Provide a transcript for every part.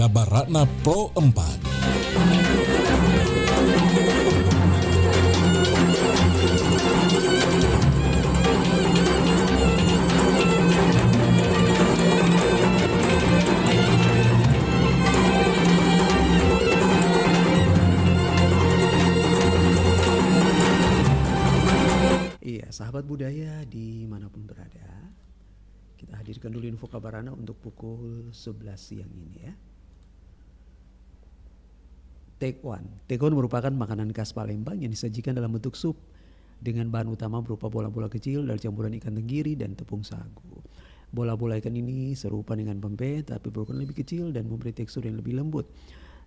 Kabaratna Pro 4. Iya, sahabat budaya dimanapun berada, kita hadirkan dulu info kabarana untuk pukul 11 siang ini ya. Tekwan. Tekwan merupakan makanan khas Palembang yang disajikan dalam bentuk sup dengan bahan utama berupa bola-bola kecil dari campuran ikan tenggiri dan tepung sagu. Bola-bola ikan ini serupa dengan pempek tapi berukuran lebih kecil dan memberi tekstur yang lebih lembut.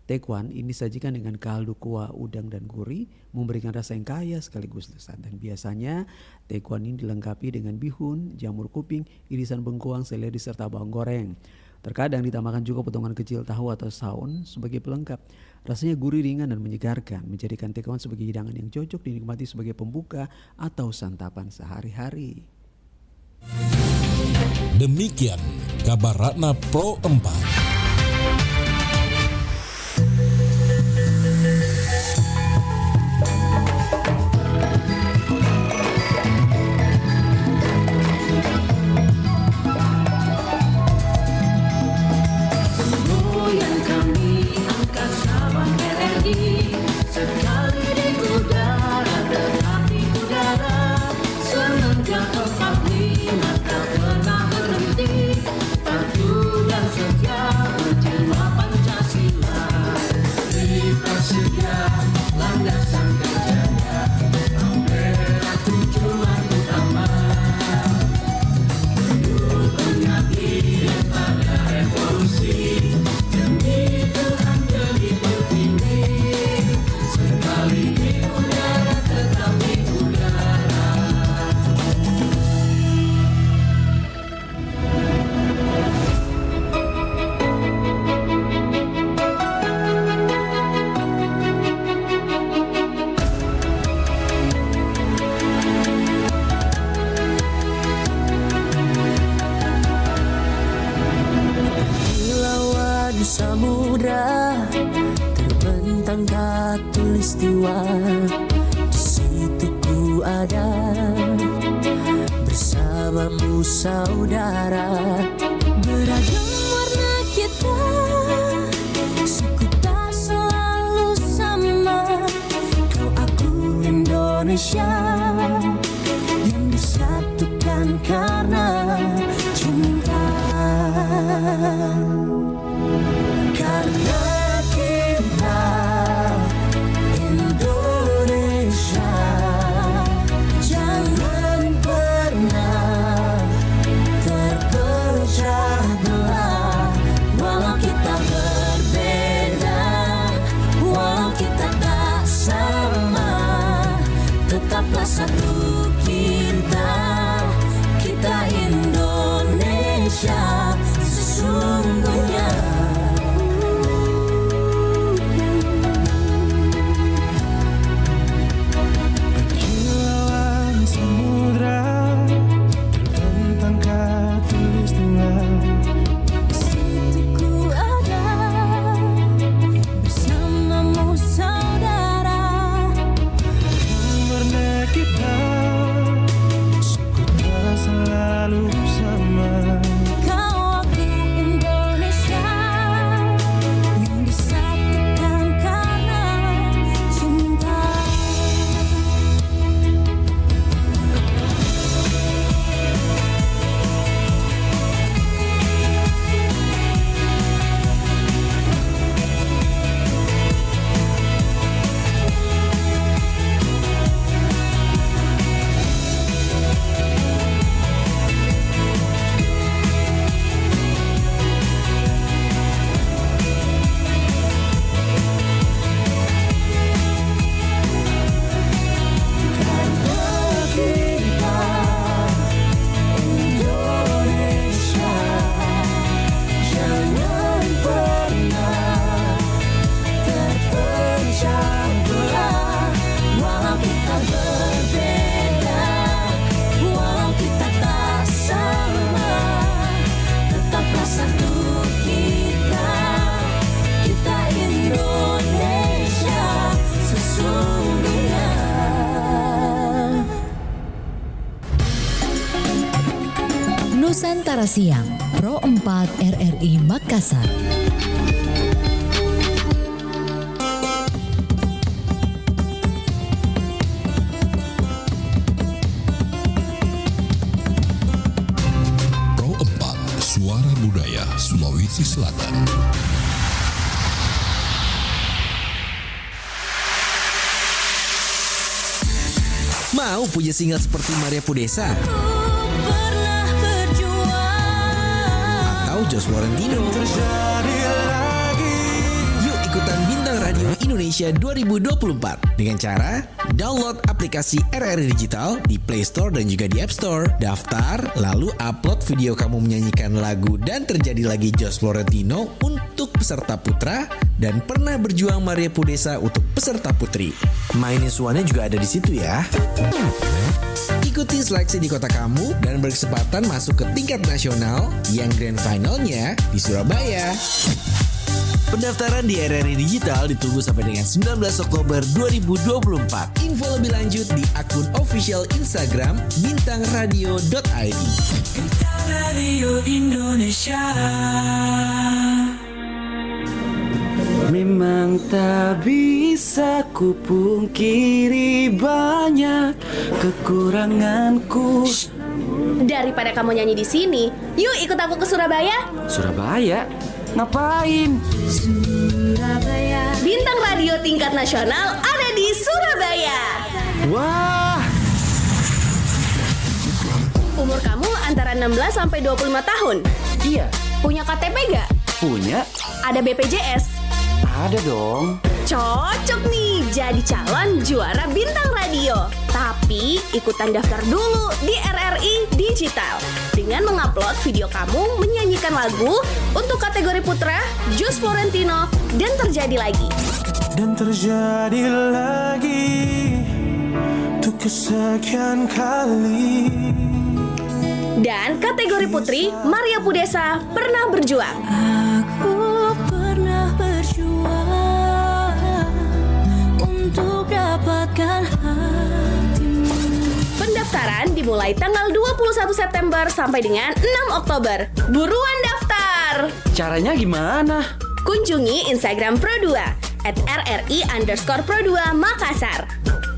Tekwan ini disajikan dengan kaldu kuah, udang dan gurih, memberikan rasa yang kaya sekaligus lezat. Dan biasanya tekwan ini dilengkapi dengan bihun, jamur kuping, irisan bengkoang, seledri serta bawang goreng. Terkadang ditambahkan juga potongan kecil tahu atau saus sebagai pelengkap. Rasanya gurih, ringan dan menyegarkan, menjadikan tekwan sebagai hidangan yang cocok dinikmati sebagai pembuka atau santapan sehari-hari. Demikian kabar Ratna Pro 4. Samudra terbentang khatulistiwa, di situ ku ada bersamamu saudara. Beragam warna kita, suku tak selalu sama. Kau aku Indonesia yang disatukan karena cinta. Karena kita Indonesia, jangan pernah terpecah belah. Walau kita berbeda, walau kita tak sama, tetaplah satu kita, kita Indonesia sesungguhnya. Nusantara Siang, Pro 4 RRI Makassar. Pro 4, Suara Budaya Sulawesi Selatan. Mau punya single seperti Maria Pudesa Pernah berjuang atau Jos Florentino? Yuk ikutan Bintang Radio Indonesia 2024 dengan cara download aplikasi RRI Digital di Play Store dan juga di App Store. Daftar, lalu upload video kamu menyanyikan lagu Dan Terjadi Lagi Jos Florentino untuk peserta putra dan Pernah Berjuang Maria Pudesa untuk peserta putri. Main Isuannya juga ada di situ ya. Ikuti seleksi di kota kamu dan berkesempatan masuk ke tingkat nasional yang grand finalnya di Surabaya. Pendaftaran di RRI Digital ditunggu sampai dengan 19 Oktober 2024. Info lebih lanjut di akun official Instagram bintangradio.id. Bintang Radio Indonesia. Memang tak bisa ku pungkiri banyak kekuranganku. Daripada kamu nyanyi di sini, yuk ikut aku ke Surabaya. Surabaya? Ngapain? Bintang radio tingkat nasional ada di Surabaya. Wah, Umur kamu antara 16 sampai 25 tahun. iya, Punya KTP gak? punya. Ada BPJS? Ada dong. Cocok nih jadi calon juara Bintang Radio. Tapi ikutan daftar dulu di RRI Digital dengan mengupload video kamu menyanyikan lagu untuk kategori putra, Jos Florentino, dan Terjadi Lagi. Dan terjadi lagi untuk kesekian kali. Dan kategori putri, Maria Pudesa, Pernah Berjuang. Aku pernah berjuang untuk dapatkan hatimu. Pendaftaran dimulai tanggal 21 September sampai dengan 6 Oktober. Buruan daftar! Caranya gimana? Kunjungi Instagram Pro2 @RRI_Pro2 Makassar.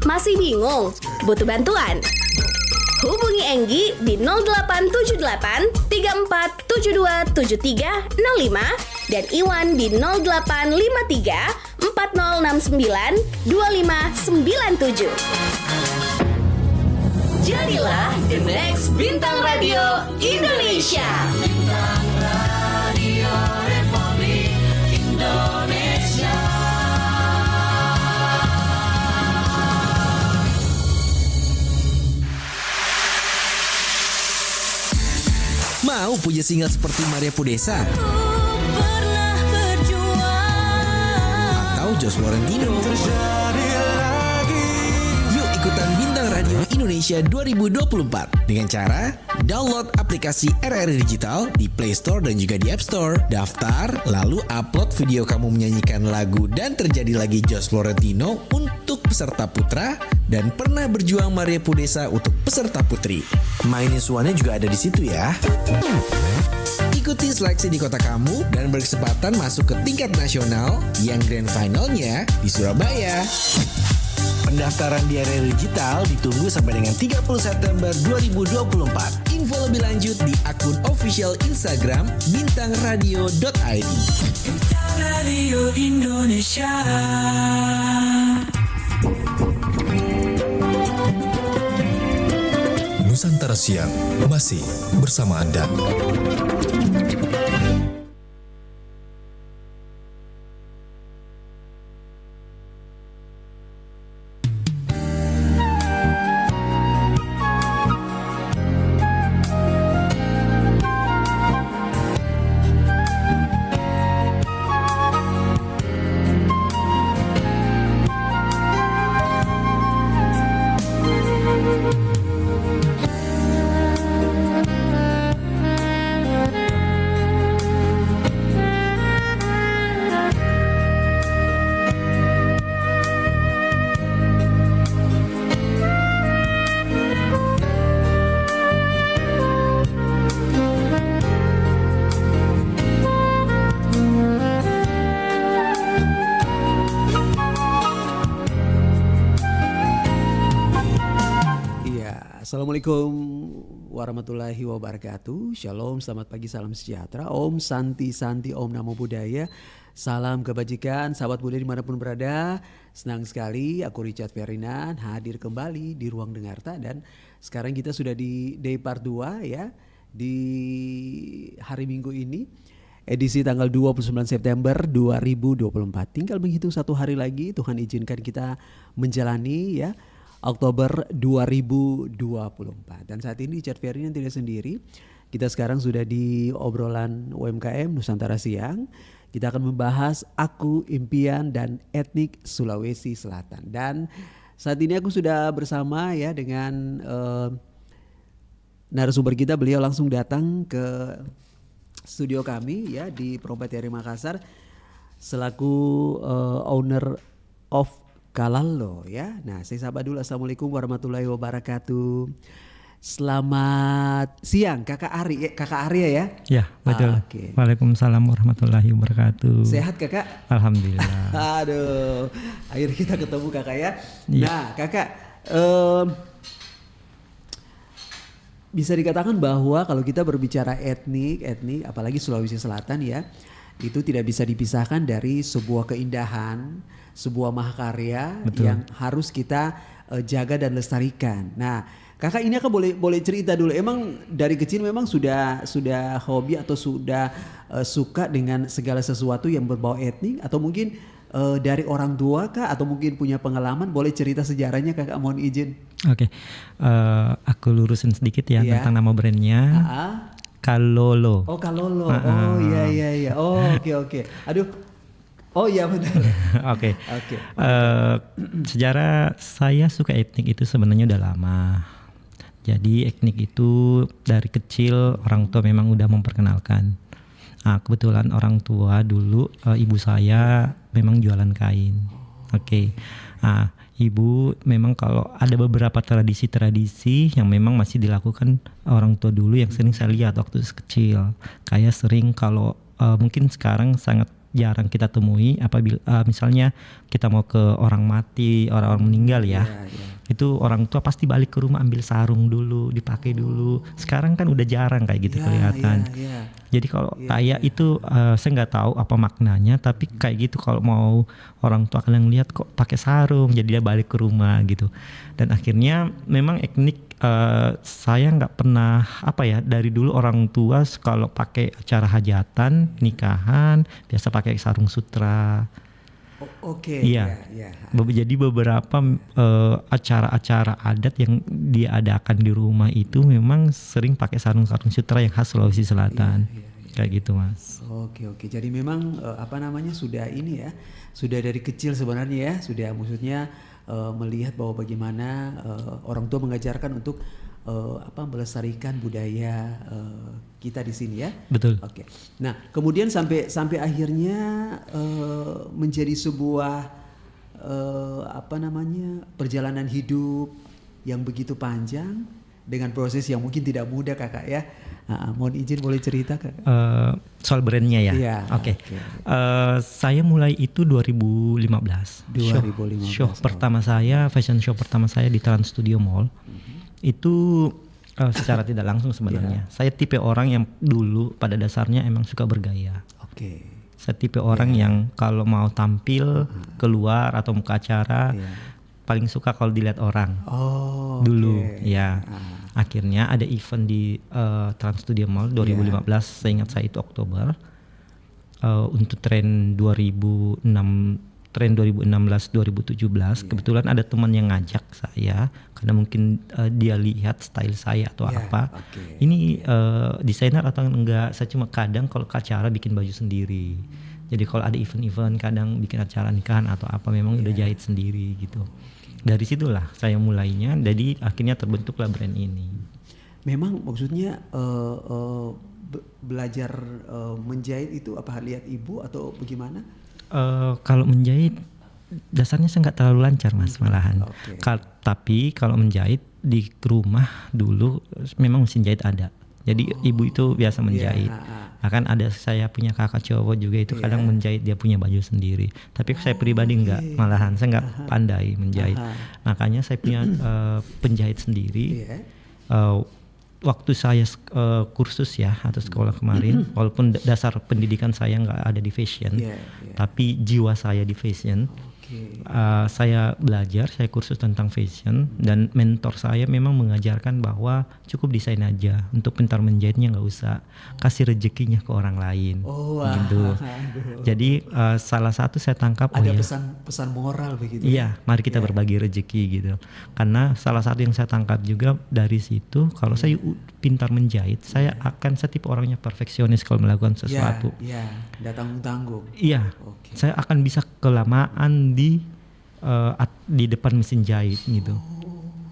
Masih bingung? Butuh bantuan? Hubungi Enggi di 0878 3472 7305 dan Iwan di 0853 4069 2597. Jadilah the next Bintang Radio Indonesia. Bintang Radio Republik Indonesia. Mau punya single seperti Maria Pudesa Pernah berjuang atau Jos Florentino? Yuk ikutan Bintang Radio Indonesia 2024 dengan cara download aplikasi RRI Digital di Play Store dan juga di App Store. Daftar, lalu upload video kamu menyanyikan lagu Dan Terjadi Lagi Jos Florentino untuk peserta putra dan Pernah Berjuang Maria Pudesa untuk peserta putri. Main Isuannya juga ada di situ ya. Ikuti seleksi di kota kamu dan berkesempatan masuk ke tingkat nasional yang grand finalnya di Surabaya. Pendaftaran di RRI Digital ditunggu sampai dengan 30 September 2024. Info lebih lanjut di akun official Instagram bintangradio.id. Bintang Radio Indonesia. Nusantara Siang masih bersama Anda. Assalamualaikum warahmatullahi wabarakatuh. Shalom, selamat pagi, salam sejahtera. Om Santi Santi, Om Namo Buddhaya. Salam kebajikan, sahabat muda dimanapun berada. Senang sekali aku Richard Ferdinand hadir kembali di Ruang Dengarta. Dan sekarang kita sudah di day part 2 ya. Di hari Minggu ini, edisi tanggal 29 September 2024. Tinggal menghitung satu hari lagi, Tuhan izinkan kita menjalani ya Oktober 2024. Dan saat ini Richard Ferdinand tidak sendiri. Kita sekarang sudah di obrolan UMKM Nusantara Siang. Kita akan membahas aku, impian, dan etnik Sulawesi Selatan. Dan saat ini aku sudah bersama ya dengan narasumber kita. Beliau langsung datang ke studio kami ya di Pro 4 RRI Makassar selaku owner of Kalallo ya. Nah, saya sapa dulu. Assalamualaikum warahmatullahi wabarakatuh. Selamat siang Kakak Ari, Kakak Arya ya? Ya, betul. Okay. Waalaikumsalam warahmatullahi wabarakatuh. Sehat Kakak? Alhamdulillah. Aduh, akhirnya kita ketemu Kakak ya. Ya. Nah Kakak, bisa dikatakan bahwa kalau kita berbicara etnik apalagi Sulawesi Selatan ya, itu tidak bisa dipisahkan dari sebuah keindahan, sebuah mahakarya yang harus kita jaga dan lestarikan. Nah Kakak ini aku boleh cerita dulu. Emang dari kecil memang sudah hobi atau sudah suka dengan segala sesuatu yang berbau etnik, atau mungkin dari orang tua kah, atau mungkin punya pengalaman? Boleh cerita sejarahnya Kakak, mohon izin. Oke, aku lurusin sedikit ya tentang nama brandnya. Kalolo. Oh Kalolo. Oh iya. Oh oke. Aduh. Oh iya benar. Oke. Sejarah saya suka etnik itu sebenarnya udah lama. Jadi etnik itu dari kecil orang tua memang udah memperkenalkan. Nah, kebetulan orang tua dulu ibu saya memang jualan kain. Oke. Nah, ibu memang kalau ada beberapa tradisi-tradisi yang memang masih dilakukan orang tua dulu yang sering saya lihat waktu kecil. Kayak sering kalau mungkin sekarang sangat jarang kita temui apabila misalnya kita mau ke orang mati, orang meninggal ya. Itu orang tua pasti balik ke rumah ambil sarung dulu, dipakai dulu. Sekarang kan udah jarang kayak gitu kelihatan. Jadi kalau kayak itu saya nggak tahu apa maknanya, tapi kayak gitu kalau mau orang tua kalian lihat kok pakai sarung, jadi dia balik ke rumah gitu. Dan akhirnya memang etnik saya nggak pernah dari dulu orang tua kalau pakai acara hajatan, nikahan biasa pakai sarung sutra. Oke. Iya. Jadi beberapa acara-acara adat yang diadakan di rumah itu memang sering pakai sarung-sarung sutra yang khas Sulawesi Selatan. Kayak gitu Mas. Oke. Jadi memang sudah ini ya, sudah dari kecil sebenarnya ya, sudah maksudnya melihat bahwa bagaimana orang tua mengajarkan untuk melestarikan budaya kita di sini ya. Betul. Oke. Nah, kemudian sampai akhirnya menjadi sebuah perjalanan hidup yang begitu panjang dengan proses yang mungkin tidak mudah Kakak ya. Mohon izin boleh cerita Kakak? Soal brandnya ya. Iya. Oke. Saya mulai itu 2015. Show pertama saya, fashion show pertama saya di Trans Studio Mall. Itu secara tidak langsung sebenarnya. Saya tipe orang yang dulu pada dasarnya emang suka bergaya. Oke. Saya tipe orang yang kalau mau tampil keluar atau mau ke acara paling suka kalau dilihat orang. Dulu ya. Akhirnya ada event di Trans Studio Mall 2015, saya ingat saya itu Oktober. Untuk tren 2016-2017 kebetulan ada teman yang ngajak saya karena mungkin dia lihat style saya atau apa. Ini desainer atau enggak, saya cuma kadang kalau ke acara bikin baju sendiri. Jadi kalau ada event-event kadang bikin acara nikahan atau apa memang udah jahit sendiri gitu. Dari situlah saya mulainya, jadi akhirnya terbentuklah brand ini. Memang maksudnya belajar menjahit itu apa lihat ibu atau bagaimana? Kalau menjahit dasarnya saya nggak terlalu lancar Mas malahan. Tapi kalau menjahit di rumah dulu memang mesin jahit ada. Jadi ibu itu biasa menjahit. Bahkan ada saya punya kakak cowok juga itu kadang menjahit, dia punya baju sendiri. Tapi saya pribadi enggak, malahan saya enggak pandai menjahit. Makanya saya punya penjahit sendiri. waktu saya kursus ya atau sekolah kemarin, walaupun dasar pendidikan saya nggak ada di fashion, tapi jiwa saya di fashion. Saya belajar, saya kursus tentang fashion, dan mentor saya memang mengajarkan bahwa cukup desain aja, untuk pintar menjahitnya nggak usah, kasih rezekinya ke orang lain. Gitu. Jadi salah satu saya tangkap ada pesan moral begitu. Iya, mari kita berbagi rezeki gitu. Karena salah satu yang saya tangkap juga dari situ, kalau saya pintar menjahit, saya akan setiap orangnya perfeksionis kalau melakukan sesuatu. Nggak tanggung-tanggung. Iya, saya akan bisa kelamaan di depan mesin jahit gitu.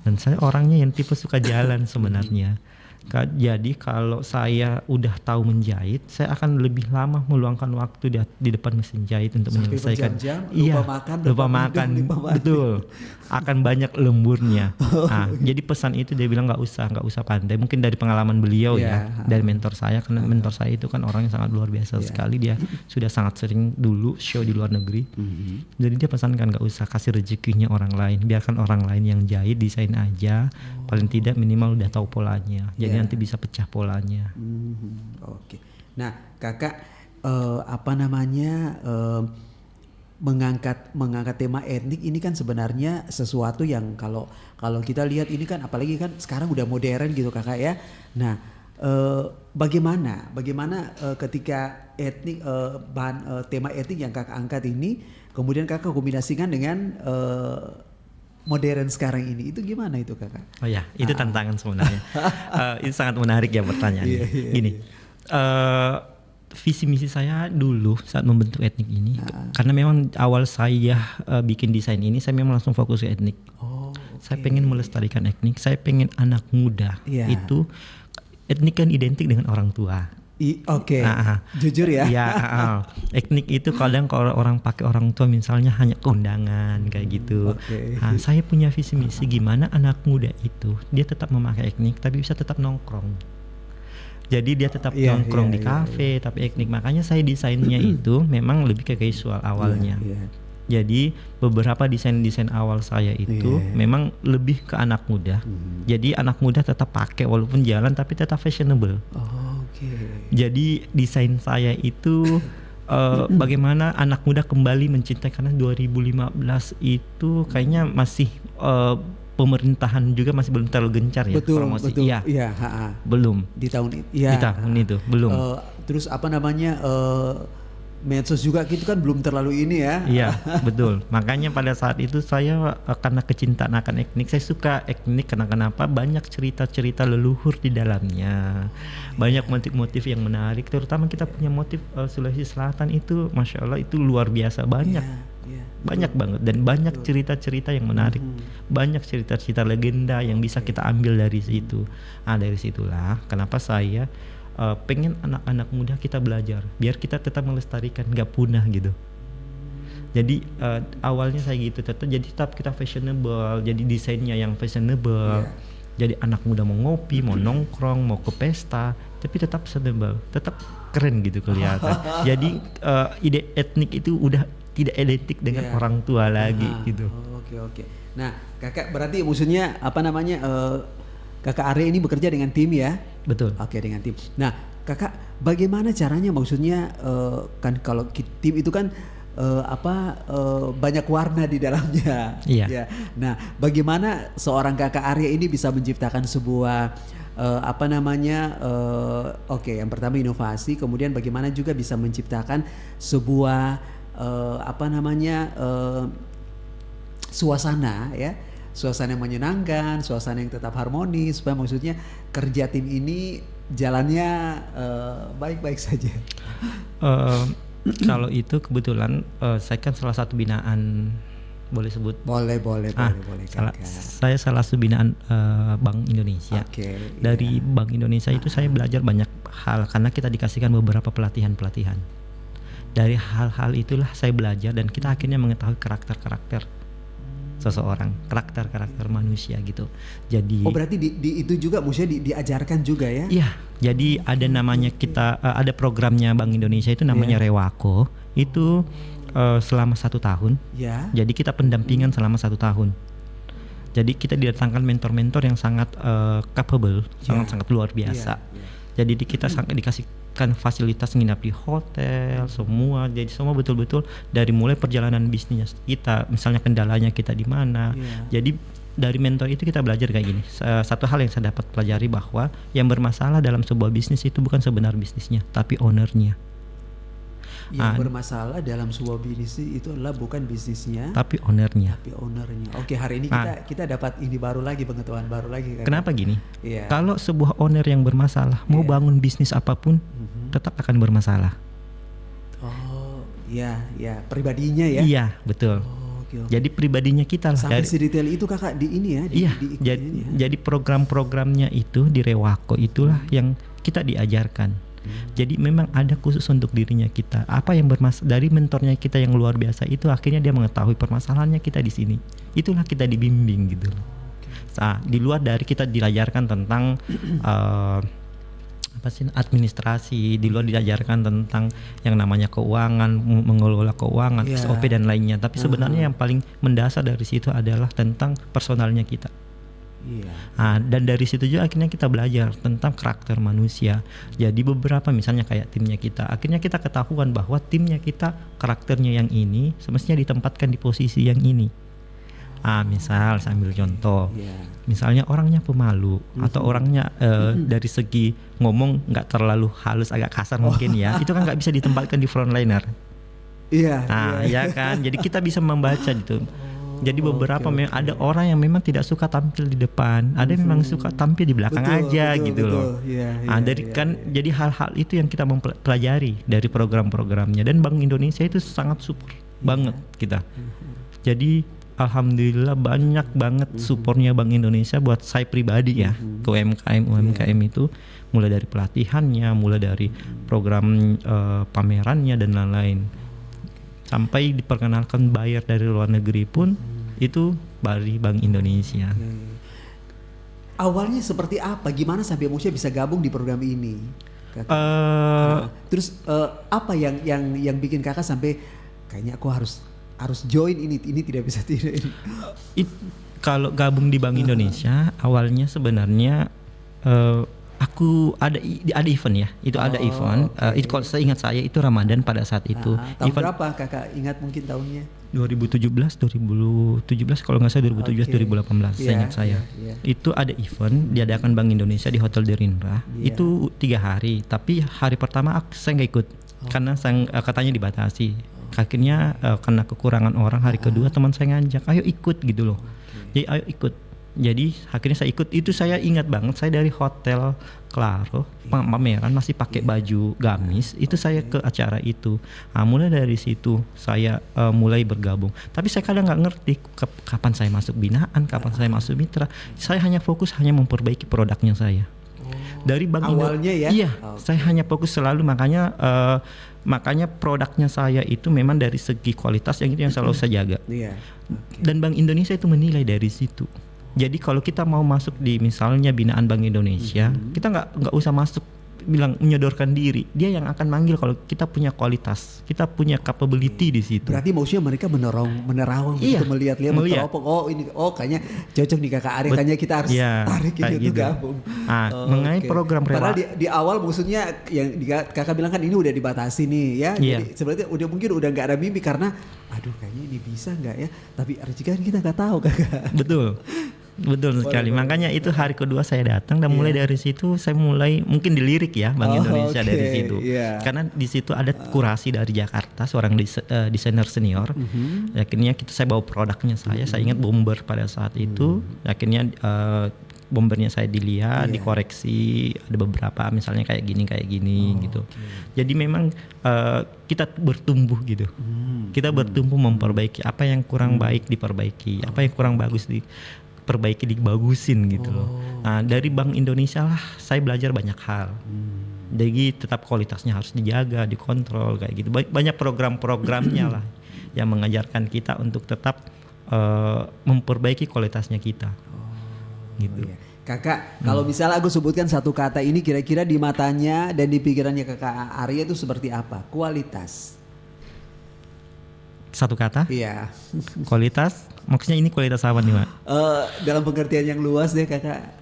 Dan saya orangnya yang tipe suka jalan sebenarnya. Jadi kalau saya udah tahu menjahit, saya akan lebih lama meluangkan waktu di depan mesin jahit untuk sampai menyelesaikan. Lupa makan, betul. Akan banyak lemburnya. Nah, jadi pesan itu dia bilang nggak usah pandai. Mungkin dari pengalaman beliau dari mentor saya, karena mentor saya itu kan orang yang sangat luar biasa sekali. Dia sudah sangat sering dulu show di luar negeri. Jadi dia pesankan nggak usah kasih rezekinya orang lain, biarkan orang lain yang jahit, desain aja. Paling tidak minimal udah tahu polanya. Jadi nanti bisa pecah polanya. Oke. Nah, kakak mengangkat tema etnik ini kan sebenarnya sesuatu yang kalau kita lihat ini kan, apalagi kan sekarang udah modern gitu kakak ya. Nah, bagaimana ketika etnik tema etnik yang kakak angkat ini kemudian kakak kombinasikan dengan modern sekarang ini, itu gimana itu kakak? Oh ya, itu tantangan sebenarnya. Itu sangat menarik ya pertanyaannya. Gini, visi misi saya dulu saat membentuk etnik ini, karena memang awal saya bikin desain ini, saya memang langsung fokus ke etnik. Saya pengen melestarikan etnik, saya pengen anak muda itu, etnik kan identik dengan orang tua. Jujur ya. Etnik itu kadang kalau orang pakai orang tua misalnya hanya keundangan kayak gitu. Saya punya visi misi gimana anak muda itu dia tetap memakai etnik tapi bisa tetap nongkrong. Jadi dia tetap nongkrong di kafe tapi etnik. Makanya saya desainnya itu memang lebih ke casual awalnya. Jadi beberapa desain awal saya itu memang lebih ke anak muda. Jadi anak muda tetap pakai walaupun jalan tapi tetap fashionable. Jadi desain saya itu bagaimana anak muda kembali mencintai, karena 2015 itu kayaknya masih pemerintahan juga masih belum terlalu gencar ya promosi. Belum di tahun itu belum. Terus medsos juga gitu kan belum terlalu ini ya. Iya, betul. Makanya pada saat itu saya karena kecintaan akan etnik, saya suka etnik karena kenapa? Banyak cerita-cerita leluhur di dalamnya. Banyak motif-motif yang menarik, terutama kita punya motif Sulawesi Selatan itu Masya Allah itu luar biasa banyak. Banyak banget dan banyak cerita-cerita yang menarik. Banyak cerita-cerita legenda yang bisa kita ambil dari situ. Dari situlah kenapa saya pengen anak-anak muda kita belajar biar kita tetap melestarikan, gak punah gitu. Jadi awalnya saya gitu, tetap kita fashionable, jadi desainnya yang fashionable. Jadi anak muda mau ngopi, mau nongkrong, mau ke pesta, tapi tetap fashionable, tetap keren gitu kelihatan. Jadi ide etnik itu udah tidak identik dengan orang tua lagi gitu. Oke. Nah, kakak berarti maksudnya kakak Arya ini bekerja dengan tim ya? Betul. Oke, dengan tim. Nah, kakak bagaimana caranya? Maksudnya kan kalau tim itu kan banyak warna di dalamnya. Iya. Ya. Nah, bagaimana seorang kakak Arya ini bisa menciptakan sebuah yang pertama inovasi, kemudian bagaimana juga bisa menciptakan sebuah suasana ya. Suasana yang menyenangkan, suasana yang tetap harmonis, supaya maksudnya kerja tim ini jalannya baik-baik saja. Kalau itu kebetulan saya kan salah satu binaan, boleh sebut? Boleh. Saya salah satu binaan Bank Indonesia. Dari Bank Indonesia itu saya belajar banyak hal karena kita dikasihkan beberapa pelatihan. Dari hal-hal itulah saya belajar dan kita akhirnya mengetahui karakter seseorang, karakter manusia gitu. Jadi berarti di itu juga maksudnya diajarkan juga ya? Iya, jadi ada namanya kita ada programnya Bank Indonesia itu namanya Rewako. Itu selama 1 tahun. Jadi kita pendampingan selama 1 tahun. Jadi kita didatangkan mentor-mentor yang sangat capable, sangat luar biasa. Jadi kita dikasihkan fasilitas nginap di hotel, semua. Jadi semua betul-betul dari mulai perjalanan bisnisnya kita, misalnya kendalanya kita di mana. Jadi dari mentor itu kita belajar kayak gini. Satu hal yang saya dapat pelajari bahwa yang bermasalah dalam sebuah bisnis itu bukan sebenarnya bisnisnya, tapi ownernya. Yang bermasalah dalam sebuah bisnis itu adalah bukan bisnisnya, tapi ownernya. Oke, hari ini kita dapat ini baru lagi, pengetahuan baru lagi. Kenapa gini? Kalau sebuah owner yang bermasalah mau bangun bisnis apapun tetap akan bermasalah. Oh, ya, pribadinya ya. Iya, betul. Okay. Jadi pribadinya kita lah. Sampai sedetail itu kakak di ini ya. Jadi program-programnya itu di Rewako itulah yang kita diajarkan. Jadi memang ada khusus untuk dirinya kita. Apa yang dari mentornya kita yang luar biasa itu akhirnya dia mengetahui permasalahannya kita di sini. Itulah kita dibimbing gitu. Nah, di luar dari kita diajarkan tentang administrasi, di luar diajarkan tentang yang namanya keuangan, mengelola keuangan, SOP dan lainnya. Tapi sebenarnya yang paling mendasar dari situ adalah tentang personalnya kita. Dan dari situ juga akhirnya kita belajar tentang karakter manusia. Jadi beberapa misalnya kayak timnya kita, akhirnya kita ketahuan bahwa timnya kita karakternya yang ini semestinya ditempatkan di posisi yang ini. Misal saya ambil contoh, misalnya orangnya pemalu atau orangnya dari segi ngomong nggak terlalu halus, agak kasar mungkin ya, itu kan nggak bisa ditempatkan di frontliner. Ya kan, jadi kita bisa membaca gitu. Jadi beberapa memang ada orang yang memang tidak suka tampil di depan, ada yang memang suka tampil di belakang aja gitu loh. Jadi hal-hal itu yang kita mempelajari dari program-programnya, dan Bank Indonesia itu sangat support banget kita. Jadi alhamdulillah banyak banget supportnya Bank Indonesia buat saya pribadi ya, ke UMKM itu, mulai dari pelatihannya, mulai dari program pamerannya dan lain-lain. Sampai diperkenalkan bayar dari luar negeri pun itu dari Bank Indonesia. Awalnya seperti apa? Gimana sampai Musya bisa gabung di program ini? Terus apa yang bikin kakak sampai kayaknya aku harus join ini tidak bisa tidak ini. Kalau gabung di Bank Indonesia awalnya sebenarnya aku ada event ya, itu ada event. Itu kalau saya ingat saya itu Ramadan pada saat itu. Tahun event berapa kakak ingat mungkin tahunnya? 2017 kalau nggak salah 2018 saya ingat saya. Itu ada event diadakan Bank Indonesia di Hotel Derindra. Itu 3 hari, tapi hari pertama saya nggak ikut karena katanya dibatasi. Akhirnya karena kekurangan orang, hari kedua teman saya ngajak, ayo ikut gitu loh. Jadi ayo ikut. Jadi akhirnya saya ikut. Itu saya ingat banget, saya dari Hotel Claro pameran masih pakai baju gamis, itu saya ke acara itu. Mulai dari situ saya mulai bergabung. Tapi saya kadang nggak ngerti kapan saya masuk binaan, kapan saya masuk mitra. Saya hanya fokus memperbaiki produknya saya. Dari Bank awalnya ya? Iya, saya hanya fokus selalu, makanya produknya saya itu memang dari segi kualitas yang itu yang selalu saya jaga. Dan Bank Indonesia itu menilai dari situ. Jadi kalau kita mau masuk di misalnya binaan Bank Indonesia, kita nggak usah masuk bilang menyodorkan diri. Dia yang akan manggil kalau kita punya kualitas, kita punya capability di situ. Berarti maksudnya mereka menerawang gitu, melihat-lihat, meneropong. Ini kayaknya cocok nih kakak Ari, kayaknya kita harus tarik gitu gabung. Mengenai program Padahal di awal maksudnya yang kakak bilang kan ini udah dibatasi nih ya. Jadi sebenarnya mungkin udah nggak ada mimpi karena aduh kayaknya ini bisa nggak ya. Tapi rezeki kan kita nggak tahu kakak. Betul sekali. Makanya itu hari kedua saya datang dan mulai dari situ saya mulai mungkin dilirik ya Bank Indonesia dari situ. Karena di situ ada kurasi dari Jakarta, seorang desainer senior. Akhirnya saya bawa produknya saya ingat bomber pada saat itu. Akhirnya bombernya saya dilihat, dikoreksi, ada beberapa misalnya kayak gini gitu. Jadi memang kita bertumbuh gitu. Kita bertumbuh memperbaiki apa yang kurang baik diperbaiki, apa yang kurang bagus diperbaiki, dibagusin gitu loh. Nah, dari Bank Indonesia lah saya belajar banyak hal. Jadi tetap kualitasnya harus dijaga, dikontrol kayak gitu. Banyak program-programnya lah yang mengajarkan kita untuk tetap memperbaiki kualitasnya kita. Gitu. Kakak, kalau misalnya aku sebutkan satu kata ini kira-kira di matanya dan di pikirannya kakak Arya itu seperti apa? Kualitas. Satu kata? Iya. Kualitas? Maksudnya ini kualitas apa nih, Mak? Dalam pengertian yang luas deh kakak.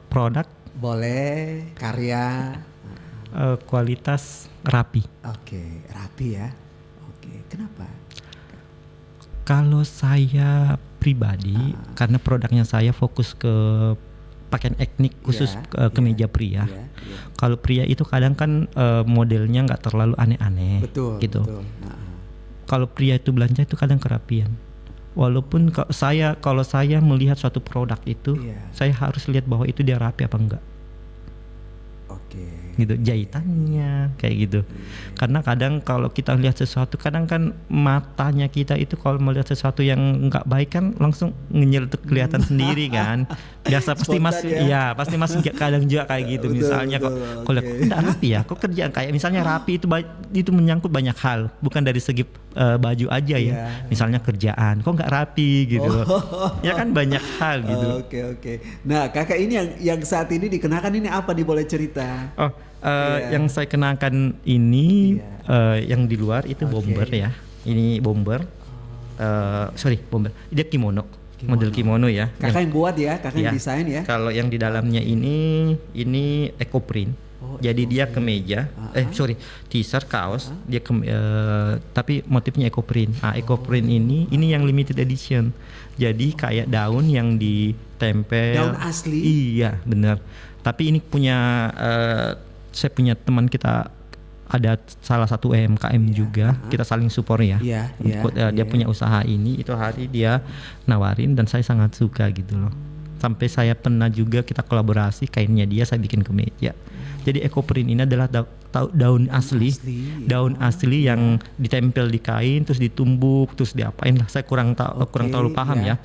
Produk, Boleh, karya. kualitas, rapi. Oke, rapi ya. Oke, kenapa? Kalau saya pribadi, karena produknya saya fokus ke pakaian etnik khusus kemeja pria. Iya. Kalau pria itu kadang kan modelnya nggak terlalu aneh-aneh, Betul. gitu. Betul. Kalau pria itu belanja itu kadang kerapian. Walaupun kalau saya melihat suatu produk itu, saya harus lihat bahwa itu dia rapi apa enggak. Oke. Gitu, jahitannya kayak gitu. Karena kadang kalau kita lihat sesuatu, kadang kan matanya kita itu kalau melihat sesuatu yang nggak baik kan langsung ngenyeletuk kelihatan sendiri kan. Biasa pasti pasti mas kadang juga kayak gitu. Betul, misalnya betul, kok lihat enggak rapi ya, kok kerjaan kayak misalnya rapi itu menyangkut banyak hal, bukan dari segi baju aja ya. Misalnya kerjaan kok nggak rapi gitu. Ya kan banyak hal gitu. Oke. Nah, kakak ini yang saat ini dikenakan ini apa nih, boleh cerita? Yang saya kenakan ini yang di luar itu bomber ya. Ini bomber. Bomber. Dia kimono. Model kimono ya. Kakak yang buat ya, kakak yang desain ya. Kalau yang di dalamnya ini eco print. Jadi dia kemeja, t-shirt, kaos, dia tapi motifnya eco print. Eco print ini yang limited edition. Jadi kayak daun yang ditempel. Daun asli. Iya, benar. Tapi ini punya saya punya teman kita, ada salah satu UMKM juga, kita saling support ya. Dia punya usaha ini, itu hari dia nawarin dan saya sangat suka gitu loh. Sampai saya pernah juga kita kolaborasi, kainnya dia saya bikin kemeja. Jadi eco print ini adalah daun asli yang ditempel di kain, terus ditumbuk, terus diapain lah. Saya kurang terlalu paham ya.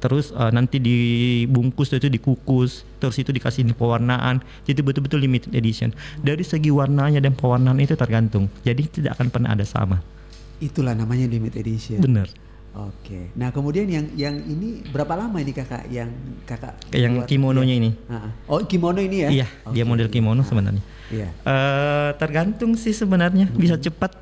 Terus nanti dibungkus, itu dikukus, terus itu dikasih pewarnaan. Jadi betul-betul limited edition. Dari segi warnanya dan pewarnaan itu tergantung. Jadi tidak akan pernah ada sama. Itulah namanya limited edition. Bener. Oke. Nah, kemudian yang ini berapa lama ini kakak yang kakak? Yang kimononya ini. Oh, kimono ini ya? Iya, dia model kimono sebenarnya. Iya. Tergantung sih sebenarnya, bisa cepat.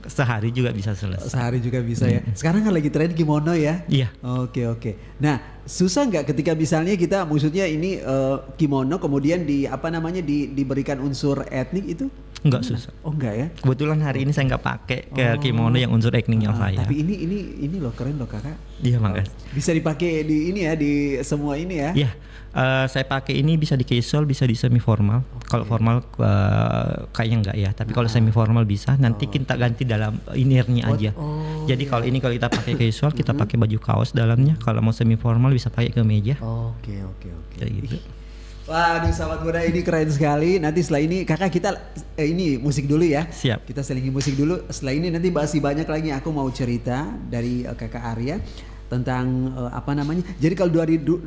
Sehari juga bisa selesai. Sehari juga bisa ya. Sekarang kan lagi tren kimono ya? Iya. Oke. Nah, susah nggak ketika misalnya kita, maksudnya ini kimono kemudian diberikan unsur etnik itu? Enggak susah. Oh enggak ya? Kebetulan hari ini saya nggak pakai kimono yang unsur etniknya saya. Tapi ini loh, keren loh kakak. Iya, makasih. Bisa dipakai di ini ya, di semua ini ya? Iya. Saya pakai ini bisa di casual, bisa di semi formal. Kalau formal kayaknya enggak ya, tapi kalau semi formal bisa. Nanti kita ganti dalam innernya aja. Jadi kalau kita pakai casual, kita pakai baju kaos dalamnya. Kalau mau semi formal bisa pakai kemeja. Oke. Kayak gitu. Waduh, sahabat muda, ini keren sekali. Nanti setelah ini kakak kita ini musik dulu ya. Siap. Kita selingi musik dulu. Setelah ini nanti masih banyak lagi. Aku mau cerita dari kakak Arya tentang Jadi kalau 2015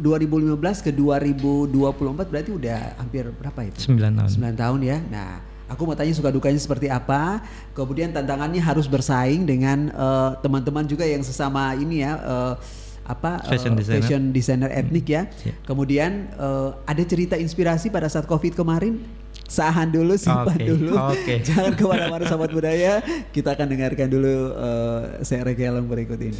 ke 2024 berarti udah hampir berapa itu? 9 tahun. 9 tahun ya. Nah, aku mau tanya suka dukanya seperti apa. Kemudian tantangannya harus bersaing dengan teman-teman juga yang sesama ini ya. Fashion designer etnik ya. Kemudian ada cerita inspirasi pada saat COVID kemarin. Sahan dulu, simpan dulu. Jangan kemana-mana sahabat budaya. Kita akan dengarkan dulu seri yang berikut ini.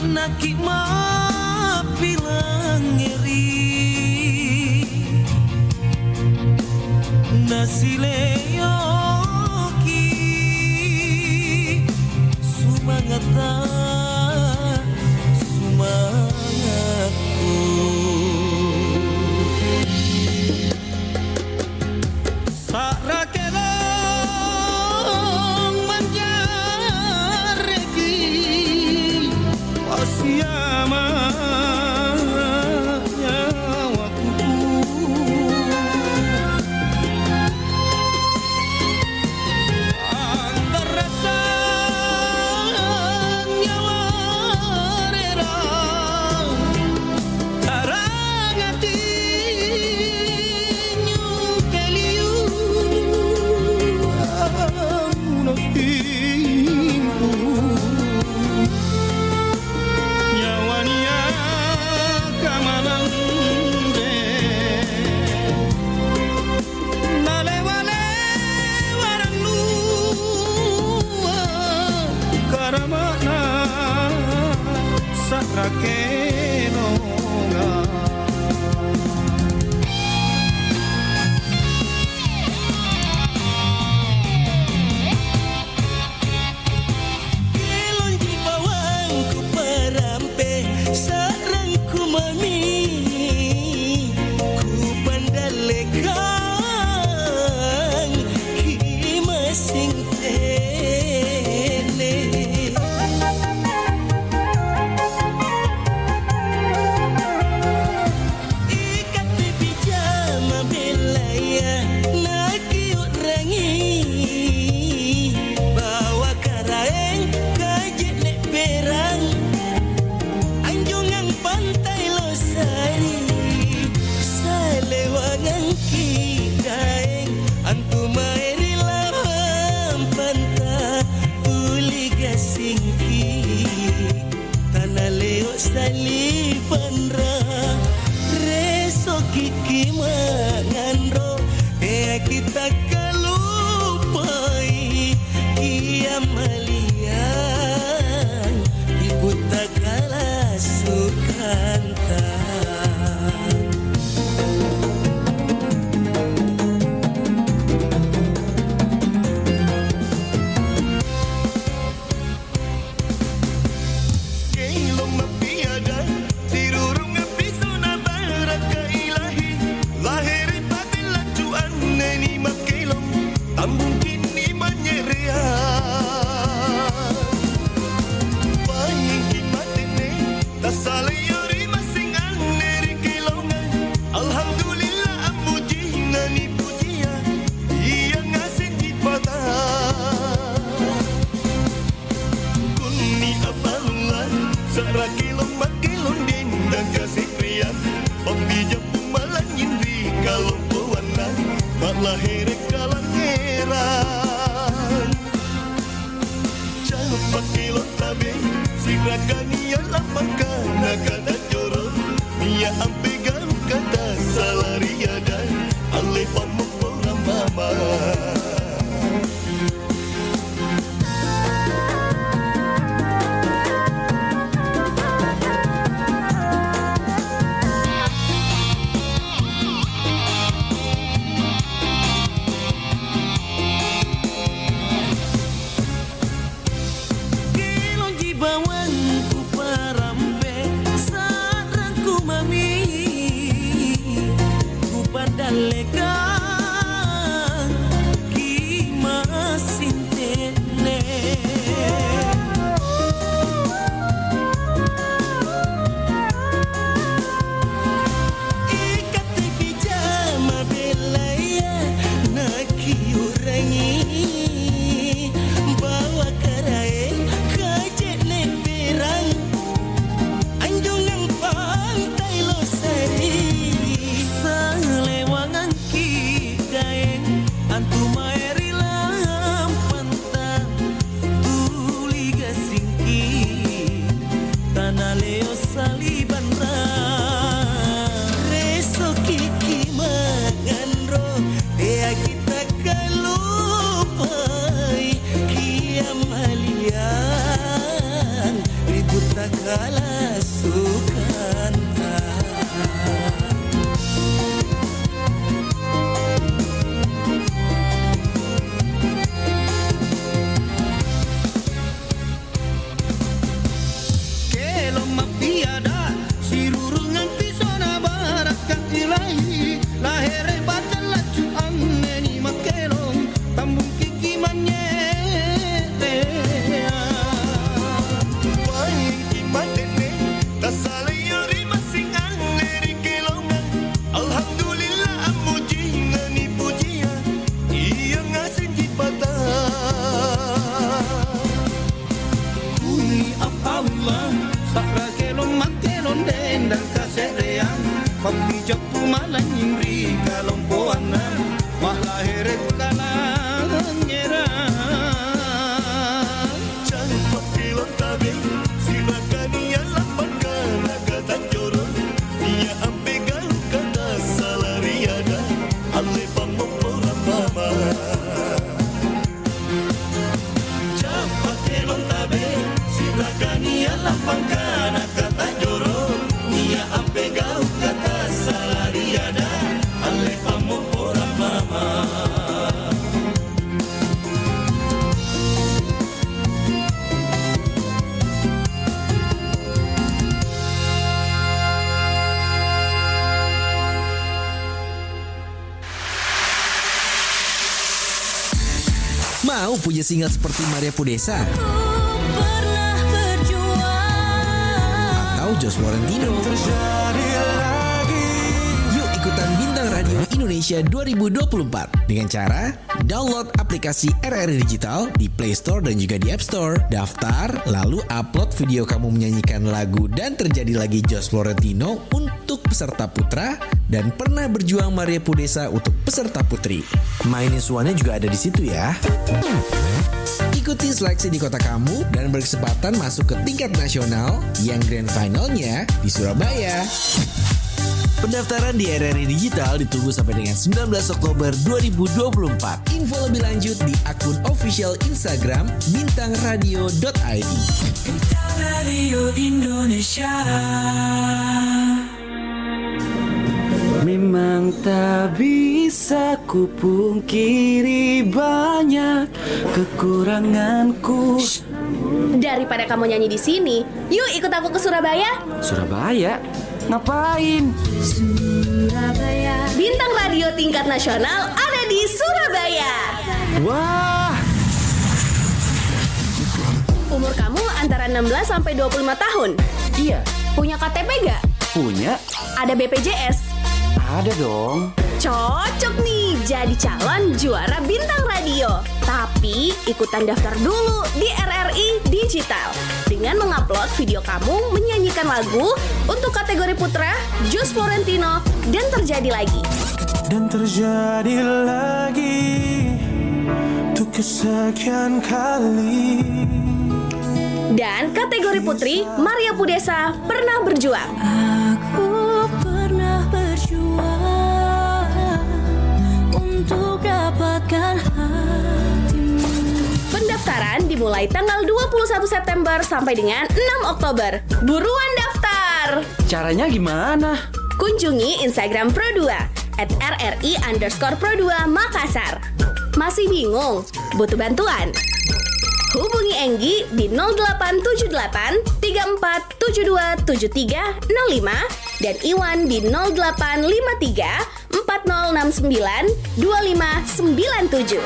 Naki ma bilang ngeri nasi leoki ngata sumangatku sarakelong manjareki pasiama pangkana kata joro Nia ape gau kata salariada Ale pamopora mama Mau punya single seperti Maria Pudesa pernah berjuang atau Josh Florentino? Terjadi lagi. Yuk ikutan Bintang Radio Indonesia 2024 dengan cara download aplikasi RRI Digital di Play Store dan juga di App Store. Daftar, lalu upload video kamu menyanyikan lagu Dan Terjadi Lagi Josh Florentino untuk peserta putra dan Pernah Berjuang Maria Pudesa untuk peserta putri. Mainin suaranya juga ada di situ ya. Ikuti seleksi di kota kamu dan berkesempatan masuk ke tingkat nasional yang grand finalnya di Surabaya. Pendaftaran di RRI Digital ditunggu sampai dengan 19 Oktober 2024. Info lebih lanjut di akun official Instagram bintangradio.id. Bintang Radio Indonesia. Memang tak bisa ku pungkiri banyak kekuranganku. Daripada kamu nyanyi di sini, yuk ikut aku ke Surabaya. Surabaya? Ngapain? Surabaya. Bintang radio tingkat nasional ada di Surabaya. Wah, Umur kamu antara 16 sampai 25 tahun. iya, Punya KTP gak? punya. Ada BPJS? Ada dong. Cocok nih jadi calon juara Bintang Radio. Tapi ikutan daftar dulu di RRI Digital dengan mengupload video kamu menyanyikan lagu untuk kategori putra, Josh Florentino, dan Terjadi Lagi. Dan terjadi lagi untuk kesekian kali. Dan kategori putri, Maria Pudesa, Pernah Berjuang. Aku pernah berjuang untuk dapatkan hatimu. Pendaftaran dimulai tanggal 21 September sampai dengan 6 Oktober. Buruan daftar! Caranya gimana? Kunjungi Instagram Pro2 @RRI_Pro2 Makassar. Masih bingung? Butuh bantuan? Hubungi Enggi di 0878 3472 7305 dan Iwan di 0853 4069 2597.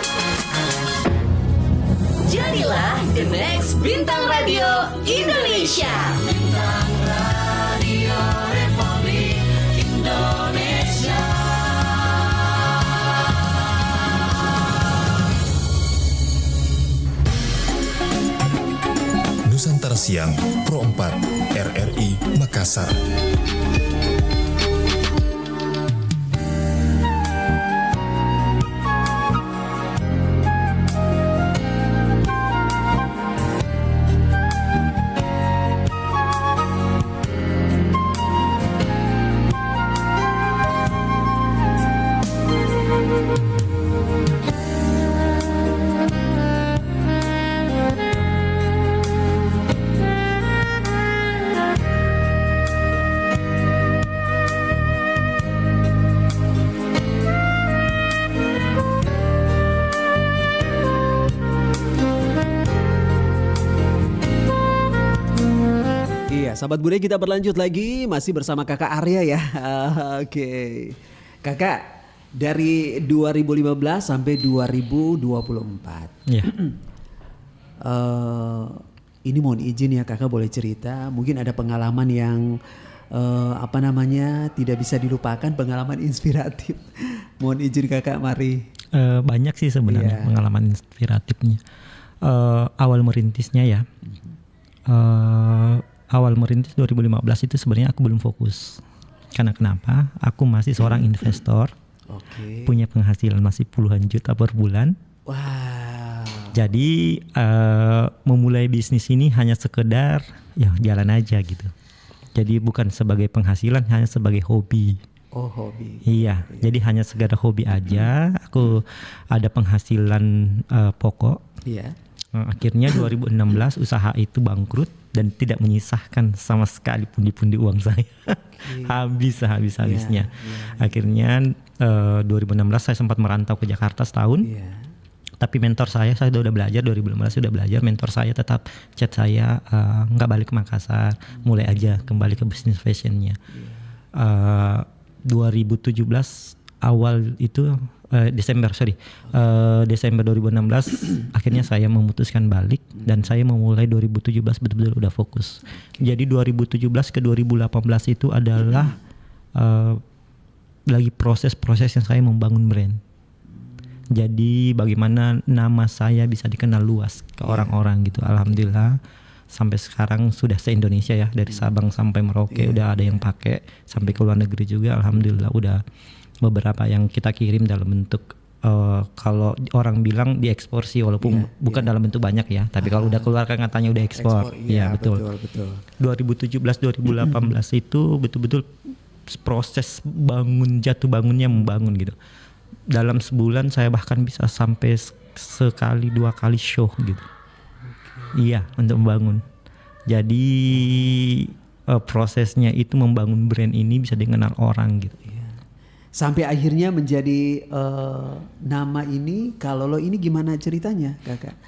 Jadilah the next Bintang Radio Indonesia. Bintang Radio Republik Indonesia. Nusantara Siang Pro 4 RRI Makassar. Sahabat budaya, kita berlanjut lagi masih bersama Kakak Arya ya. Oke. Kakak, dari 2015 sampai 2024. Iya. Ini mohon izin ya Kakak, boleh cerita. Mungkin ada pengalaman yang tidak bisa dilupakan, pengalaman inspiratif. Mohon izin Kakak, mari. Banyak sih sebenarnya Iya. pengalaman inspiratifnya. Awal merintisnya ya. Awal merintis 2015 itu sebenarnya aku belum fokus. Karena kenapa? Aku masih seorang investor. Oke. Punya penghasilan masih puluhan juta per bulan. Wow. Jadi memulai bisnis ini hanya sekedar ya jalan aja gitu. Jadi bukan sebagai penghasilan, hanya sebagai hobi. Oh, hobi. Iya, jadi hanya sekedar hobi aja. Aku ada penghasilan pokok. Iya. Akhirnya 2016 usaha itu bangkrut. dan tidak menyisahkan sama sekali pundi-pundi uang saya. habisnya. Akhirnya 2016 saya sempat merantau ke Jakarta setahun. Tapi mentor saya udah belajar 2015 sudah belajar. Mentor saya tetap chat saya, nggak balik ke Makassar, mulai aja kembali ke bisnis fashionnya. 2017 awal itu Desember 2016 akhirnya saya memutuskan balik dan saya memulai 2017 betul-betul udah fokus. Jadi 2017 ke 2018 itu adalah lagi proses yang saya membangun brand. Jadi bagaimana nama saya bisa dikenal luas ke orang-orang gitu. Alhamdulillah sampai sekarang sudah se-Indonesia ya, dari Sabang sampai Merauke udah ada yang pakai, sampai ke luar negeri juga alhamdulillah udah beberapa yang kita kirim dalam bentuk kalau orang bilang diekspor sih, walaupun bukan dalam bentuk banyak ya, tapi kalau udah keluar kan katanya udah ekspor. Betul. 2017 2018 itu betul-betul proses jatuh bangunnya membangun gitu. Dalam sebulan saya bahkan bisa sampai sekali 2 kali show gitu. Iya, untuk membangun. Jadi prosesnya itu membangun brand ini bisa dikenal orang gitu. Sampai akhirnya menjadi nama ini. Kalau lo ini gimana ceritanya, Kakak?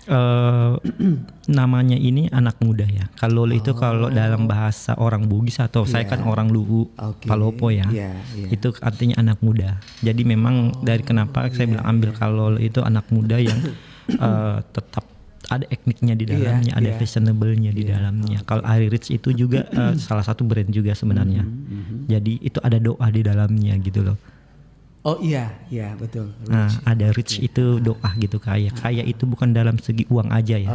Namanya ini anak muda ya. Kalau itu kalau dalam bahasa orang Bugis atau saya kan orang Luwu, Palopo ya. Itu artinya anak muda. Jadi memang dari kenapa saya bilang ambil kalau itu anak muda yang tetap ada etniknya di dalamnya, ada fashionable-nya di dalamnya. Kalau Ari Rich itu juga salah satu brand juga sebenarnya. Jadi itu ada doa di dalamnya gitu loh. Oh iya betul. Nah, ada rich itu doa gitu, kaya. Kaya itu bukan dalam segi uang aja ya.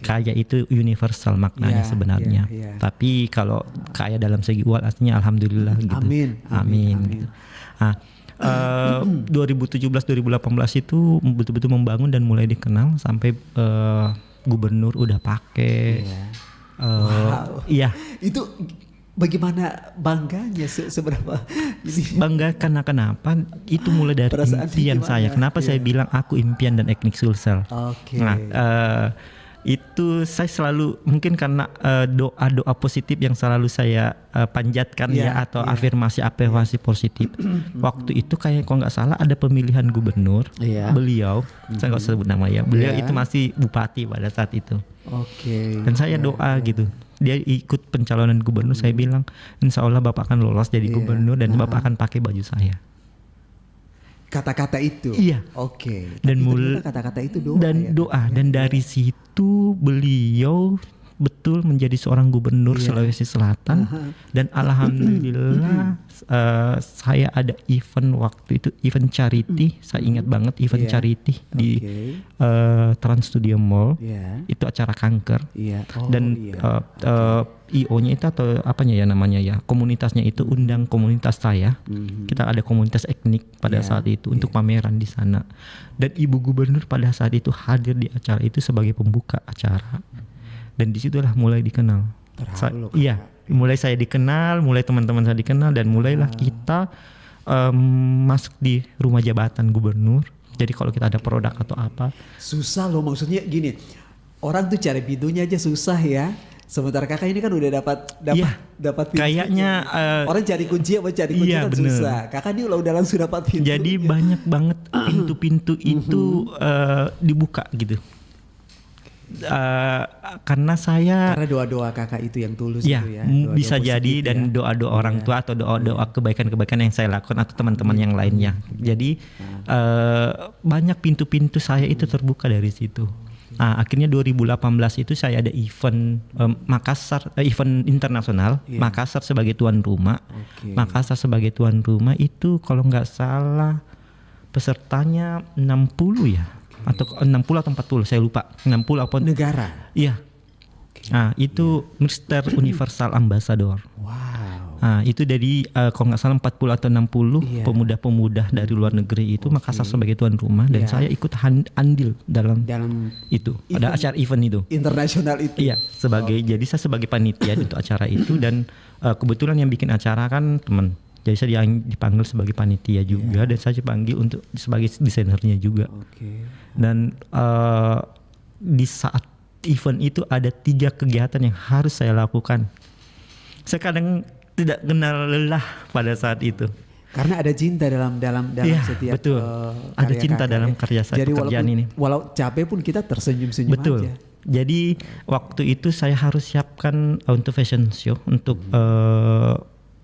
Kaya itu universal maknanya sebenarnya. Tapi kalau kaya dalam segi uang artinya alhamdulillah gitu. Amin. Gitu. Nah, 2017-2018 itu betul-betul membangun dan mulai dikenal sampai gubernur udah pakai. Iya. Itu bagaimana bangganya seberapa ini? Bangga karena kenapa? Itu mulai dari impian saya. Kenapa saya bilang aku impian dan etnik Sulsel. Nah, itu saya selalu mungkin karena doa-doa positif yang selalu saya panjatkan atau afirmasi positif. Waktu itu kayak kalau nggak salah ada pemilihan gubernur, beliau saya nggak sebut nama ya, beliau itu masih bupati pada saat itu. Dan saya doa gitu, dia ikut pencalonan gubernur, saya bilang insya Allah Bapak akan lolos jadi gubernur dan Bapak akan pakai baju saya. Kata-kata itu. Iya. Dan mulai kata-kata itu doa. Dan doa dan dari situ beliau betul menjadi seorang gubernur Sulawesi Selatan. Dan alhamdulillah saya ada event waktu itu, event charity. Saya ingat banget event charity di Trans Studio Mall. Itu acara kanker. Dan IO-nya itu atau apanya ya namanya ya, komunitasnya itu undang komunitas saya. Kita ada komunitas etnik pada saat itu untuk pameran di sana. Dan Ibu Gubernur pada saat itu hadir di acara itu sebagai pembuka acara. Dan disitulah mulai dikenal. Mulai saya dikenal, mulai teman-teman saya dikenal, dan mulailah kita masuk di rumah jabatan gubernur. Jadi kalau kita ada produk atau apa, susah loh, maksudnya gini, orang tuh cari pintunya aja susah ya. Sementara Kakak ini kan udah dapat pintu. Kayaknya orang cari kunci kan susah. Kakak ini udah langsung dapat pintu. Jadi banyak banget pintu-pintu itu dibuka gitu. Karena doa-doa Kakak itu yang tulus ya, itu ya. Bisa jadi dan doa-doa orang tua atau doa-doa kebaikan-kebaikan yang saya lakukan atau teman-teman yang lainnya. Jadi banyak pintu-pintu saya itu terbuka dari situ. Nah, akhirnya 2018 itu saya ada event Makassar, event internasional, Makassar sebagai tuan rumah. Makassar sebagai tuan rumah itu kalau nggak salah pesertanya 60 ya. Atau 60 atau 40 saya lupa, 60 apa negara. Iya. Nah, itu Mr. Universal Ambassador. Nah, itu dari kalau nggak salah 40 atau 60 pemuda-pemuda dari luar negeri itu Makassar sebagai tuan rumah, dan saya ikut andil dalam itu. Ada acara event itu. Internasional itu. Iya, jadi saya sebagai panitia untuk acara itu, dan kebetulan yang bikin acara kan teman. Jadi saya dipanggil sebagai panitia juga, dan saya dipanggil untuk sebagai desainernya juga. Dan di saat event itu ada 3 kegiatan yang harus saya lakukan. Saya kadang tidak kenal lelah pada saat itu. Karena ada cinta dalam Iya, setiap betul. Ada karya cinta kakak dalam ya. karya saya, Jadi pekerjaan ini. walau capek pun kita tersenyum-senyum Betul. aja. Jadi waktu itu saya harus siapkan untuk fashion show untuk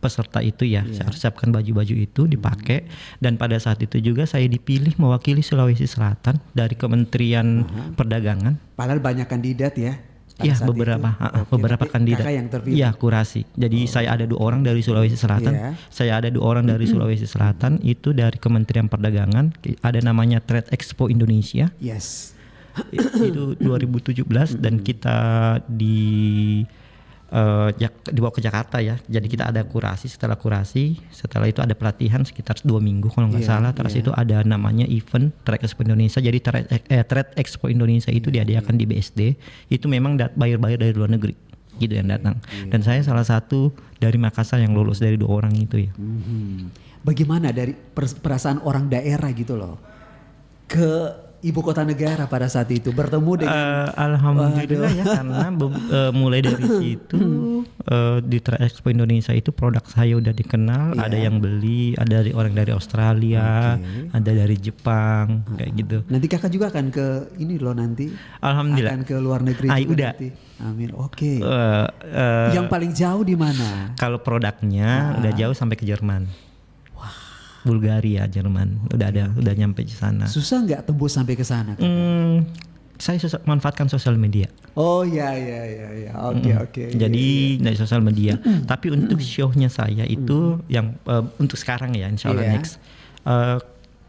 peserta itu ya. Saya harus siapkan baju-baju itu dipakai, dan pada saat itu juga saya dipilih mewakili Sulawesi Selatan dari Kementerian Perdagangan. Padahal banyak kandidat ya. pada Iya, saat beberapa itu. Oke, beberapa tapi kandidat. Kakak yang terpilih. Iya, kurasi. Jadi saya ada 2 orang dari Sulawesi Selatan. Iya. Saya ada 2 orang dari Sulawesi Selatan itu dari Kementerian Perdagangan. Ada namanya Trade Expo Indonesia. Yes. Itu 2017 dan kita dibawa ke Jakarta ya. Jadi kita ada kurasi, setelah itu ada pelatihan sekitar 2 minggu kalau nggak salah. Terus itu ada namanya event Trade Expo Indonesia. Jadi Trade Expo Indonesia itu diadakan di BSD. Itu memang buyer-buyer dari luar negeri gitu yang datang. Dan saya salah satu dari Makassar yang lulus dari 2 orang itu ya. Bagaimana dari perasaan orang daerah gitu loh ke ibu kota negara pada saat itu bertemu dengan alhamdulillah ya, karena mulai dari situ di Trade Expo Indonesia itu produk saya udah dikenal. Ada yang beli, ada dari orang dari Australia, ada dari Jepang, kayak gitu. Nanti kakak juga akan ke ini loh nanti. Alhamdulillah. Akan ke luar negeri juga Udah. nanti. Amin. Oke. Yang paling jauh di mana? Kalau produknya udah jauh sampai ke Jerman. Bulgaria, Jerman, udah nyampe di sana. Susah nggak tembus sampai ke sana? Saya manfaatkan sosial media. Oh ya. Oke. Jadi dari sosial media. Tapi untuk show-nya saya itu yang untuk sekarang ya, insya Allah next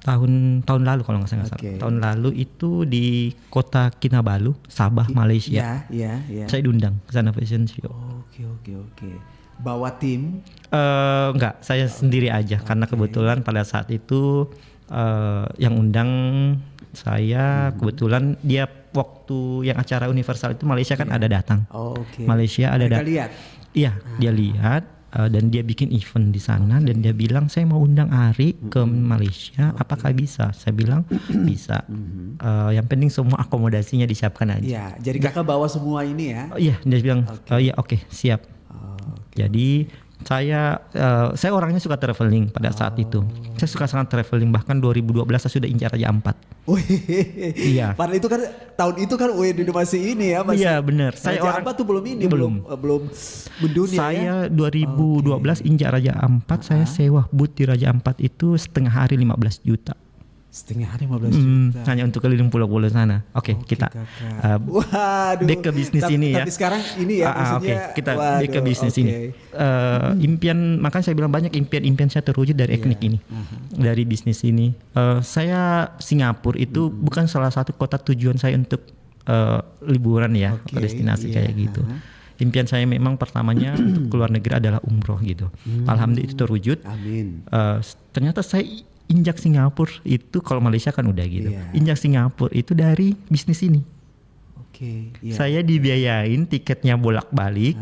tahun lalu kalau nggak salah. Tahun lalu itu di kota Kinabalu, Sabah, Malaysia. Iya. Saya diundang ke sana fashion show. Oke. Bawa tim? Enggak, saya sendiri aja karena kebetulan pada saat itu yang undang saya kebetulan dia waktu yang acara universal itu Malaysia kan ada datang. Malaysia ada datang. Lihat? Iya, dia lihat dan dia bikin event di sana dan dia bilang saya mau undang Ari ke Malaysia, apakah bisa? Saya bilang bisa. Yang penting semua akomodasinya disiapkan aja. Iya, jadi kakak bawa semua ini ya? Iya, dia bilang oke, siap. Jadi saya orangnya suka traveling pada saat itu. Saya suka sangat traveling, bahkan 2012 saya sudah incar Raja Ampat. Iya. Padahal itu kan tahun itu kan masih ini ya, masih. Iya benar. Saya Raja Ampat tuh belum mendunia. Saya 2012 injak Raja Ampat, saya sewa booth di Raja Ampat itu setengah hari 15 juta. Setengah hari 15 juta. Hanya untuk keliling pulau-pulau sana. Oke, kita back ke bisnis ini ya. Tapi sekarang ini ya maksudnya. Kita back ke bisnis ini. Impian, makanya saya bilang banyak impian saya terwujud dari etnik ini. Dari bisnis ini. Saya Singapura itu bukan salah satu kota tujuan saya untuk liburan ya, destinasi kayak gitu. Impian saya memang pertamanya untuk keluar negeri adalah umroh gitu. Alhamdulillah itu terwujud. Amin. Ternyata saya injak Singapura itu, kalau Malaysia kan udah gitu. Injak Singapura itu dari bisnis ini. Saya dibiayain tiketnya bolak-balik,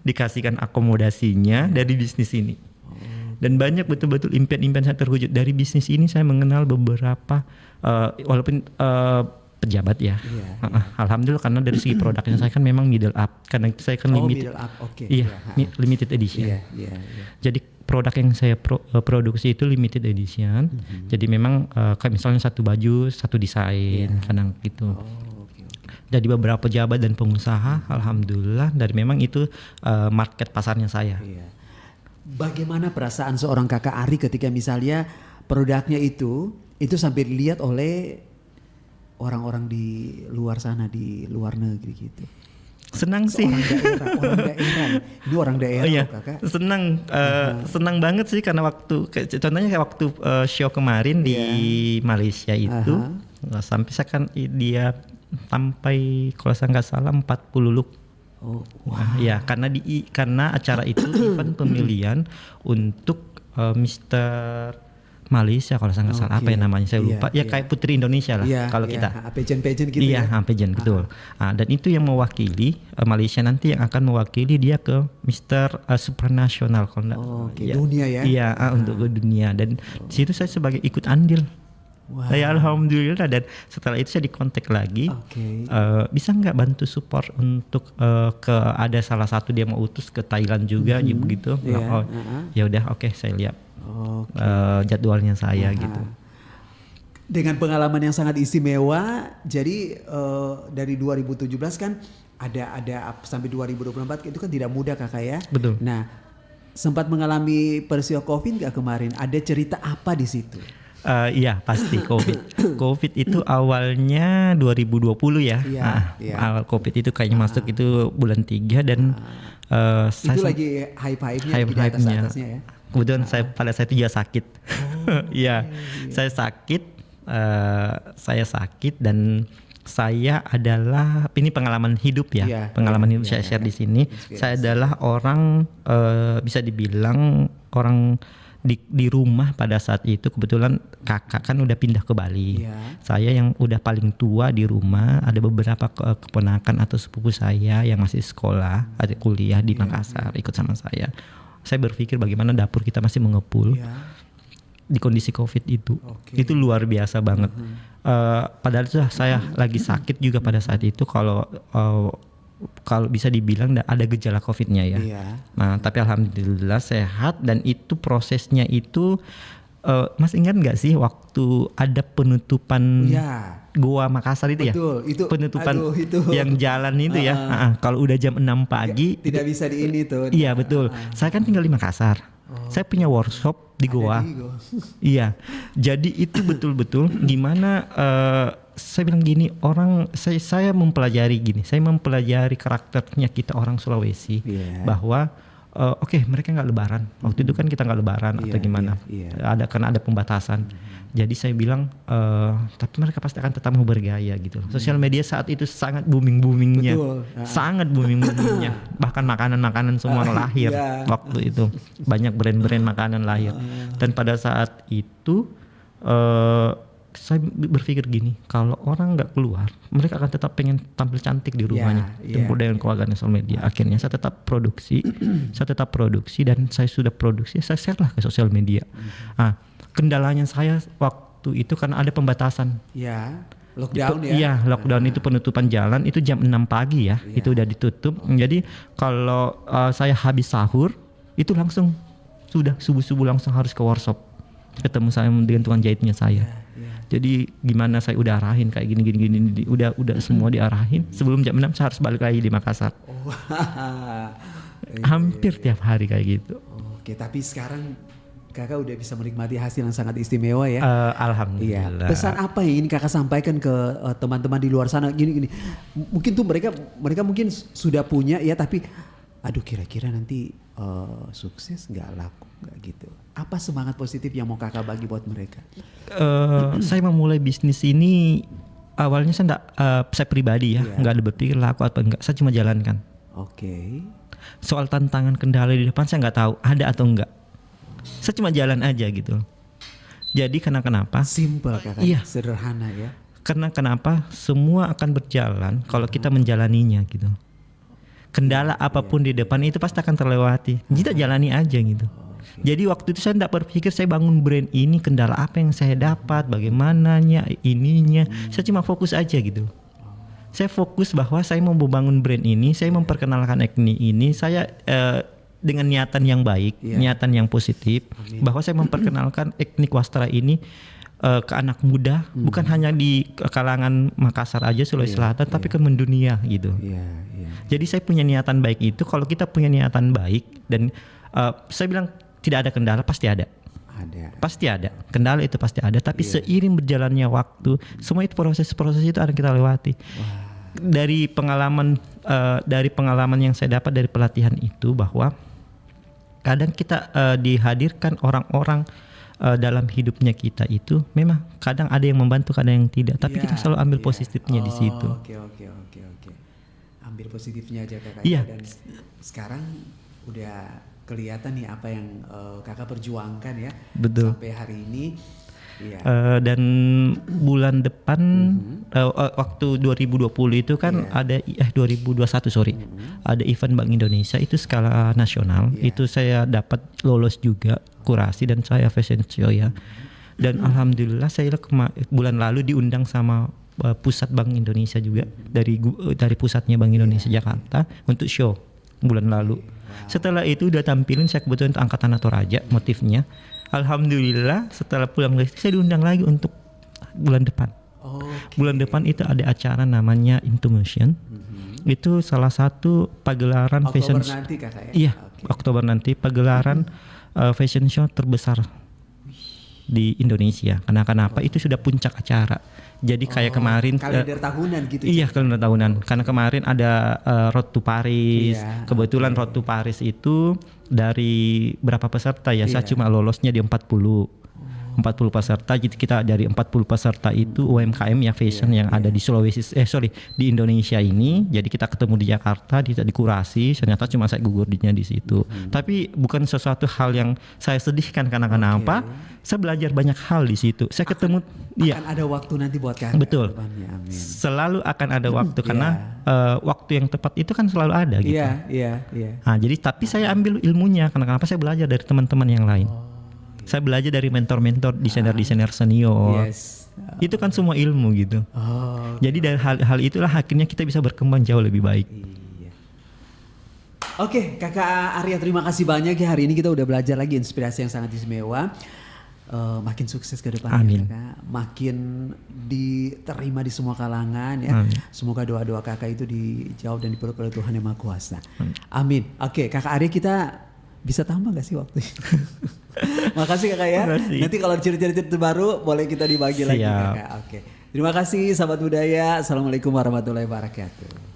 dikasihkan akomodasinya dari bisnis ini. Dan banyak betul-betul impian-impian saya terwujud dari bisnis ini. Saya mengenal beberapa walaupun pejabat ya. Alhamdulillah karena dari segi produknya saya kan memang middle up, karena saya kan limited. Limited edition. Jadi produk yang saya produksi itu limited edition. Jadi memang kayak misalnya satu baju, satu desain, kadang gitu. Dari beberapa pejabat dan pengusaha, alhamdulillah dari memang itu market pasarnya saya. Bagaimana perasaan seorang kakak Ari ketika misalnya produknya itu sampai dilihat oleh orang-orang di luar sana, di luar negeri gitu? Senang sih. Orang daerah. Ini orang daerah kakak. Senang banget sih karena contohnya kayak waktu show kemarin di Malaysia itu sampai saya kan dia sampai kalau saya nggak salah 40 look. Ya karena acara itu event pemilihan untuk Mr. Malaysia kalau saya nggak salah apa yang namanya saya lupa kayak Putri Indonesia lah kalau kita pageant gitu pageant betul. Dan itu yang mewakili Malaysia nanti yang akan mewakili dia ke Mr. Supranational dunia ya. Untuk ke dunia dan di situ saya sebagai ikut andil Wow. Saya alhamdulillah, dan setelah itu saya dikontak lagi, Oke. bisa nggak bantu support untuk ke ada salah satu dia mau utus ke Thailand juga begitu. Iya, Oh, ya udah oke, saya lihat Oke. jadwalnya saya gitu. Dengan pengalaman yang sangat istimewa, jadi dari 2017 kan ada sampai 2024 itu kan tidak mudah kakak ya. Betul. Nah, sempat mengalami peristiwa COVID nggak kemarin? Ada cerita apa di situ? Iya pasti COVID itu awalnya 2020 ya. Iya, iya. Awal COVID itu kayaknya masuk itu bulan 3 dan Itu lagi hype-hype-nya, lagi di atas-atasnya ya. Kebetulan pada saat itu juga sakit. Iya, saya sakit dan saya adalah, ini pengalaman hidup ya, Iya, pengalaman iya, hidup iya, saya share iya. di sini. Inspirasi. Saya adalah orang bisa dibilang orang di rumah pada saat itu. Kebetulan kakak kan udah pindah ke Bali. Iya. Saya yang udah paling tua di rumah, ada beberapa keponakan atau sepupu saya yang masih sekolah, ada kuliah di Makassar ikut sama saya. Saya berpikir bagaimana dapur kita masih mengepul Iya. di kondisi COVID itu. Oke. Itu luar biasa banget. Padahal saya lagi sakit juga pada saat itu, kalau bisa dibilang ada gejala COVID-nya ya. Iya. Nah, tapi alhamdulillah sehat, dan itu prosesnya itu Mas ingat nggak sih waktu ada penutupan Iya. Goa Makassar itu Betul, ya? itu Penutupan aduh, itu. yang jalan itu ya. Kalau udah jam 6 pagi Tidak bisa di ini tuh. iya betul. Saya kan tinggal di Makassar. Saya punya workshop di Goa. Di Goa. Iya. Jadi itu betul-betul gimana saya bilang gini, saya mempelajari gini. Saya mempelajari karakternya kita orang Sulawesi, Iya. bahwa oke, mereka nggak lebaran. Waktu itu kan kita nggak lebaran Iya, atau gimana. iya. Karena ada pembatasan. Jadi saya bilang tapi mereka pasti akan tetap mau bergaya gitu. Sosial media saat itu sangat boomingnya. Betul. Sangat boomingnya. Bahkan makanan-makanan semua lahir iya. waktu itu. Banyak brand-brand makanan lahir. Dan pada saat itu saya berpikir gini, kalau orang nggak keluar, mereka akan tetap pengen tampil cantik di rumahnya. Iya, Jemput dengan keluarga sosial media. Akhirnya saya tetap produksi, dan saya sudah produksi, saya share lah ke sosial media. Nah, kendalanya saya waktu itu karena ada pembatasan. Ya, lockdown ya. Iya, lockdown itu penutupan jalan itu jam 6 pagi ya. Itu udah ditutup. Jadi kalau saya habis sahur itu langsung sudah subuh-subuh langsung harus ke workshop. Ketemu saya dengan tukang jahitnya saya. Jadi gimana, saya udah arahin kayak gini, udah semua diarahin. Sebelum jam 6 saya harus balik lagi di Makassar. Hampir tiap hari kayak gitu. Oke, tapi sekarang kakak udah bisa menikmati hasil yang sangat istimewa ya. Alhamdulillah. Iya. Pesan apa yang ingin kakak sampaikan ke teman-teman di luar sana? Gini. Mungkin tuh mereka mungkin sudah punya ya, tapi aduh kira-kira nanti sukses nggak, laku nggak gitu. Apa semangat positif yang mau kakak bagi buat mereka? Saya memulai bisnis ini awalnya saya pribadi ya, nggak ada berpikir laku atau enggak. Saya cuma jalankan. Oke. Soal tantangan kendala di depan saya nggak tahu ada atau enggak. Saya cuma jalan aja gitu. Jadi kenapa? Simple kakak, Iya. sederhana ya. Karena kenapa? Semua akan berjalan kalau kita menjalaninya gitu. Kendala apapun di depan itu pasti akan terlewati. Kita jalani aja gitu. Jadi waktu itu saya tidak berpikir saya bangun brand ini, kendala apa yang saya dapat, bagaimananya ininya. Saya cuma fokus aja gitu. Saya fokus bahwa saya mau membangun brand ini, saya memperkenalkan etnik ini, saya dengan niatan yang baik, niatan yang positif, bahwa saya memperkenalkan etnik Wastra ini ke anak muda, bukan hanya di kalangan Makassar aja, Sulawesi Selatan, tapi ke mendunia gitu. Jadi saya punya niatan baik itu. Kalau kita punya niatan baik, dan saya bilang tidak ada kendala, pasti ada. Pasti ada. Kendala itu pasti ada, tapi seiring berjalannya waktu, semua itu proses itu akan kita lewati. Dari pengalaman yang saya dapat dari pelatihan itu, bahwa kadang kita dihadirkan orang-orang dalam hidupnya kita itu, memang kadang ada yang membantu, kadang yang tidak, tapi kita selalu ambil positifnya di situ. Oke. Ambil positifnya aja kakak. Iya. Dan sekarang udah kelihatan nih apa yang kakak perjuangkan ya. Betul. Sampai hari ini. Iya. Dan bulan depan waktu 2020 itu kan ada 2021 ada event Bank Indonesia itu skala nasional. Itu saya dapat lolos juga kurasi, dan saya fashion show ya. Dan alhamdulillah saya bulan lalu diundang sama pusat Bank Indonesia juga dari pusatnya Bank Indonesia Jakarta untuk show bulan lalu. Setelah itu udah tampilin saya kebetulan untuk Angkatan Toraja motifnya. Alhamdulillah setelah pulang dari saya diundang lagi untuk bulan depan. Bulan depan itu ada acara namanya Into Motion. Itu salah satu pagelaran Oktober fashion nanti kakak ya? Iya, Oktober nanti pagelaran fashion show terbesar di Indonesia. Karena kenapa? Itu sudah puncak acara. Jadi kayak kemarin kalender tahunan gitu. Iya, kalender tahunan. Karena kemarin ada Road to Paris. Iya, Kebetulan Road to Paris itu dari berapa peserta ya? Saya cuma lolosnya di 40 peserta. Jadi kita dari 40 peserta itu UMKM ya fashion yang ada di di Indonesia ini. Jadi kita ketemu di Jakarta, dikurasi. Ternyata cuma saya gugurnya di situ. Tapi bukan sesuatu hal yang saya sedihkan karena kenapa? Saya belajar banyak hal di situ. Saya ketemu akan ada waktu nanti buat kakak. Betul. Amin. Selalu akan ada waktu karena waktu yang tepat itu kan selalu ada gitu. Iya. Nah, jadi tapi saya ambil ilmunya karena kenapa saya belajar dari teman-teman yang lain. Saya belajar dari mentor-mentor desainer-desainer senior. Yes. Itu kan semua ilmu gitu. Jadi dari hal itulah akhirnya kita bisa berkembang jauh lebih baik. Iya. Oke, Kakak Arya terima kasih banyak ya, hari ini kita udah belajar lagi inspirasi yang sangat istimewa. Makin sukses ke depannya. Amin. Kakak, makin diterima di semua kalangan ya. Amin. Semoga doa-doa Kakak itu dijawab dan dipeluk oleh Tuhan Yang Maha Kuasa. Amin. Oke, Kakak Arya kita bisa tambah gak sih waktunya? Makasih kakak ya. Makasih. Nanti kalau cerita-cerita terbaru boleh kita dibagi lagi kakak. Oke. Terima kasih sahabat budaya. Assalamualaikum warahmatullahi wabarakatuh.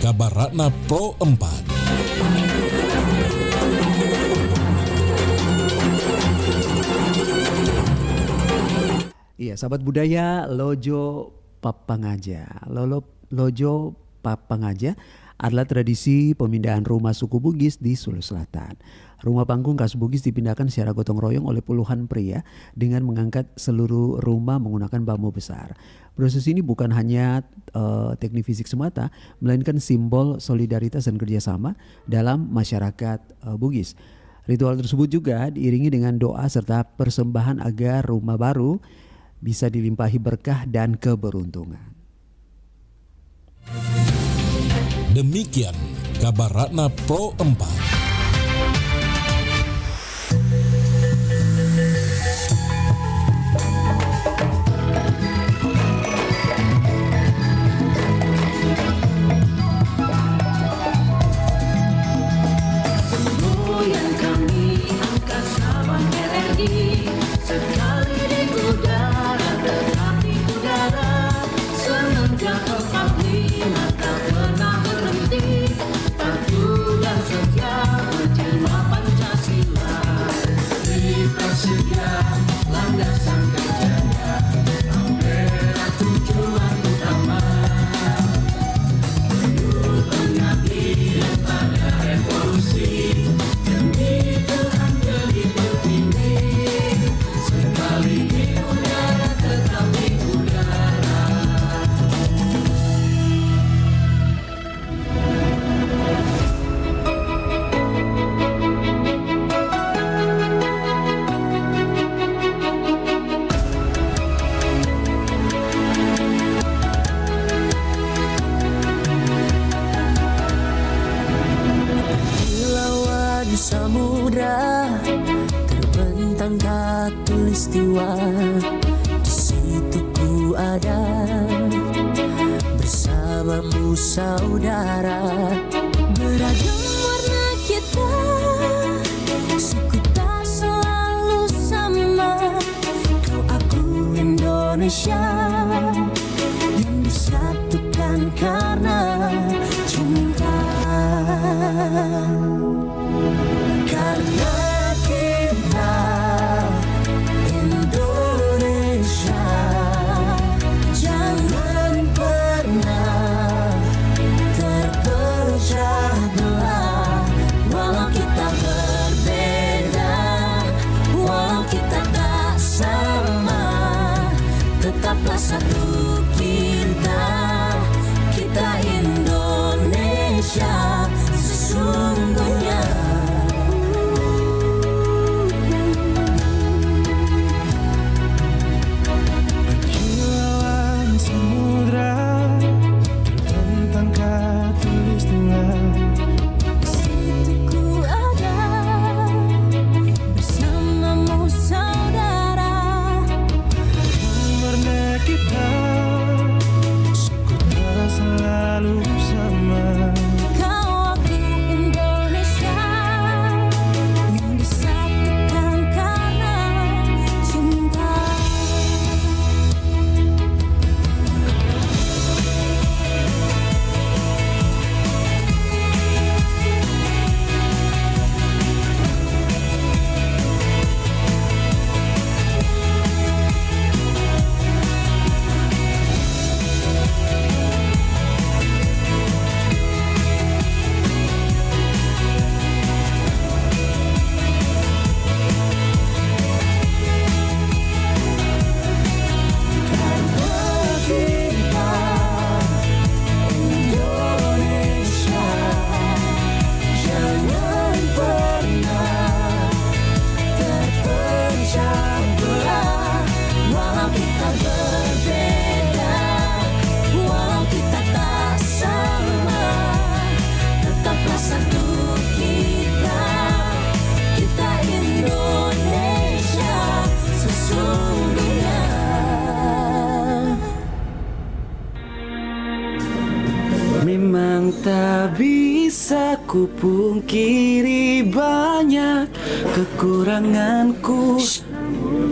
Kabar Ratna Pro 4. Iya, sahabat budaya, Lojo Papangaja. Lojo Papangaja adalah tradisi pemindahan rumah suku Bugis di Sulawesi Selatan. Rumah panggung khas Bugis dipindahkan secara gotong royong oleh puluhan pria dengan mengangkat seluruh rumah menggunakan bambu besar. Proses ini bukan hanya teknik fisik semata, melainkan simbol solidaritas dan kerjasama dalam masyarakat Bugis. Ritual tersebut juga diiringi dengan doa serta persembahan agar rumah baru bisa dilimpahi berkah dan keberuntungan. Demikian Kabar Ratna Pro 4. Samudra terbentang khatulistiwa, di situ ku ada bersamamu saudara. Beragam warna kita, suku tak selalu sama. Kau aku Indonesia yang disatukan karena cinta. Karena kita Indonesia, jangan pernah terpecah belah. Walau kita berbeda, walau kita tak sama, tetaplah satu kita Indonesia. bisa ku pungkiri banyak kekuranganku.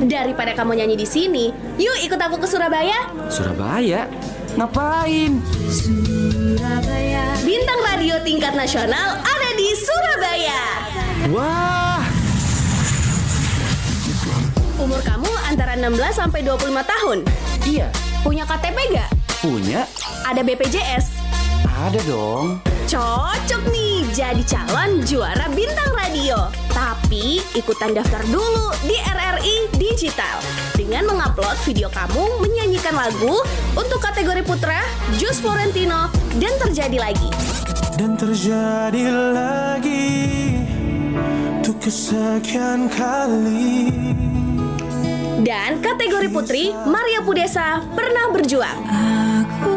Daripada kamu nyanyi di sini, yuk ikut aku ke Surabaya. Surabaya? Ngapain? Bintang radio tingkat nasional ada di Surabaya. Wah, Umur kamu antara 16 sampai 25 tahun. iya. Punya KTP gak? Punya? Ada BPJS? Ada dong. Cocok nih jadi calon juara bintang radio. Tapi ikutan daftar dulu di RRI Digital dengan mengupload video kamu menyanyikan lagu untuk kategori putra, Jus Florentino, dan Terjadi Lagi. Dan terjadi lagi untuk kesekian kali. Dan kategori putri, Maria Pudesa, Pernah Berjuang. Aku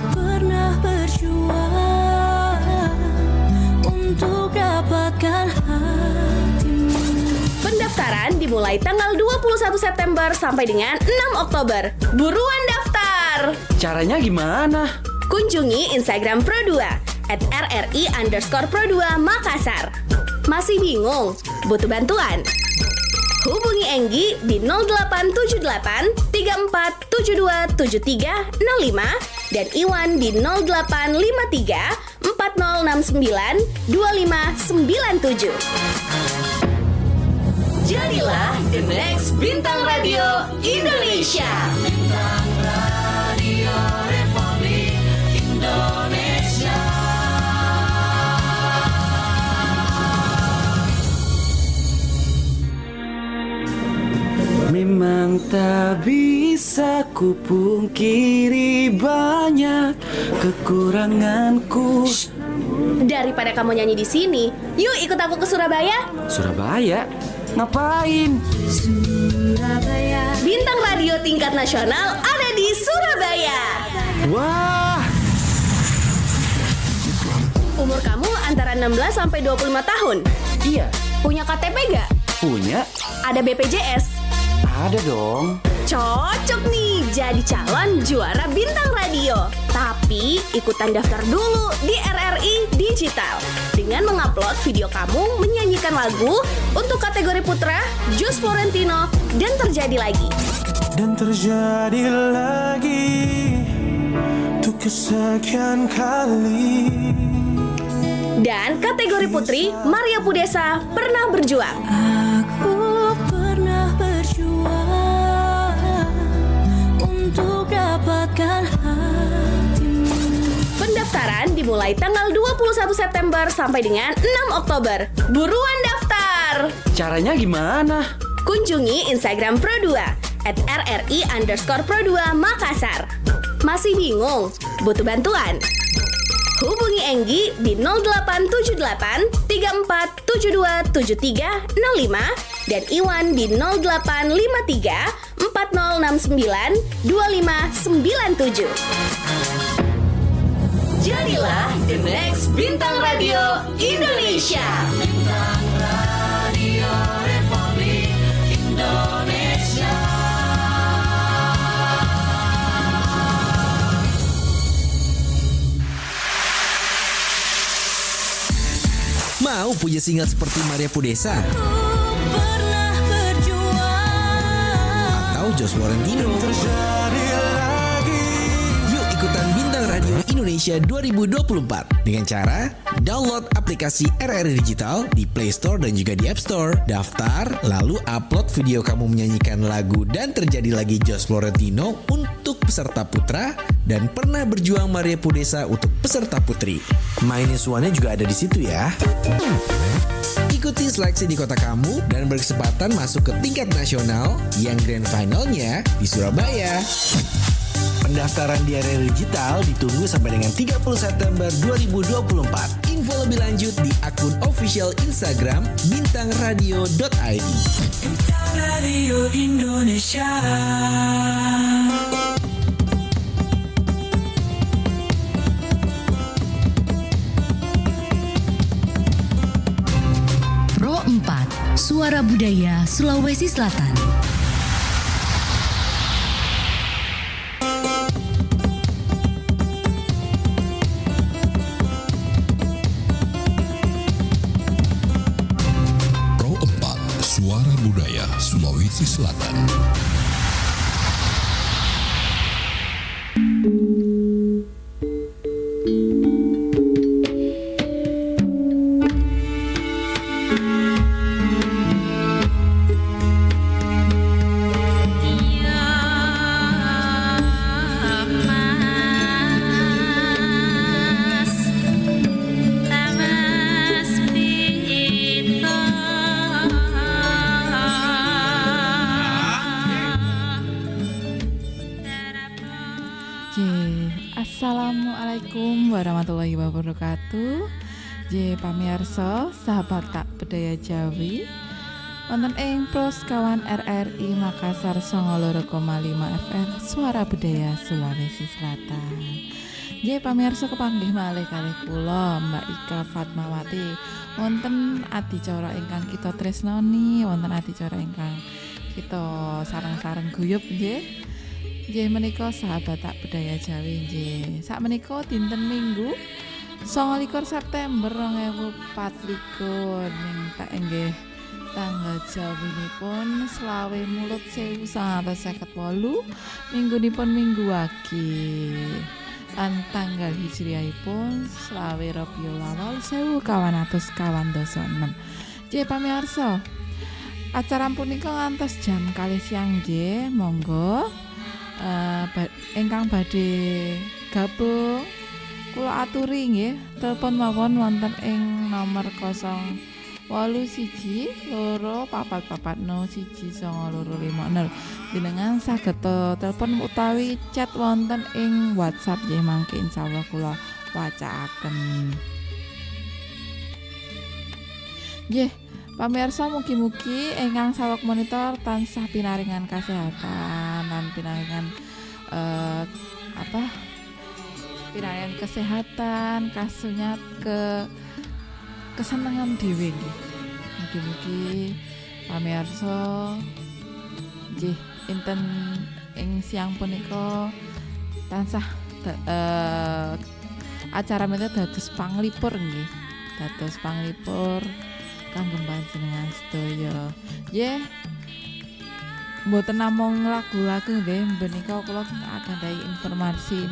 pernah berjuang untuk dapatkan hatimu. Pendaftaran dimulai tanggal 21 September sampai dengan 6 Oktober. Buruan daftar! Caranya gimana? Kunjungi Instagram Pro2 @RRI_Pro2 Makassar. Masih bingung? Butuh bantuan? Hubungi Enggi di 0878 34 72 73 05 dan Iwan di 0853 4069 2597. Jadilah the next bintang radio Indonesia. Bintang Radio Republik Indonesia. Memang tak bisa ku pungkiri banyak kekuranganku. Daripada kamu nyanyi di sini, yuk ikut aku ke Surabaya. Surabaya? Ngapain? Bintang radio tingkat nasional ada di Surabaya. Wah, Umur kamu antara 16 sampai 25 tahun. iya. Punya KTP gak? Punya? Ada BPJS? Ada dong. Cocok nih jadi calon juara bintang radio. Tapi ikutan daftar dulu di RRI Digital dengan mengupload video kamu menyanyikan lagu untuk kategori putra, Jus Florentino, dan Terjadi Lagi. Dan terjadi lagi untuk kesekian kali. Dan kategori putri, Maria Pudesa, Pernah Berjuang. Aku pernah berjuang untuk dapatkan hatimu. Pendaftaran dimulai tanggal 21 September sampai dengan 6 Oktober. Buruan daftar! Caranya gimana? Kunjungi Instagram Pro2 @RRI_Pro2 Makassar. Masih bingung? Butuh bantuan? Hubungi Enggi di 0878 34 72 73 05 dan Iwan di 0853 4069 2597. Jadilah the next bintang radio Indonesia. Bintang Radio Republik Indonesia. Mau punya single seperti Maria Pudesa Pernah berjuang atau Jus Florentino? Terjadi lagi. Yuk ikutan Bintang Radio Indonesia 2024 dengan cara download aplikasi RRI Digital di Play Store dan juga di App Store. Daftar, lalu upload video kamu menyanyikan lagu Dan Terjadi Lagi Jus Florentino untuk peserta putra dan Pernah Berjuang Maria Pudesa untuk peserta putri. Mainin suaranya juga ada di situ ya. Ikuti seleksi di kota kamu dan berkesempatan masuk ke tingkat nasional yang grand finalnya di Surabaya. Pendaftaran di RRI Digital ditunggu sampai dengan 30 September 2024. Info lebih lanjut di akun official Instagram bintangradio.id. Bintang Radio Indonesia. Pro 4, Suara Budaya Sulawesi Selatan. Sulawesi Selatan. Assalamualaikum warahmatullahi wabarakatuh. Pamirsa sahabat tak bedaya Jawi wonten ing Proskawan RRI Makassar 92,5 FM Suara Budaya Sulawesi Selatan. Pamirsa kepanggih malih kalih kula Mbak Ika Fatmawati wonten adicara ingkang kita tresnani, wonten adicara ingkang kita sareng-sareng guyub nggih. Menika sahabat tak budaya Jawi nggih. Sakmenika dinten Minggu 29 September 2024 ning tak nggih tanggal jawinipun 20 Mulud 1958 minggunipun Minggu Wage. Lan tanggal hijriahipun 20 Rabiul Awal 1426. Pamirsa, acara punika ngantos jam 2 siang nggih. Monggo ingkang badhe gabung kula aturi nggih telepon mawon wonten ing nomor 081244401920. Jenengan saged telepon utawi chat wonten ing WhatsApp nggih mangke insyaallah kula wacaaken. Nggih, pamirsa mugi-mugi ingkang saweg monitor tansah pinaringan kesehatan lan pinaringan pinaringan kesehatan kasunyat kesenengan dhewe nggih. Mugi-mugi pamirsa nggih inten ing siang punika tansah acara menika dados panglipur nggih. Dados panglipur kangge panjenengan sedaya. Nggih. Mboten namung lagu-lagu nggih, menika kula ngadahi informasi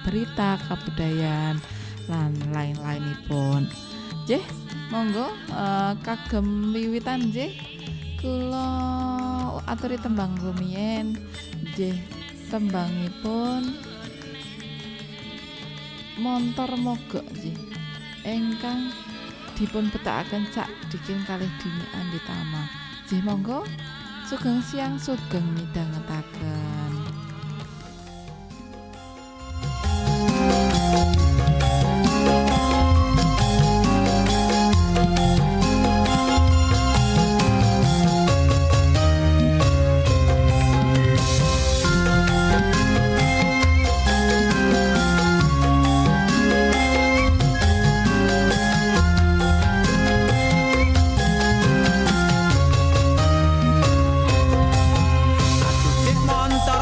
berita kebudayaan lan lain-lainipun. Nggih, monggo kagem wiwitan nggih kula aturi tembang rumiyin. Nggih, tembangipun Montor Mogok nggih. Ingkang dipun betakaken sak dikin kalih dini anditama. Nggih, monggo sugeng siang sugeng midhangetaken. Montor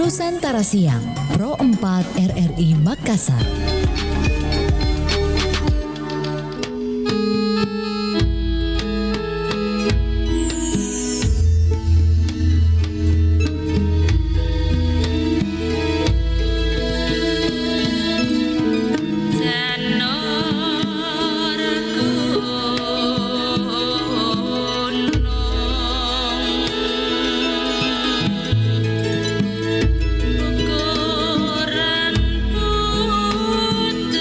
Nusantara Siang, Pro 4 RRI Makassar. Ukuran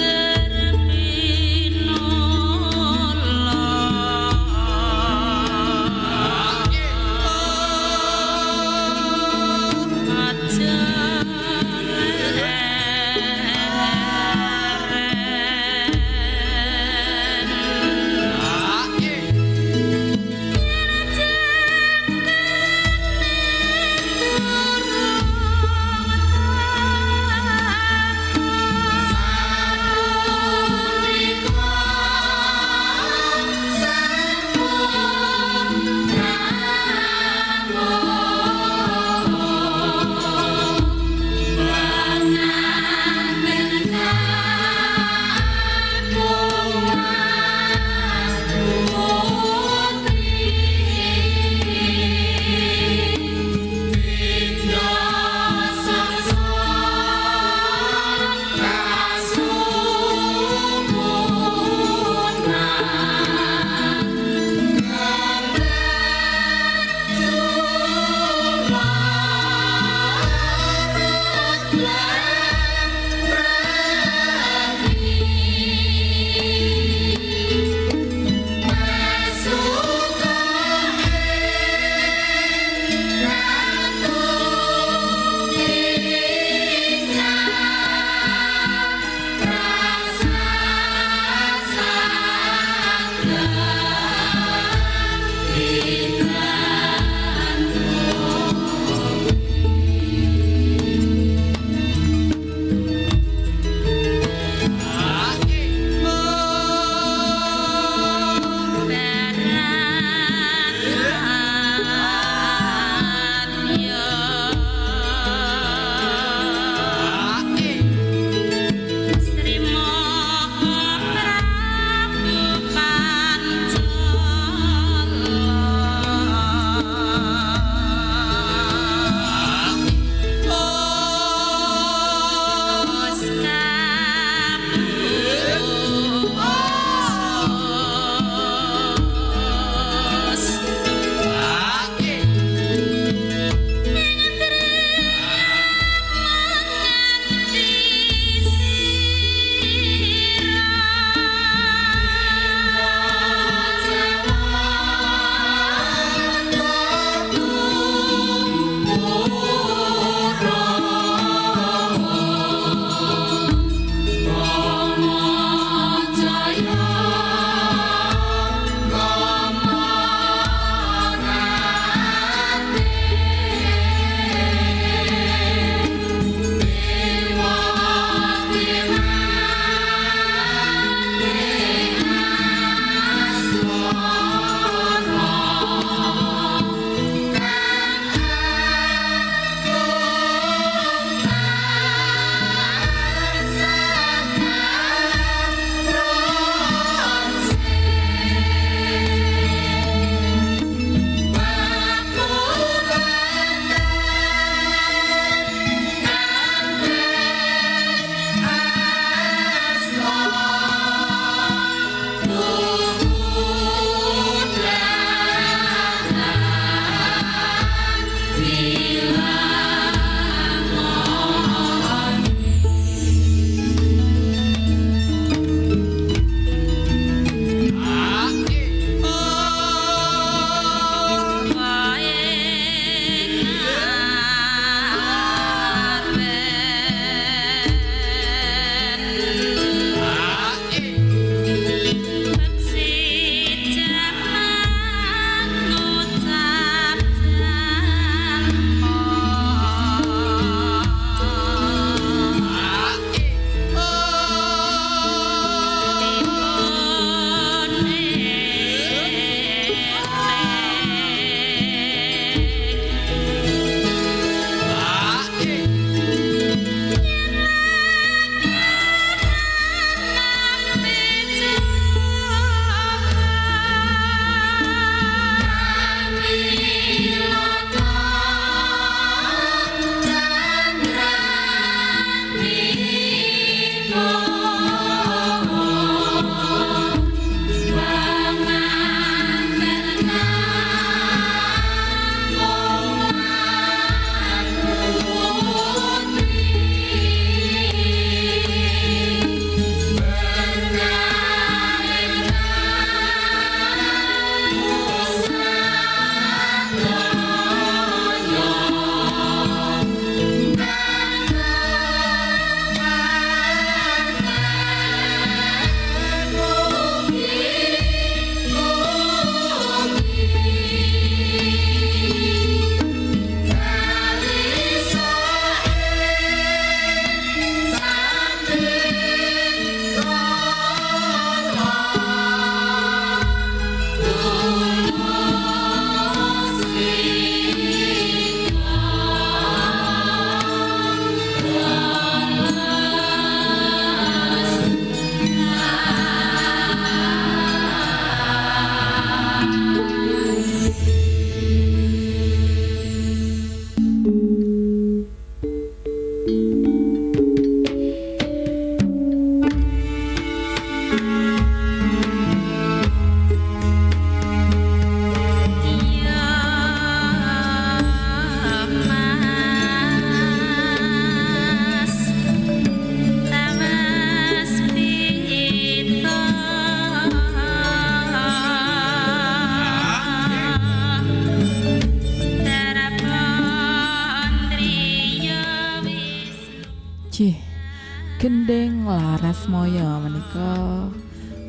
gendeng laras moyo menika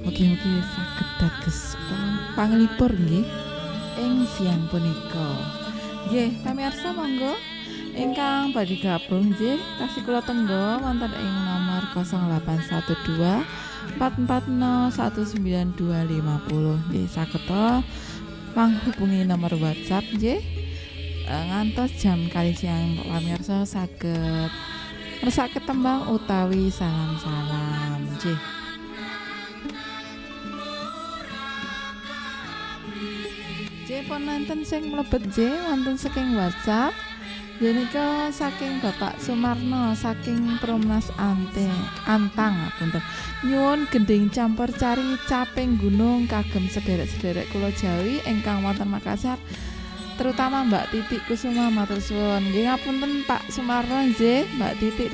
mugi-mugi saged dados panglipur nggih ing siang punika. Nggih, pamirsa monggo ingkang badhe gabung nggih tasih kula tenggo wonten ing nomor 0812 440 19250 nggih saged manghubungi nomor WhatsApp nggih ngantos jam kali siang pamirsa saged ngersake tembang utawi salam-salam nggih. Pun nonton sing mlebet wonten saking WhatsApp Yenika saking Bapak Sumarno saking Perumnas Antang punten. Nyuwun gending campur cari caping gunung kagem sederek-sederek kula Jawi ingkang wonten Makassar. Terutama Mbak Titik Kusuma matur suwun. Nggih ngapunten Pak Sumarno nggih, Mbak Titik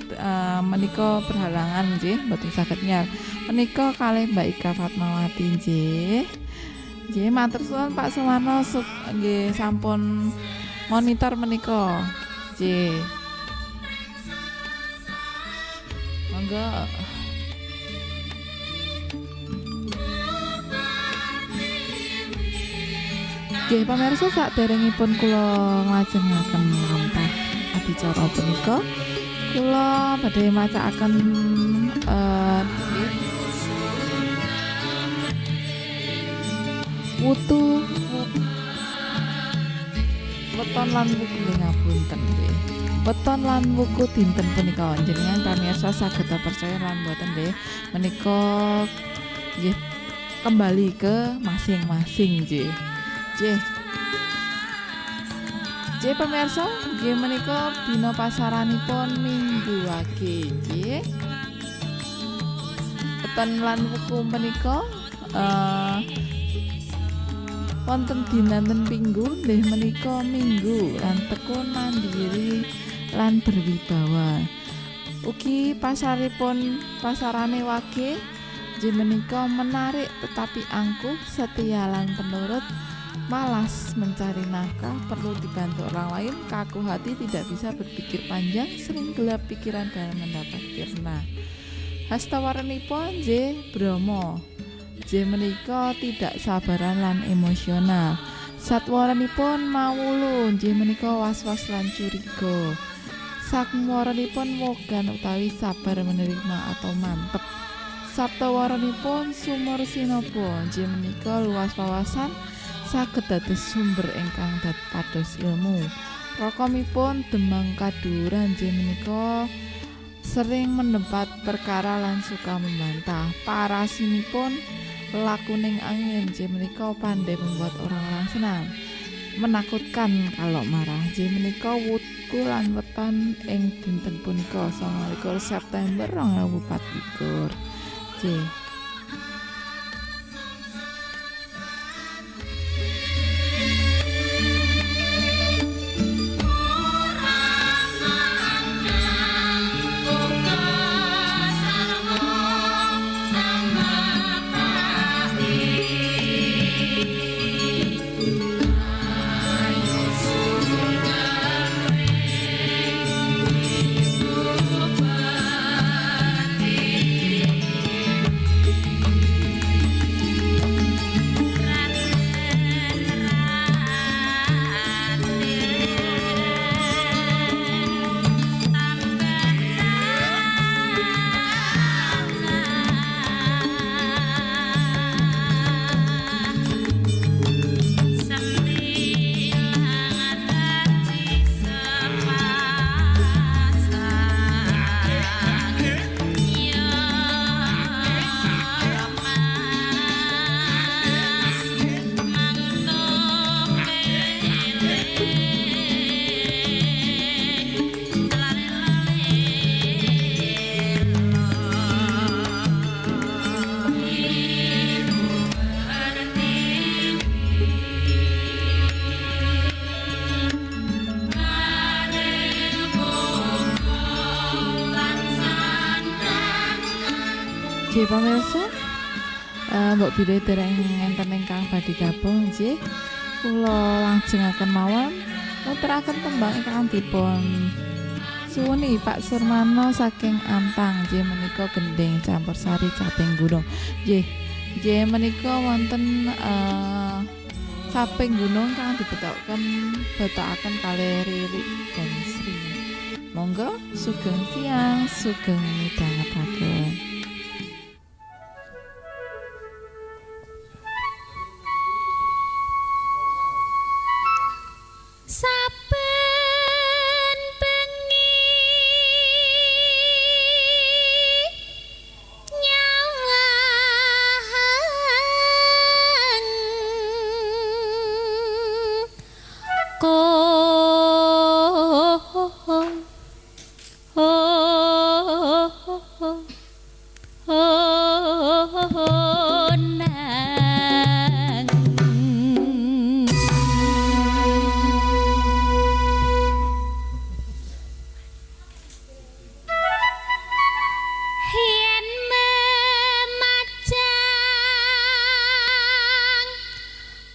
menika berhalangan nggih mboten saged nyar. Menika kalih Mbak Ika Fatmawati nggih. Nggih matur suwun Pak Sumarno nggih sampun monitor menika. Nggih. Monggo. Nggih pamirsa saderengipun kula nglajengaken lampah adicara punika kula badhe macaaken wutu weton lan wuku ngapunten nggih. Weton lan wuku dinten punika njenengan pamirsa saged percaya lan boten nggih menika nggih kembali ke masing-masing nggih. Nggih pemirsa, nggih menika dina pasaranipun Minggu Wage nggih. Weton lan wuku menika wonten dinten Minggu nggih menika Minggu lan tekun mandiri lan berwibawa. Ugi pasarane Wage nggih menika menarik tetapi angkuh, setia lan penurut, malas mencari nafkah, perlu dibantu orang lain, kaku hati, tidak bisa berpikir panjang, sering gelap pikiran dalam mendapat firna. Hastawaranipun J. Bromo J menika tidak sabaran lan emosional. Satwaranipun mawulu J menika was-was lan curiga. Sakmuwaranipun wogan utawi sabar menerima atau mantep. Saptawaranipun sumur sinapa J menika luas wawasan, saged dados sumber ingkang dados ilmu. Rokomipun demang kaduran J menika sering mendebat perkara lan suka membantah. Parasinipun lakuning angin J menika pandai membuat orang senang. Menakutkan kalau marah. J menika wutku lan weton ing dinten punika 29 September 2024. J. Nggih pamirsa, mbok bilih dereng enten ingkang badhe gabung nggih. Kula lajengaken mawon muteraken tembang ingkang dipun Suwuni Pak Surmano saking Antang, nggih menika gending campur sari caping gunung. Nggih, nggih menika wonten caping gunung kang betokaken kalih Riri dan Sri. Monggo sugeng siang, sugeng midhangetaken. Saben bengi nyawang yen memajang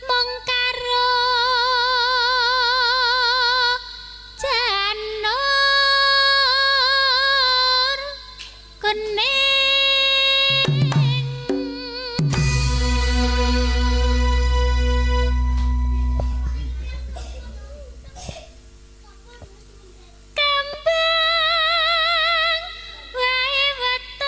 mung karo janur kuning kembang wae weton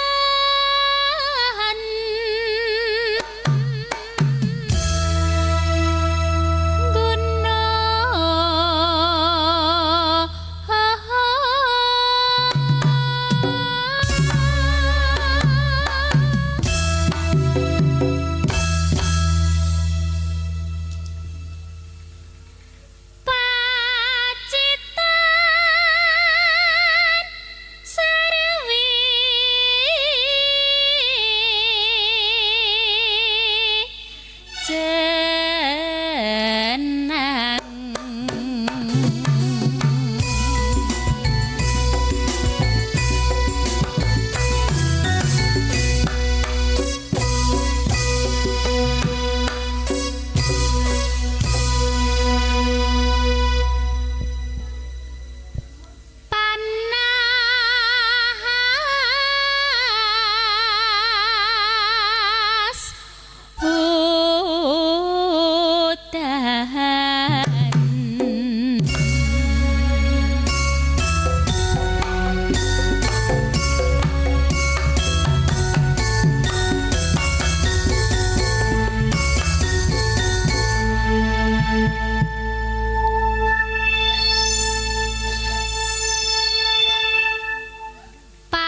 pacitan sarwi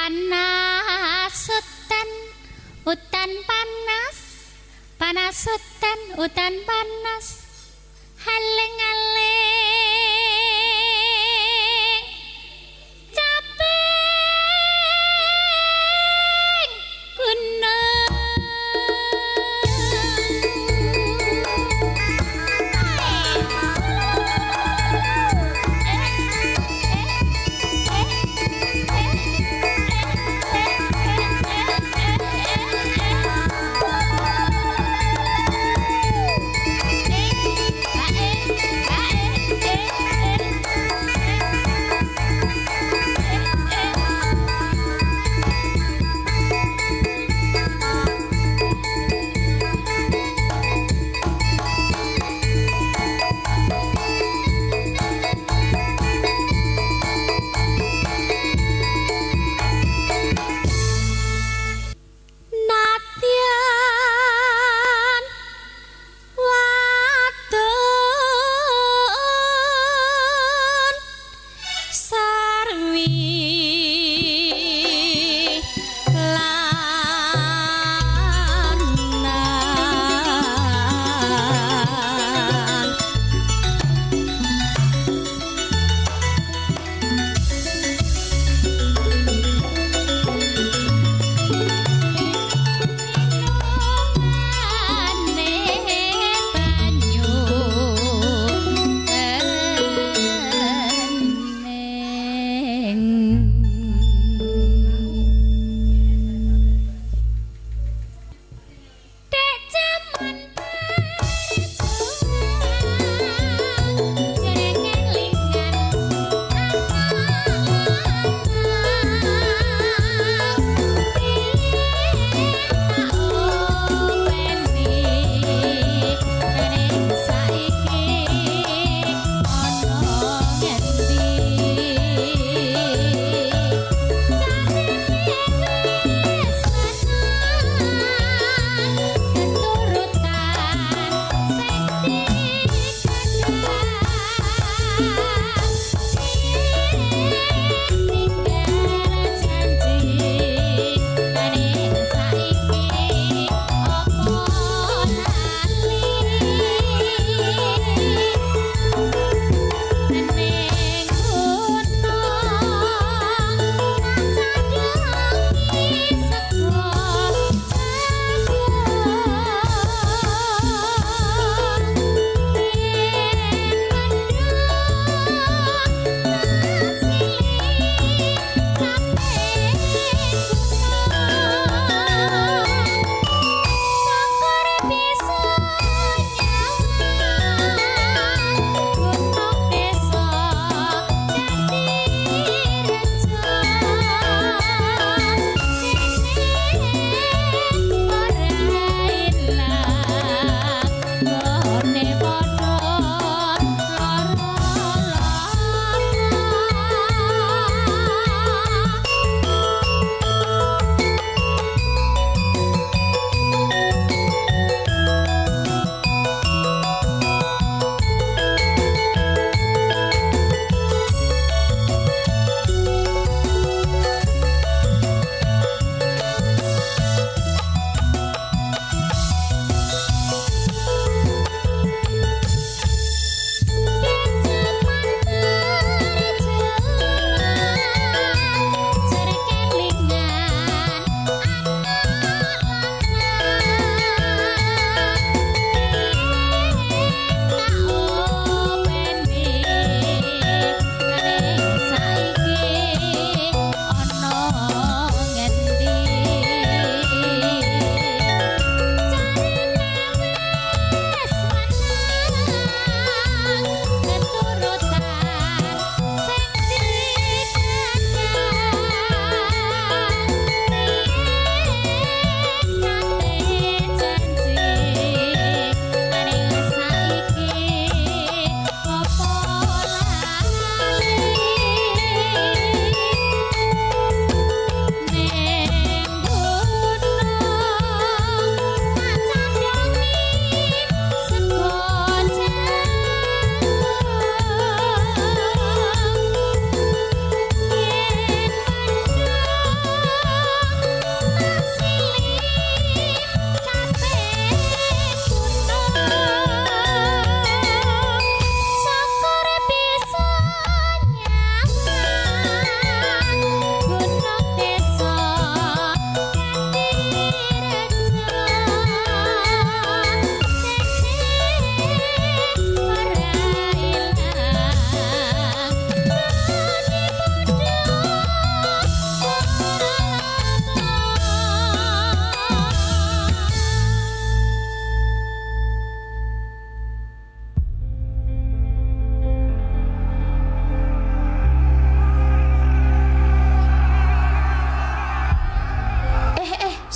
panas hutan panas hutan panas panas hutan panas haling-aling caping gunung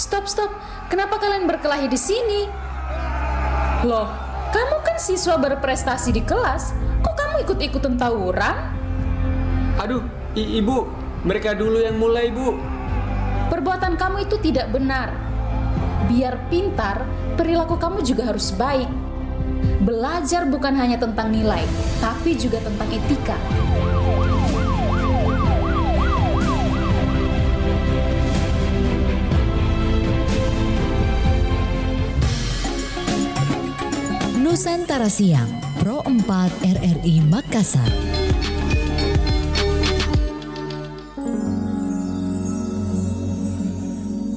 Stop. Kenapa kalian berkelahi di sini? Loh, kamu kan siswa berprestasi di kelas. Kok kamu ikut-ikutan tawuran? Aduh, ibu, mereka dulu yang mulai, Bu. Perbuatan kamu itu tidak benar. Biar pintar, perilaku kamu juga harus baik. Belajar bukan hanya tentang nilai, tapi juga tentang etika. Nusantara Siang, Pro 4 RRI Makassar.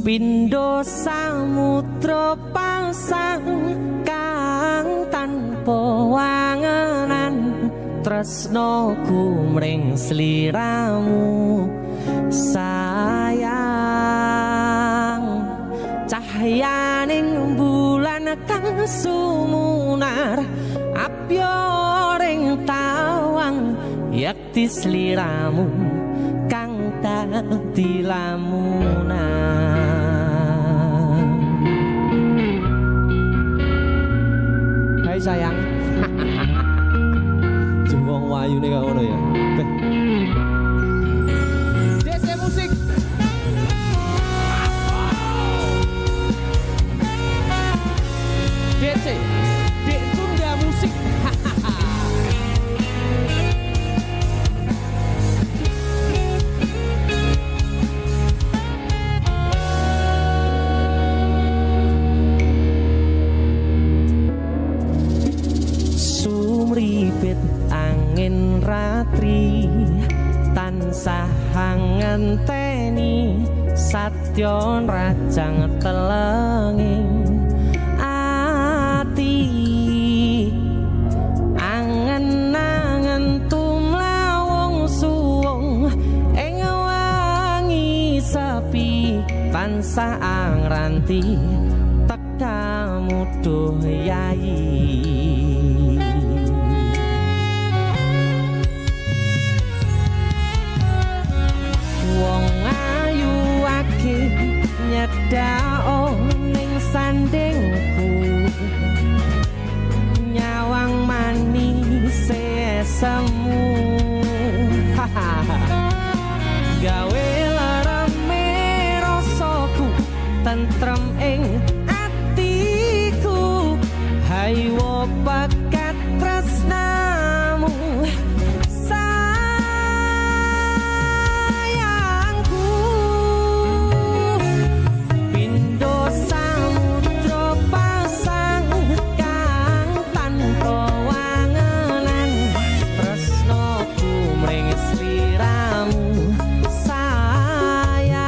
Pindho samudra pasang kang tanpa wangenan, tresnoku mring sliramu sayang. Cahyaning bulan kang sumunar apyoring tawang, yakti sliramu kang dadi lamunan. Hai sayang. Jembong wayu nih ngono ya. DC musik. DC, Dek Tunda musik. Sumripit angin ratri tansah ngenteni satya rajang telenging ati angen-angen tumlawung suwung ing wangi sepi tansah angranti tekamu duh yayi. Wong ayu ake nyedhak ning sandingku, nyawang manis semu gawe larame rasaku tentrem ing atiku. Haywo bakat tresnamu sayangku. Pindho samudra pasang kang tanpa wangenan, tresnoku mring sliramu sayang.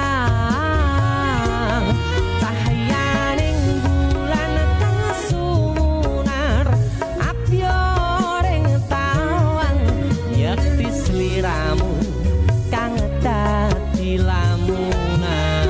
Cahyaning bulan kang sumunar apyoring tawang, yakti sliramu kang dadi lamunan.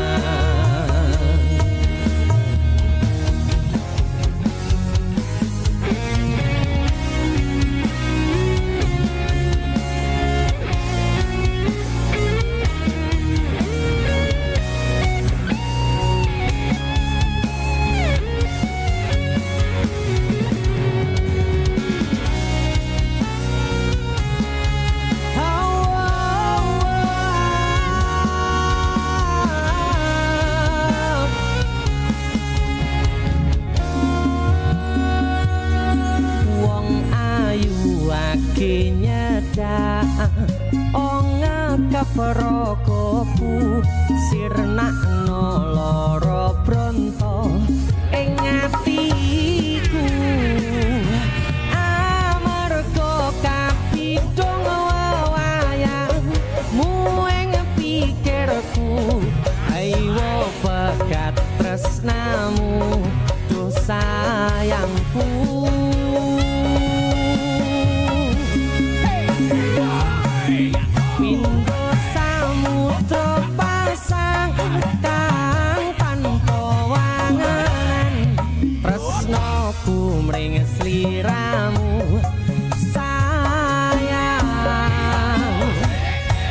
Wong ayu ake nyedak keperokoku sirnakno lara bronto ing atiku. Amarga kapidhong wayangmu ing pikirku, ayo pekat tresnamu duh sayangku. Pindho samudra pasang kang tanpa wangenan, tresnoku mring sliramu sayang.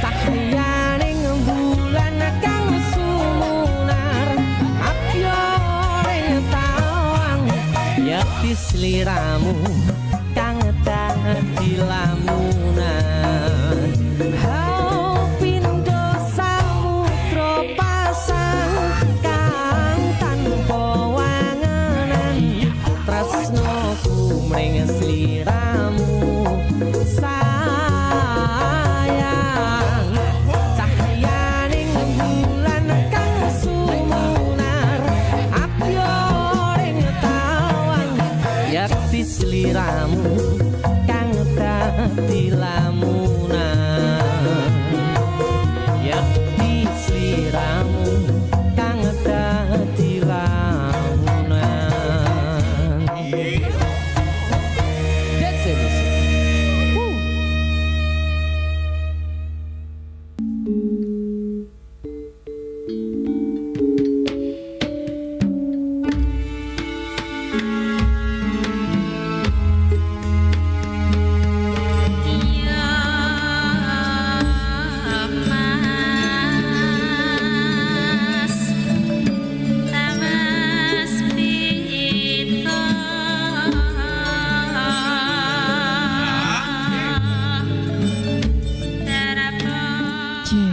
Cahyaning bulan kang sumunar yakti sliramu kang dadi lamunan hau pindo samudra pasang kang tanpa wanganan tresnoku mring sliramu sayang cahyaning bulan kang sumunar apyo ring tawang yakti sliramu kang dadi lamunan yakti sliramu kang dadi lamunan. That's it. Woo.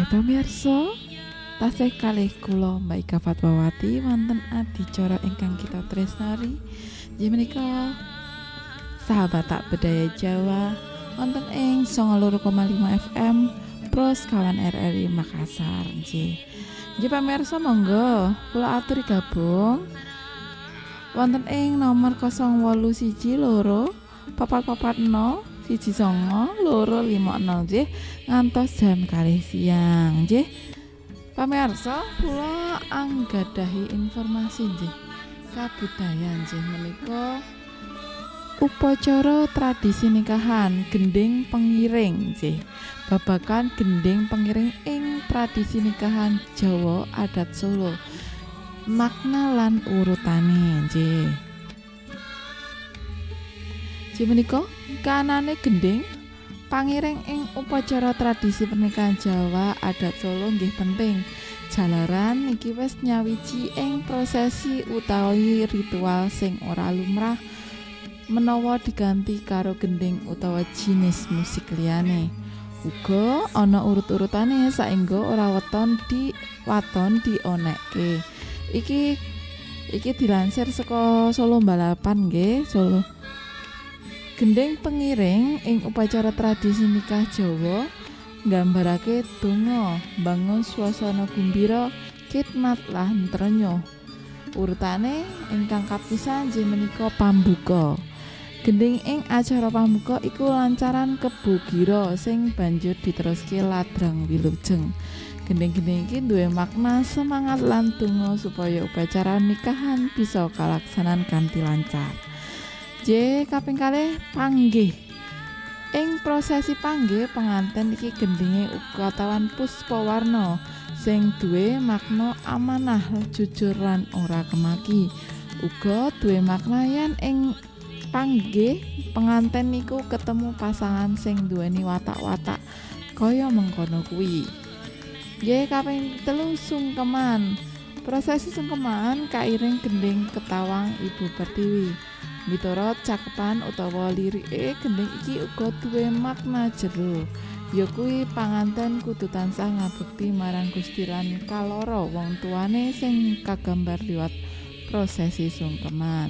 Pamirsa, tasih kalih kula Mbak Ika Fatwawati wonten adicara ingkang kita tresnani. Inggih menika sahabat tak bedaya Jawa wonten ing 92,5 FM Pros kawan RRI Makassar. Nggih pamirsa monggo kula aturi gabung wonten ing nomor 0812 440 109 250 nggih ngantos jam kalih siang nggih. Pamirsa kula anggadahi informasi nggih kabudayan nggih menika upacara tradisi nikahan gending pengiring nggih. Babagan gending pengiring ing tradisi nikahan Jawa adat Solo. Makna lan urutane nggih. Nggih menika kanane gending pangiring ing upacara tradisi pernikahan Jawa adat Solo nggih penting. Jalaran iki wis nyawiji ing prosesi utawi ritual sing ora lumrah menawa diganti karo gending utawa jinis musik liyane. Uga ana urut-urutane saengga ora waton dionekke. Iki dilansir saka Solo Balapan nggih, Solo. Gending pengiring ing upacara tradisi nikah Jawa nggambarake donga bangun suasana gembira khidmat lan trenyo. Urutane ingkang kapisan inggih menika pambuka. Gending ing acara pambuka iku lancaran kebo gira sing banjur diteruske ladrang wilujeng. Gending-gending iki duwe makna semangat lan donga supaya upacara nikahan bisa kalaksanan kanthi lancar. Kaping kalih panggih. Ing prosesi panggih penganten iki gendinge uga tawan puspawarna sing duwe makna amanah, jujur lan ora kemaki. Uga duwe makna yen ing panggih penganten niku ketemu pasangan sing duweni watak-watak kaya mengkono kuwi. Kaping telu sungkeman. Prosesi sungkeman kairing gending ketawang Ibu Pertiwi. Miturut cakepan utawa lirike gending iki uga duwe makna jero. Ya kuwi panganten kudu tansah ngabekti marang Gusti lan kaloro wong tuane sing kagambar liwat prosesi sungkeman.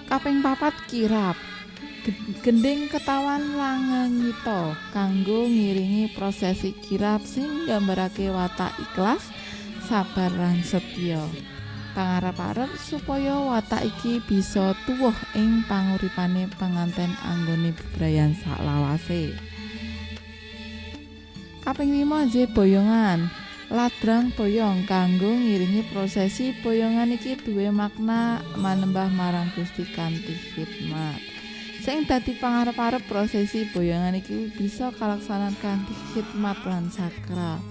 Kaping papat kirap. Gending ketawan langengita kanggo ngiringi prosesi kirap sing nggambarake watak ikhlas, sabar lan setya. Pangarep-arep supaya watak iki bisa tuwuh ing panguripane penganten anggone bebrayan saklawase. Kaping 5 boyongan. Ladrang boyong kanggo ngiringi prosesi boyongan iki duwe makna manembah marang Gusti kanthi khidmat. Sing dadi pangarep-arep prosesi boyongan iki bisa kalaksanan kanthi khidmat lan sakral.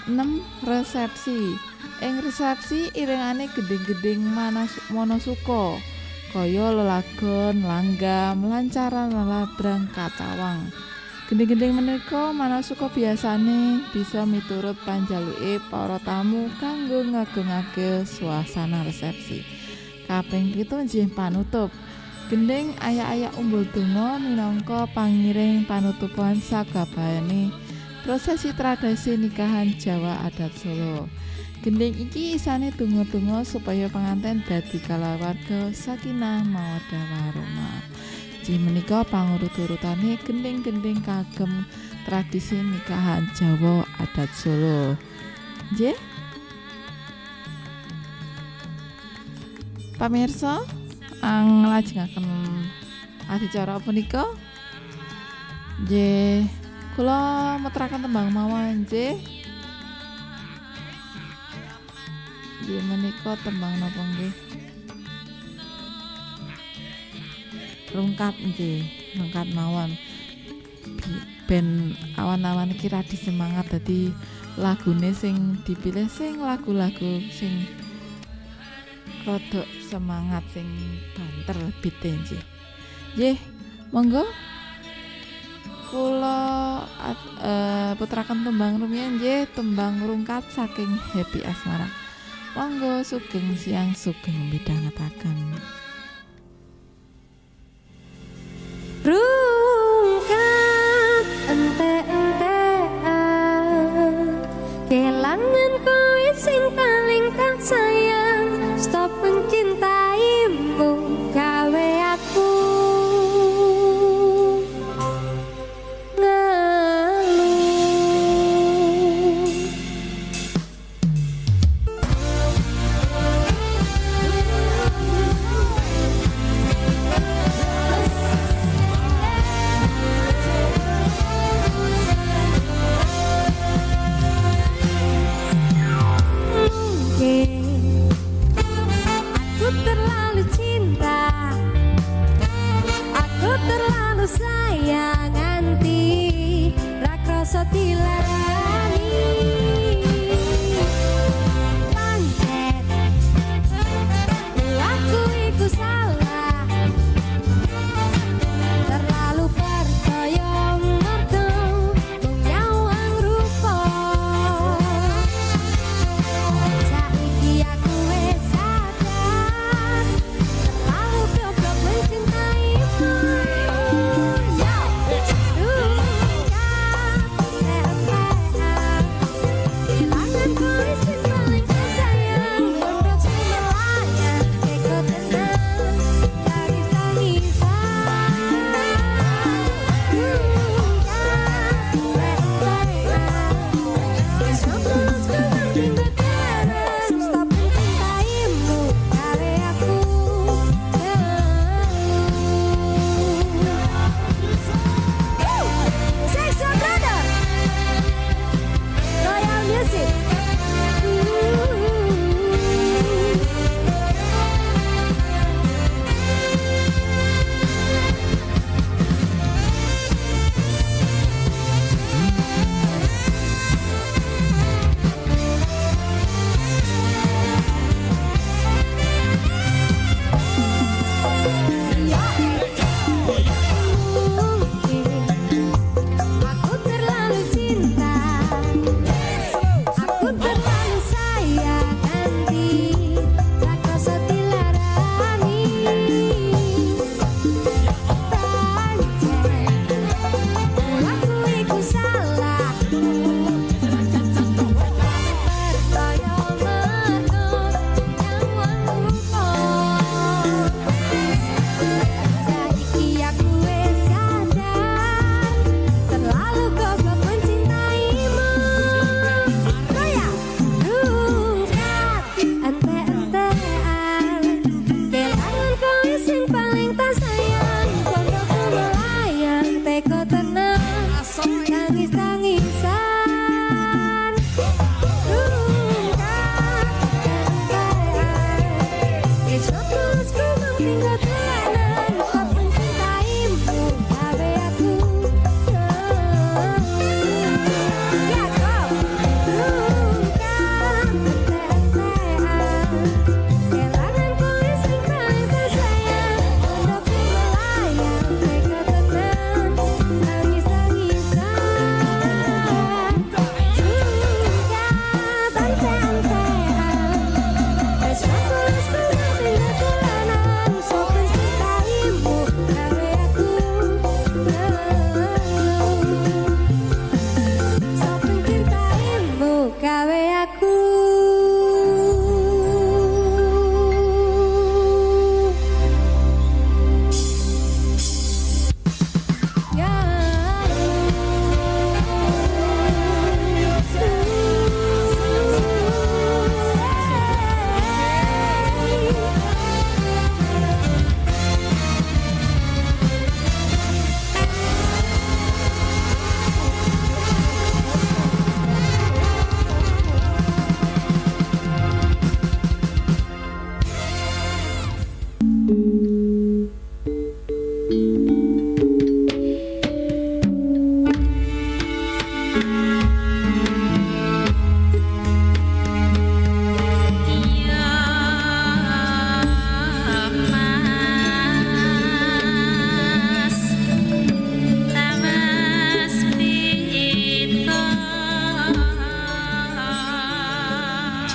6. Resepsi. Ing resepsi iringane gedeng-gedeng Monasuka kaya lelagon, langgam, lancaran lan ladrang katawang. Gending-gending menika manasuka biasane bisa miturut panjaluke para tamu kanggo ngagungake suasana resepsi. Kaping 7 nggih panutup. Gending ayak-ayak umbul donga minangka pangiring panutupan sakabehane prosesi tradisi nikahan Jawa adat Solo. Gending iki isane donga-donga supaya pengantin dadi kalawarga sakinah mawaddah warahmah. Ji menika pangurut-urutane gending-gending kagem tradisi nikahan Jawa adat Solo. Nggih. Pamirsa, nglajengaken adicara punika. Nggih, kula meteraken tembang mawon nggih. Nggih menika tembang napa nggih? Rungkat nggih, rungkat mawon. Ben awan-awan iki radi semangat dadi lagune sing dipilih sing lagu-lagu sing rodok semangat sing banter bite nggih. Nggih, monggo kula putraken tembang rumiyin nggih, tembang rungkat saking Happy Asmara. Monggo sugeng siang sugeng midhangetaken. Rungkat ente-entean kelangan kowe sing paling tak sayang. Stop mencintaimu gawe aku ngeluh.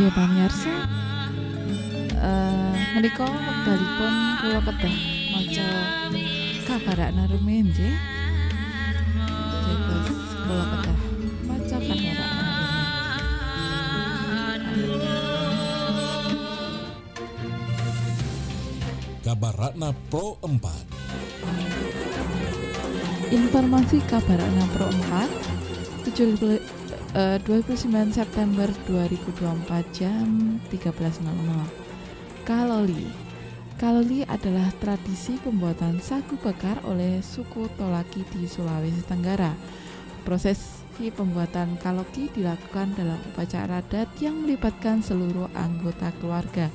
Nggih pamirsa, menika wekdalipun kula kedah maca kabarakna rumiyin nggih. Jegos kula kedah maca kabarakna rumiyin. Kabarakna Pro 4. Informasi kabarakna Pro 4 29 September 2024 jam 13.00. Kaloli adalah tradisi pembuatan sagu bakar oleh suku Tolaki di Sulawesi Tenggara. Prosesi pembuatan kaloki dilakukan dalam upacara adat yang melibatkan seluruh anggota keluarga,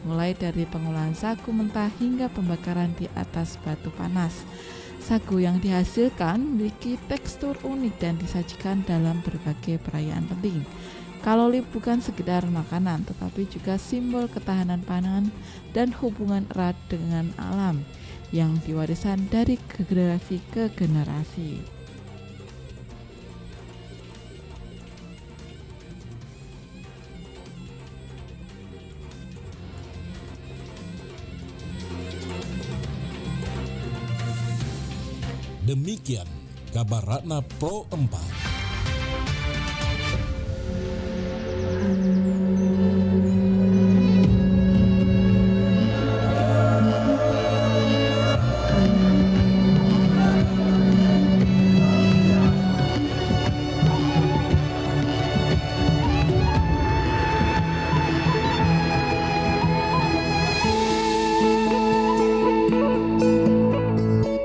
mulai dari pengolahan sagu mentah hingga pembakaran di atas batu panas. Sagu yang dihasilkan memiliki tekstur unik dan disajikan dalam berbagai perayaan penting. Kaloli bukan sekedar makanan, tetapi juga simbol ketahanan pangan dan hubungan erat dengan alam yang diwariskan dari generasi ke generasi. Demikian Kabarakna Pro 4.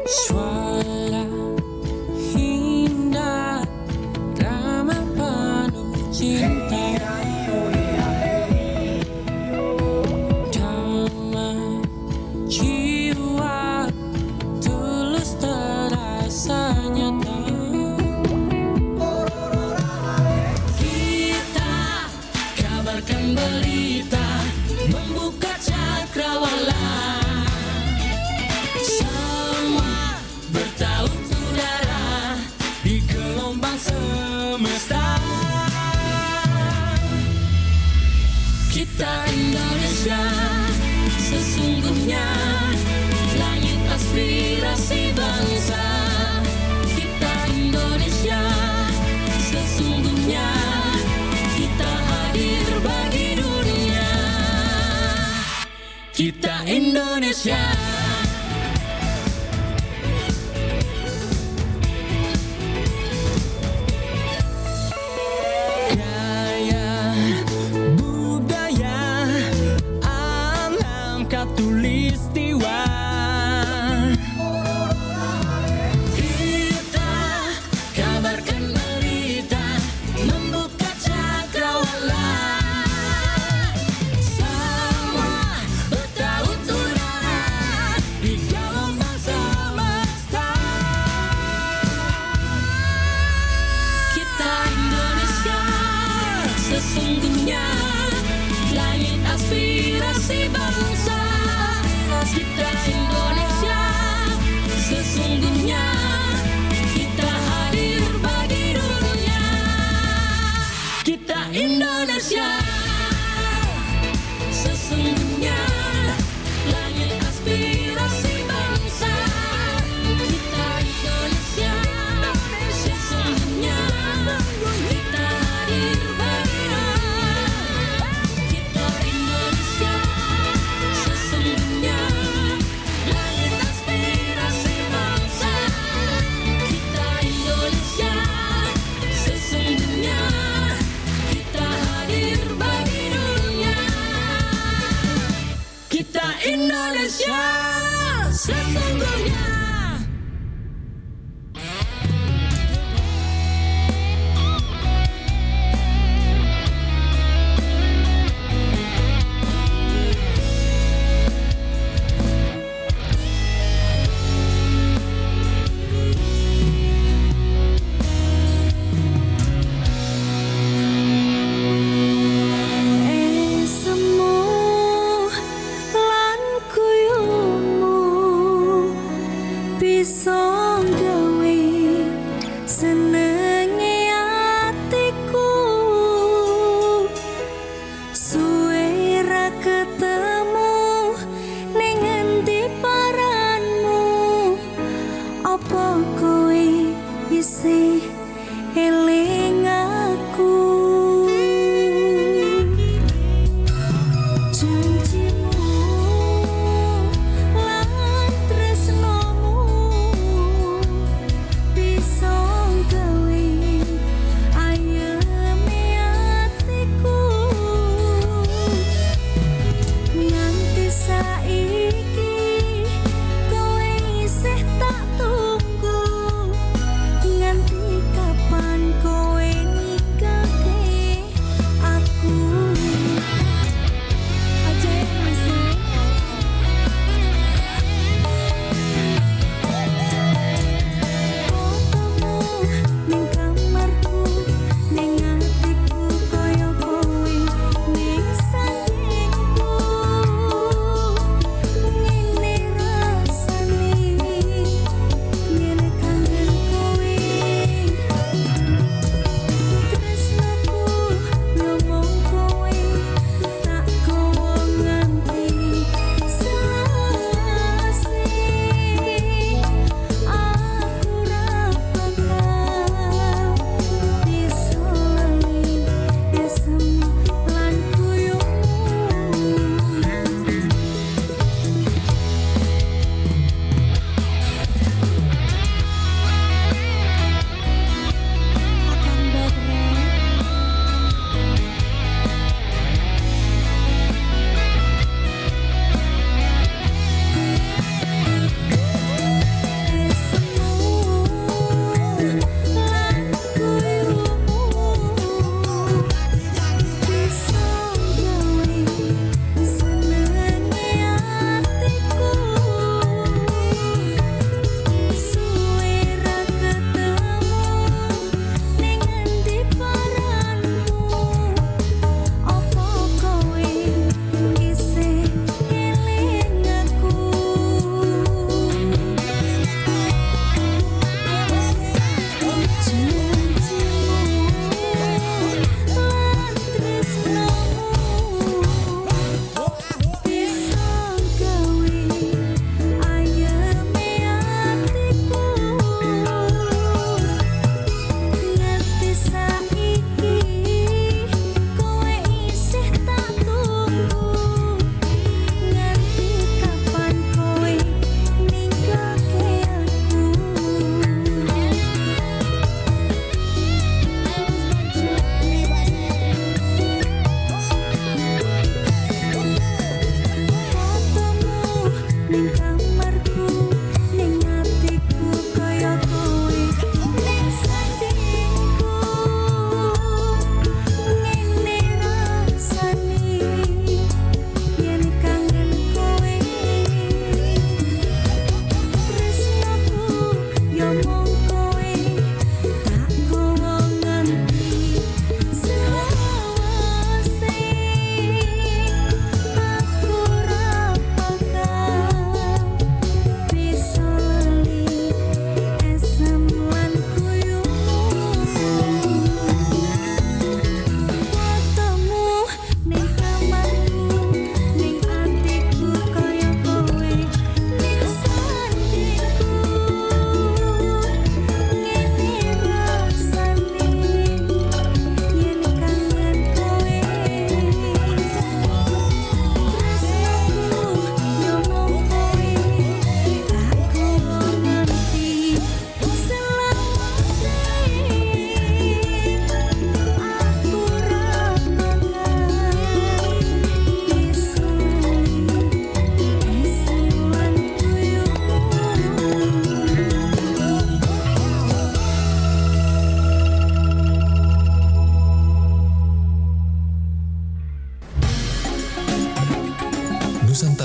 Suara indah, drama penuh cinta, damai jiwa, tulus terasa nyata. Kita kabarkan berita, membuka cakrawala. Kita Indonesia, sesungguhnya langit aspirasi bangsa. Kita Indonesia, sesungguhnya kita hadir bagi dunia. Kita Indonesia. Tulistiwa, kita kabarkan berita, membuka cakrawala. Semua bertaut udara di gelombang semesta. Kita Indonesia, sesungguhnya langit aspirasi bangsa. Kita Indonesia, sesungguhnya kita hadir bagi dunia. Kita Indonesia, sesungguhnya langit aspirasi bangsa. Kita Indonesia, sesungguhnya kita hadir bagi dunia. Kita Indonesia, sesungguhnya langit aspirasi bangsa. Kita Indonesia, sesungguhnya kita hadir bagi dunia.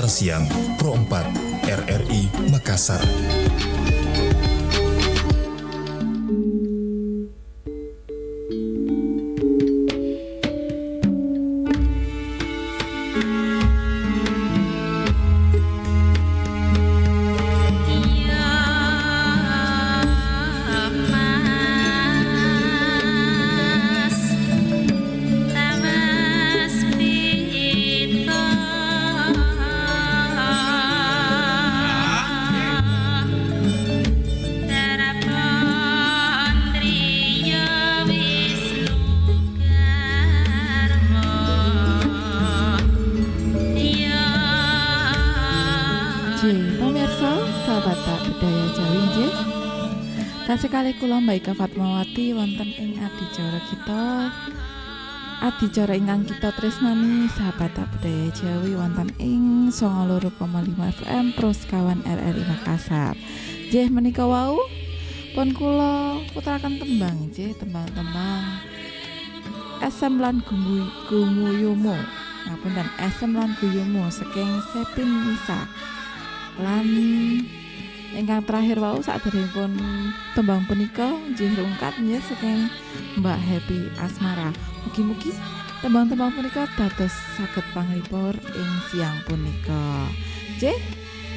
Siang, Pro 4, RRI Makassar. Sekali kula Mbak Ika Fatmawati wonten ing adicara kita. Adicara ingkang kita tresnani sahabat budaya Jawi wonten ing 92,5 FM Pro sekawan RRI Makassar. Nggih menika wau pun kula putraken tembang nggih, tembang-tembang Esem lan Gumuyomo. Ngapunten, Esem lan Gumuyomo saking Sepin Nisa. Lan ingkang terakhir wau saderengipun tembang punika nggih rungkat nggih saking Mbak Happy Asmara. Mugi-mugi tembang-tembang punika dados saged panglipur ing siang punika. Nggih,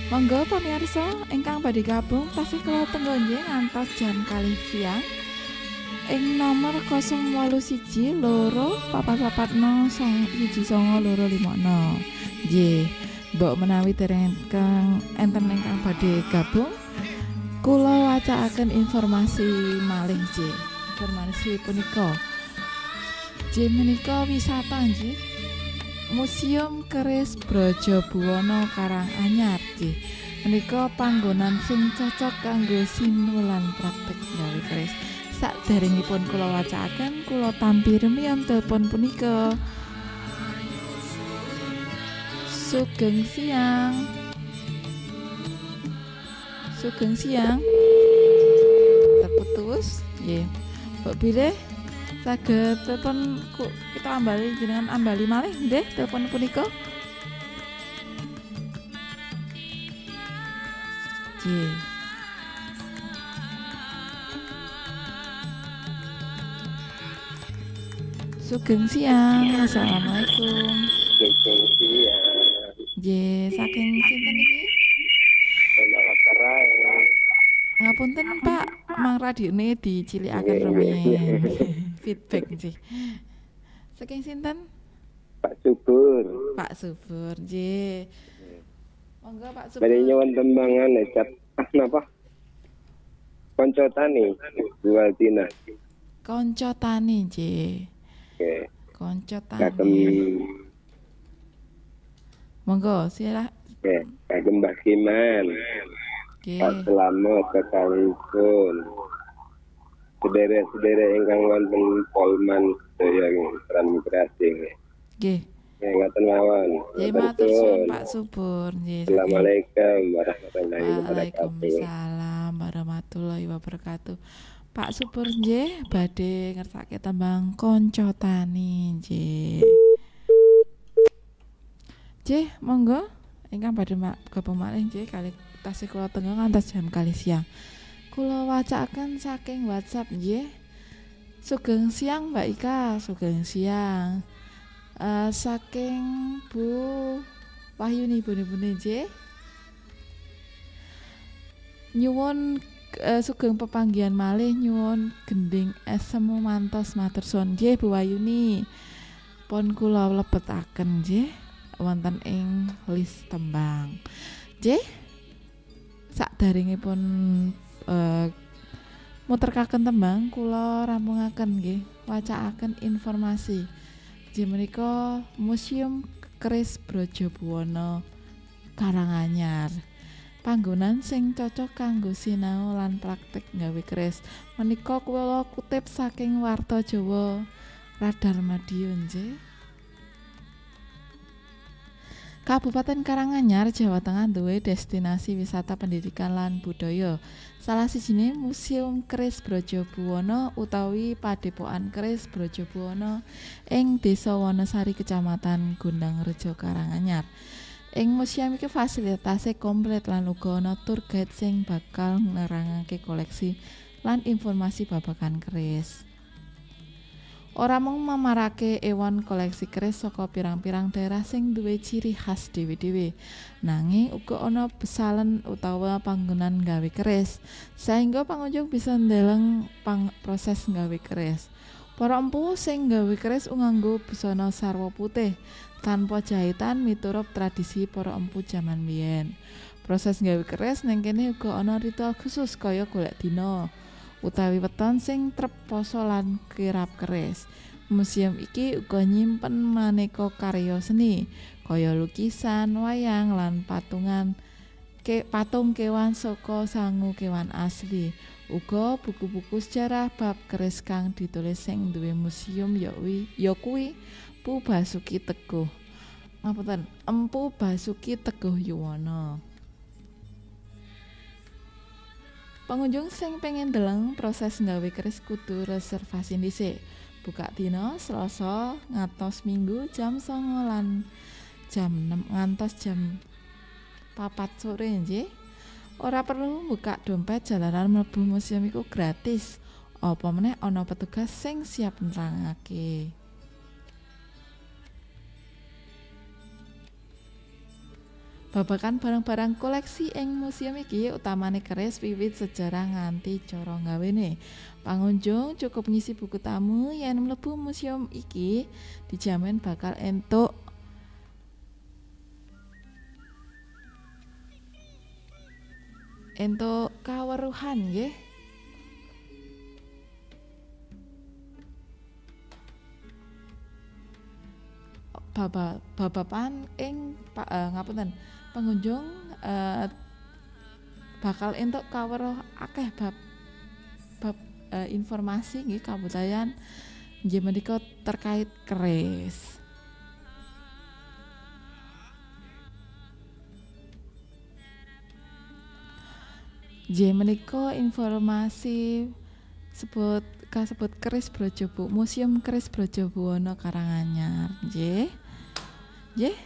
monggo pamirsa ingkang badhe gabung tasih kula tenggo nggih ngantos jam kalih siang ing nomor 081 2 440 19250. Nggih. Mbok menawi dereng enten ingkang badhe gabung, kula wacaaken informasi malih nggih. Informasi punika nggih menika wisata nggih. Museum Keris Brajabuwana Karanganyar nggih. Menika panggonan sing cocok kanggo sinulan praktek gawe keris. Saderengipun kula wacaaken, kula tampi remiyan telepon punika. Sugeng siang. Sugeng siang. Terputus. Nggih. Mbok bilih saged telepon kita ambali jenengan ambali malih nggih telepon punika. Nggih. Sugeng siang. Assalamualaikum. Sugeng siang. Nggih, saking sinten iki? Ngapunten Pak, mang radione dicilikaken rumiyin. Feedback nggih. Saking sinten? Pak Subur. Pak Subur, nggih. Monggo Pak Subur. Bari nyuwun tembangan cat napa? Konco tani Bu Altina. Konco tani nggih. Nggih. Konco tani. Monggo silah. Nggih, kagem Mbah Kiman. Pak Selamat kekalipun. Sedherek-sedherek ingkang wonten Polman sedaya transmigrasi nggih. Nggih. Nggih ngaten mawon. Nggih matur suwun Pak Subur nggih. Assalamualaikum warahmatullahi wabarakatuh. Waalaikumsalam warahmatullahi wabarakatuh. Pak Subur nggih badhe ngersake tembang Konco Tani nggih. Nggih, monggo ingkang badhe gabung malih nggih kalih tasih kula tengah ngantos jam kalih siang. Kula wacaaken saking WhatsApp nggih. Sugeng siang Mbak Ika, sugeng siang. Saking Bu Wahyuni bune-bune nggih. Nyuwun sugeng pepanggihan malih nyuwun gending esem mantos matur suwun nggih Bu Wahyuni. Pun kula lebetaken nggih wonten ing list tembang. Nggih. Sakderengipun muterkaken tembang kula rampungaken nggih wacaaken informasi. Nggih menika Museum Keris Brajabuwana Karanganyar. Panggonan sing cocok kanggo sinau lan praktek gawe keris. Menika kula kutip saking Warta Jawa Radar Madiun nggih. Kabupaten Karanganyar, Jawa Tengah duwe destinasi wisata pendidikan lan budaya. Salah sijine Museum Keris Brajabuwana utawi Padepokan Keris Brajabuwana ing Desa Wonosari Kecamatan Gondangrejo Karanganyar. Ing museum iki fasilitasé komplit lan uga ana tour guide sing bakal nerangake koleksi lan informasi babagan keris. Ora mung mamarake ewan koleksi keris saka pirang-pirang daerah sing duwe ciri khas dhewe-dhewe, nanging uga ana besalen utawa panggonan gawe keris, sehingga pengunjung bisa ndeleng proses gawe keris. Para empu sing gawe keris nganggo busana sarwa putih tanpa jahitan miturut tradisi para empu jaman biyen. Proses gawe keris ning kene uga ana ritual khusus kaya golek dina utawi weton sing trep poso lan kirap keris. Museum iki uga nyimpen maneka karya seni kaya lukisan, wayang lan patung kewan saka sangu kewan asli. Uga buku-buku sejarah bab keris kang ditulis sing duwe museum ya kuwi Empu Basuki Teguh. Ngapunten, Empu Basuki Teguh Yuwono. Pengunjung sing pengen ndeleng proses nggawe keris kudu reservasi dhisik. Buka dina Selasa ngantos Minggu jam 09.00 lan jam 6 ngantos jam 4 sore nggih. Ora perlu buka dompet, jalanan mlebu museum iku gratis. Apa meneh ana petugas sing siap nerangake. Babagan barang-barang koleksi ing museum iki utamane keris wiwit sejarah nganti cara gawene. Pengunjung cukup ngisi buku tamu yen mlebu museum iki dijamin bakal entuk kaweruhan nggih. Babapan ing ngapunten. Pengunjung bakal entuk kaweruh akeh bab informasi nggih kabudayan nggih menika terkait keris. Nggih menika informasi kasebut keris Brajabu, Museum Keris Brajabuwana Karanganyar nggih. Nggih.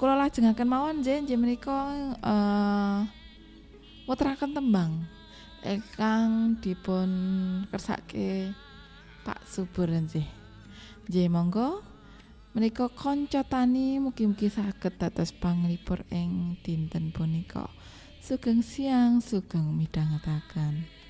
Kula lajengaken mawon nggih menika mutraken tembang ingkang dipun kersake Pak Subur nggih. Nggih monggo menika kanca tani mugi-mugi saged dados panglipur ing dinten punika. Sugeng siang, sugeng midhangetaken.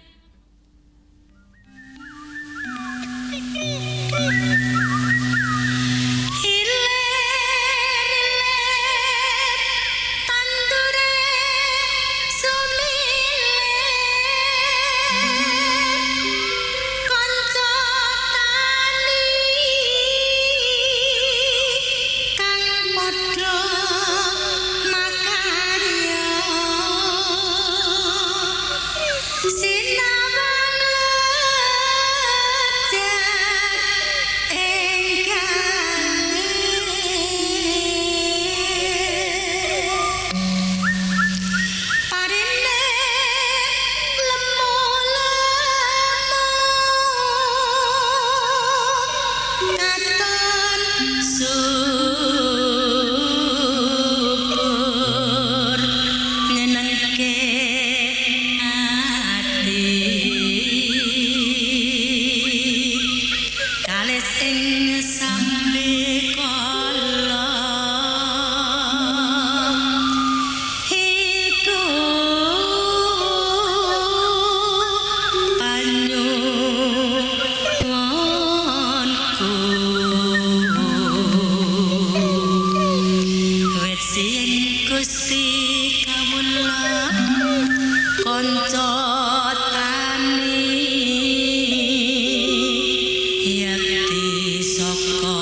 Yakti saka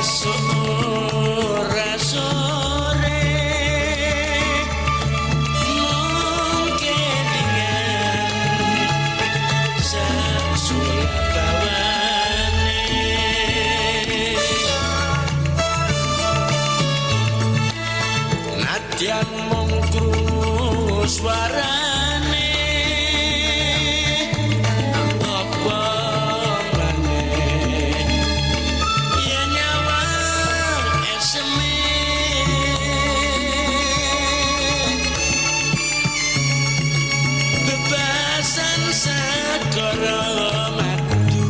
Sore sore mungkin dengan sasulawane nadyan mung krungu swarane apa maneh yen nyawa eseme bebasan segara madu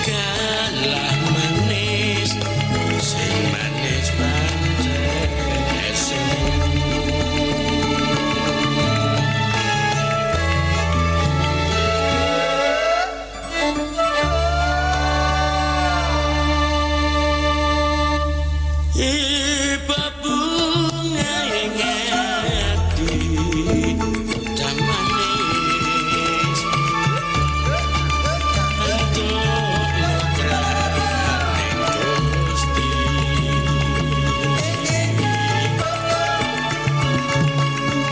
kalah manis sing manis pancen eseme. Iba bunga yang hati dan manis untuk ngekraning Gusti.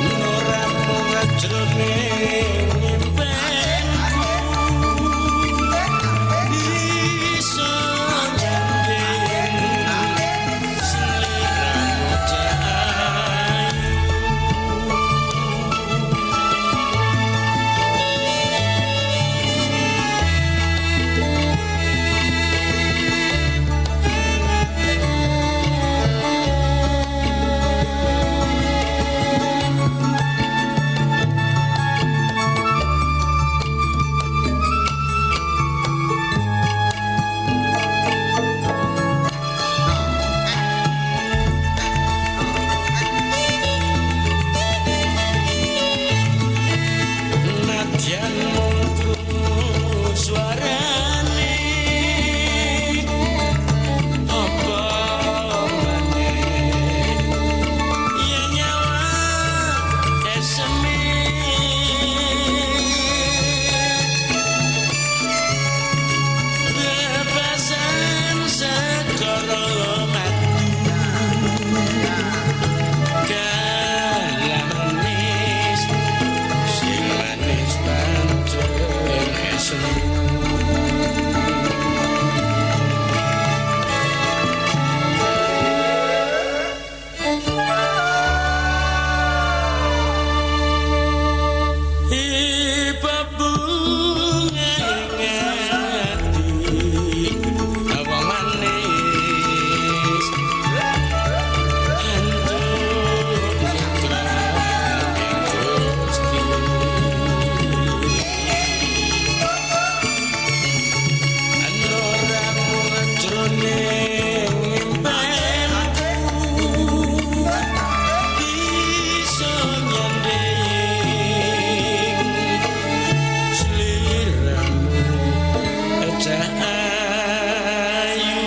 Noramu ngejroning impenku iso nyanding seliramu cahayu. Nadyan mung krungu swarane apa maneh yen nyawa eseme bebasan segara madu kalah manis sing manis pancen eseme. Iba bunga yang hati apa manis untuk ngekraning Gusti. Anoramu ngejroning impenku iso nyanding seliramu cahayu.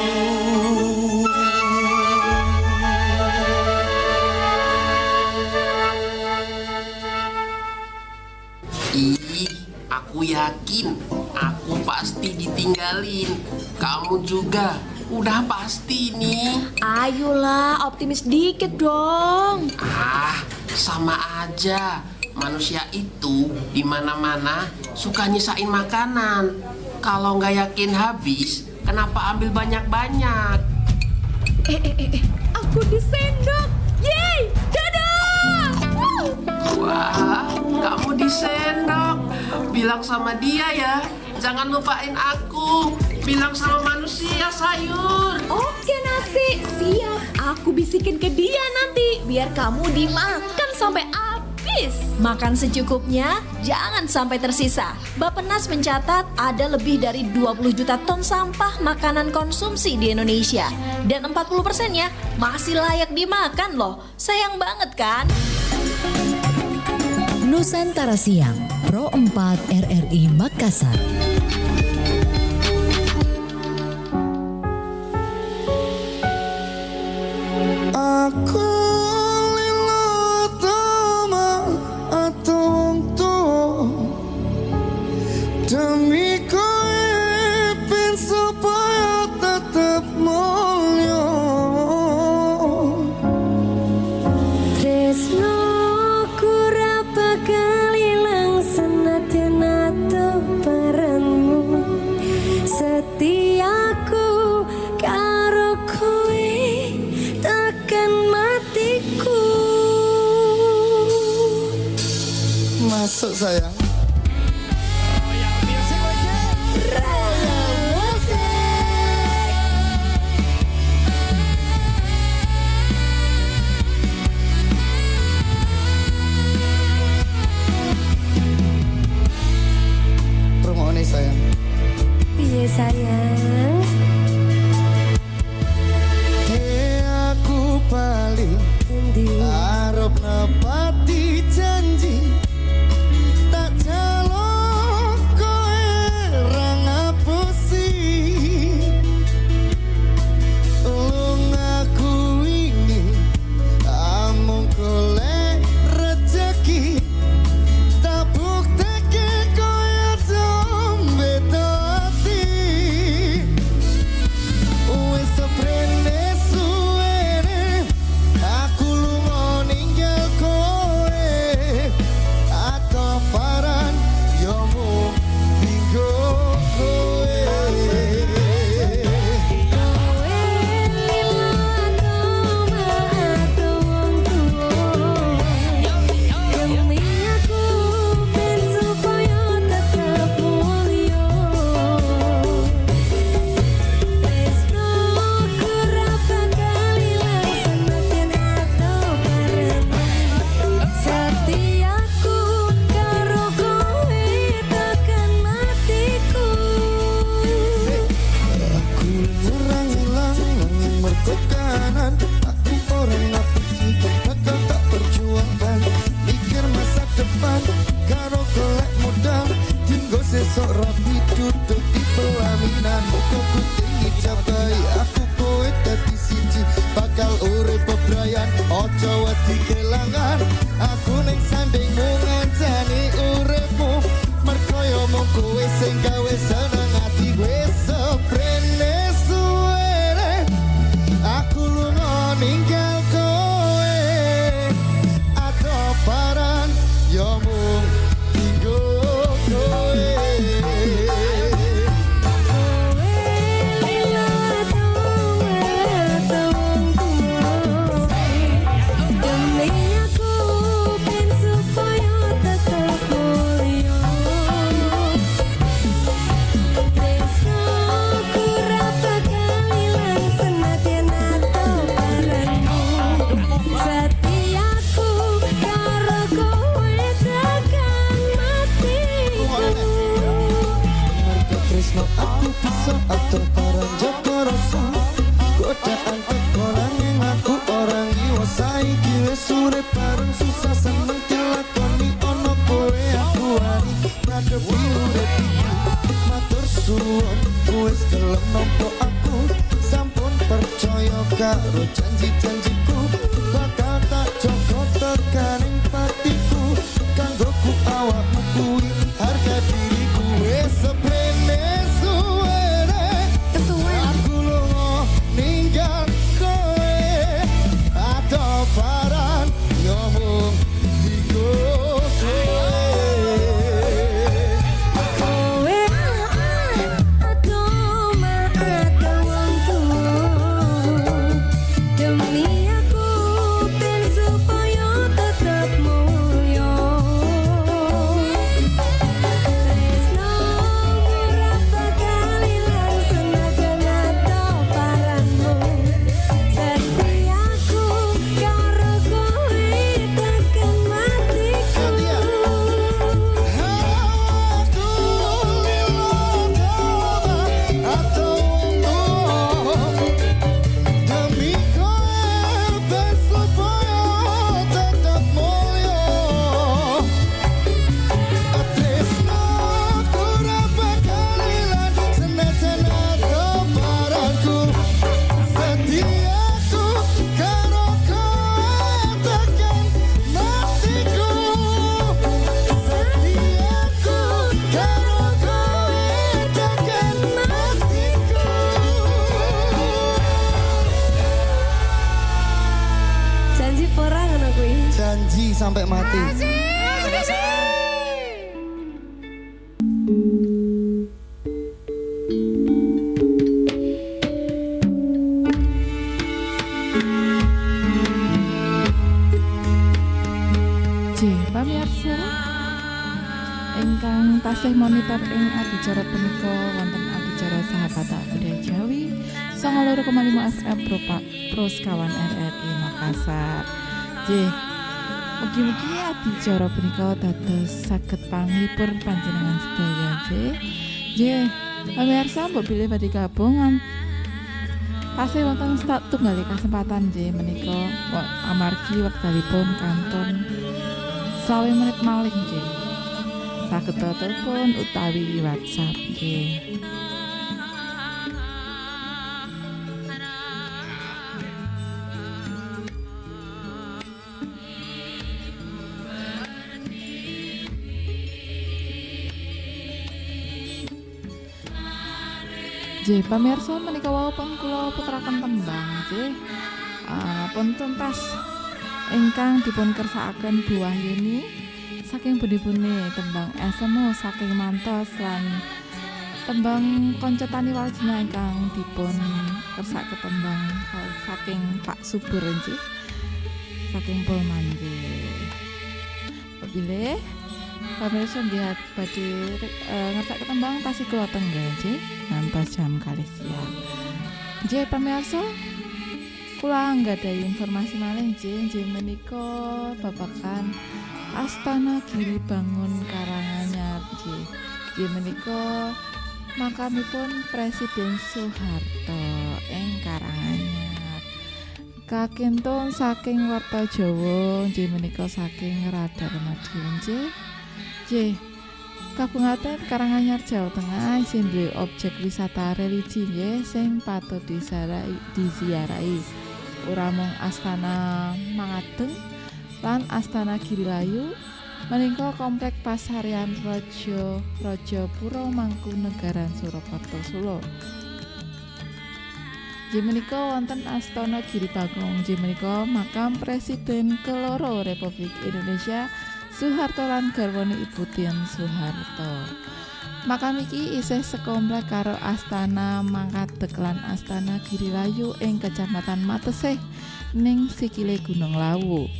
Ih, aku yakin aku pasti ditinggalin. Kamu juga udah pasti nih. Ayolah, optimis dikit dong. Ah, sama aja. Manusia itu di mana-mana suka nyisain makanan. Kalau nggak yakin habis, kenapa ambil banyak-banyak? Aku disendok. Yeay, dadah. Wah, kamu disendok. Bilang sama dia ya, jangan lupain aku. Bilang sama manusia sayur. Oke nasi, siap. Aku bisikin ke dia nanti, biar kamu dimakan sampai habis. Makan secukupnya, jangan sampai tersisa. Bappenas mencatat ada lebih dari 20 juta ton sampah makanan konsumsi di Indonesia. Dan 40%-nya masih layak dimakan loh. Sayang banget kan? Nusantara Siang, Pro 4 RRI Makassar. Aku lilo tama atong to demi koe pin supaya setiaku karo kowe tekan matiku. Masuk sayang. Promone sayang. Piye sayang? Aku paling arep nepati janji tak calon kowe ra ngapusi lung aku ingin amung golek rezeki tak bukteke kowe dombe dadi wis seprene suwene aku lunga ninggal kowe atau paran yo mung dinggo kowe. Kanan aku orang ngapusi bakal tak perjuangkan mikir masa depan karo golek modal tinggo sesok rapi duduk di pelaminan muka Gusti ngijabai aku kowe dadi siji bakal urip bebrayan ojo wedi kelangan aku ning sandingmu ngancani uripmu mergo yo mung kowe sing gawe seneng ati wis seprene suwene aku lunga ninggal kowe atau paran yo mung dinggo kowe. Aku bisa atau parang joko rasa godaan tekolan yang aku orang iwa saiki wis urip bareng susah seneng dilakoni ono kowe aku wani ngadepi urip iki matur suwun wis gelem nampa aku sampun percaya karo janji-janjiku bakal tak joko tekaning patiku kanggo ku awakmu kuwi harga diriku wis seprene aku lunga ninggal kowe atau paran yo mung dinggo kowe atau wong tuwa demi tasih monitor ing adicara punika wonten adicara Sahabat Budaya Jawi 92,5 FM Pro Sekawan RRI Makassar. Nggih, mugi-mugi adicara punika dados saged panglipur panjenengan sedaya nggih. Pamirsa mbok bilih badhe gabung tasih wonten satunggal kesempatan nggih menika amargi wektalipun kantun 20 menit malih nggih. Saged telepon utawi WhatsApp nggih. Nggih, pamirsa menika wau pun kula putraken tembang nggih. Pun tuntas ingkang dipun kersakaken Bu Wahyuni saking budi-bune tembang SMO saking Mantos lan tembang Kanca Tani Waljina ingkang dipun kersakaken tembang saking Pak Subur nggih. Saking Polman nggih. Bilih pamirsa nggih badhe ngersakaken tembang tasih kula tenggal nggih ngantos jam kalih siang. Nggih pamirsa kula nggadahi informasi malih nggih menika babagan Astana Giri Bangun Karanganyar nggih. Nggih menika makamipun Presiden Soeharto ing Karanganyar. Kakintun saking warta Jawa nggih menika saking Radar Madiun nggih. Nggih. Kapungaten Karanganyar Jawa Tengah isih duwe objek wisata religi nggih sing patut diziarahi. Ora mung Astana Mangadeng lan Astana Girilayu menika komplek Pasarian Rajapura Mangkunegaran Surakarta Solo. Nggih menika wonten Astana Giri Bagong nggih menika makam Presiden keloro Republik Indonesia Soeharto lan garwane Ibu Tien Soeharto. Makam iki isih sekomplek karo Astana Mangkadek lan Astana Girilayu ing Kecamatan Matesih ning sikile Gunung Lawu.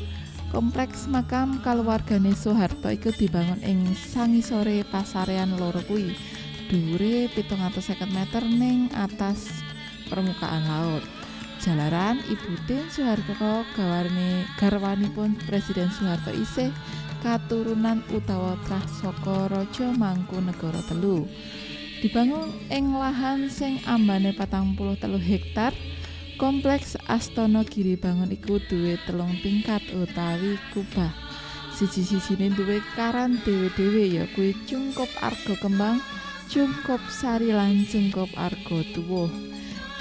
Kompleks makam kaluwargane Soeharto iku dibangun ing sangisore pasarean loro kuwi. Dhuwure 750 meter ning atas permukaan laut. Jalaran Ibu Tien Soeharto garwanipun Presiden Soeharto isih katurunan utawa trah saka Raja Mangkunegara telu. Dibangun ing lahan sing ambane 43 hektar, kompleks Astana Giri Bangun iku duwe 3 tingkat utawi kubah. Siji-sijine duwe karan dhewe-dhewe ya kuwi Cungkup Arga Kembang, Cungkup Sari lan Cungkup Arga Tuwuh.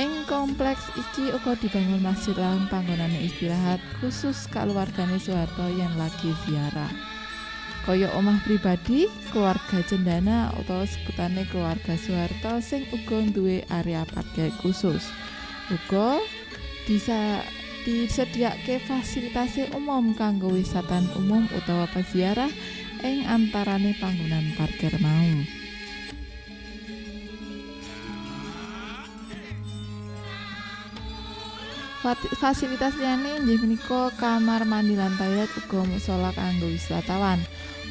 Ing kompleks iki uga dibangun masjid lan panggonane istirahat khusus kaluwargane Soeharto yang lagi ziarah. Kaya omah pribadi, keluarga cendana utawa sebutane keluarga Soeharto sing uga duwe area parkir khusus. Uga disediakake fasilitasi umum kanggo wisatan umum utawa peziarah ing antarane panggonan parkir mau. Fasilitas liyane inggih menika kamar mandi lan toilet uga musala kanggo wisatawan.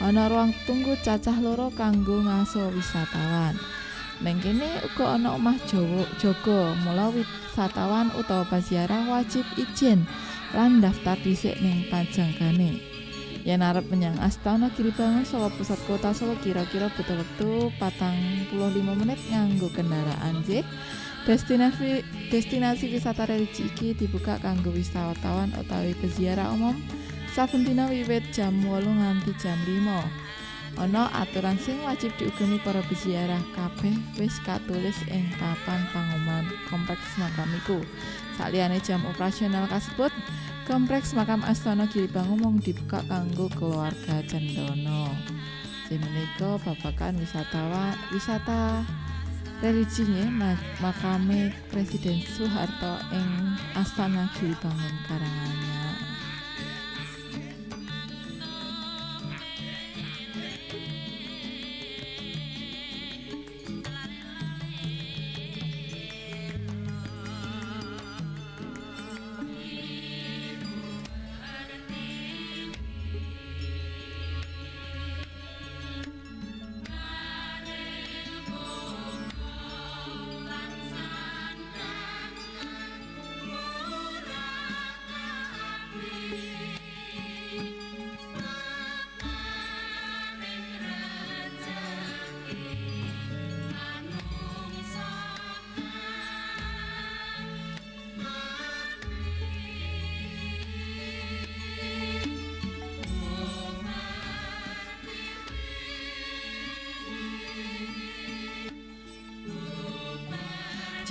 Ana ruang tunggu cacah loro kanggo ngaso wisatawan. Ning kene uga ana omah jaga, mula wisatawan utawa peziarah wajib izin lan daftar dhisik ning panjanggane. Yen arep menyang Astana Giri Bangun saka pusat kota Solo kira-kira butuh wektu 45 menit nganggo kendaraan nggih. Destinasi wisata religi iki dibuka kanggo wisatawan utawi peziarah umum saben dina wiwit jam 8 nganti jam 5. Ana aturan sing wajib diugemi para peziarah kabeh wis katulis ing papan pangumuman kompleks makam iku. Saliyane jam operasional kasebut, kompleks makam Astana Giri Bangun mung dibuka kanggo keluarga cendana. Menika babagan wisata religinya makame Presiden Soeharto ing Astana Giri Bangun Karanganyar.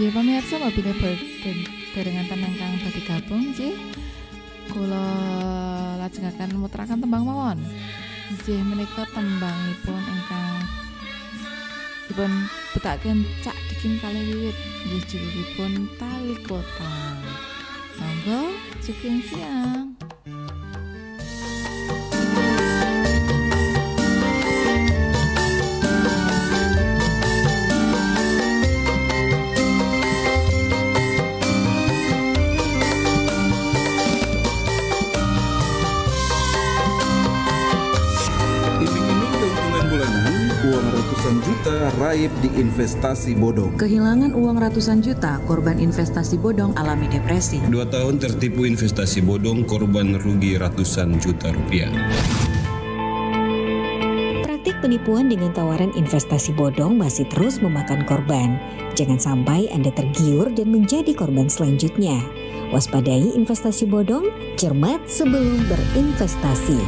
J pamirsa mobile barengan tenang kang badhe gabung J. Kula lajengaken muteraken tembang mawon. J menika tembangipun ingkang dipun betaken Cak Dikin kalih wiwit nggih judulipun Tali Kota. Monggo sugeng siang. Iming-iming keuntungan bulanan, uang ratusan juta raib di investasi bodong. Kehilangan uang ratusan juta, korban investasi bodong alami depresi. 2 tahun tertipu investasi bodong, korban rugi ratusan juta rupiah. Praktik penipuan dengan tawaran investasi bodong masih terus memakan korban. Jangan sampai Anda tergiur dan menjadi korban selanjutnya. Waspadai investasi bodong, cermat sebelum berinvestasi.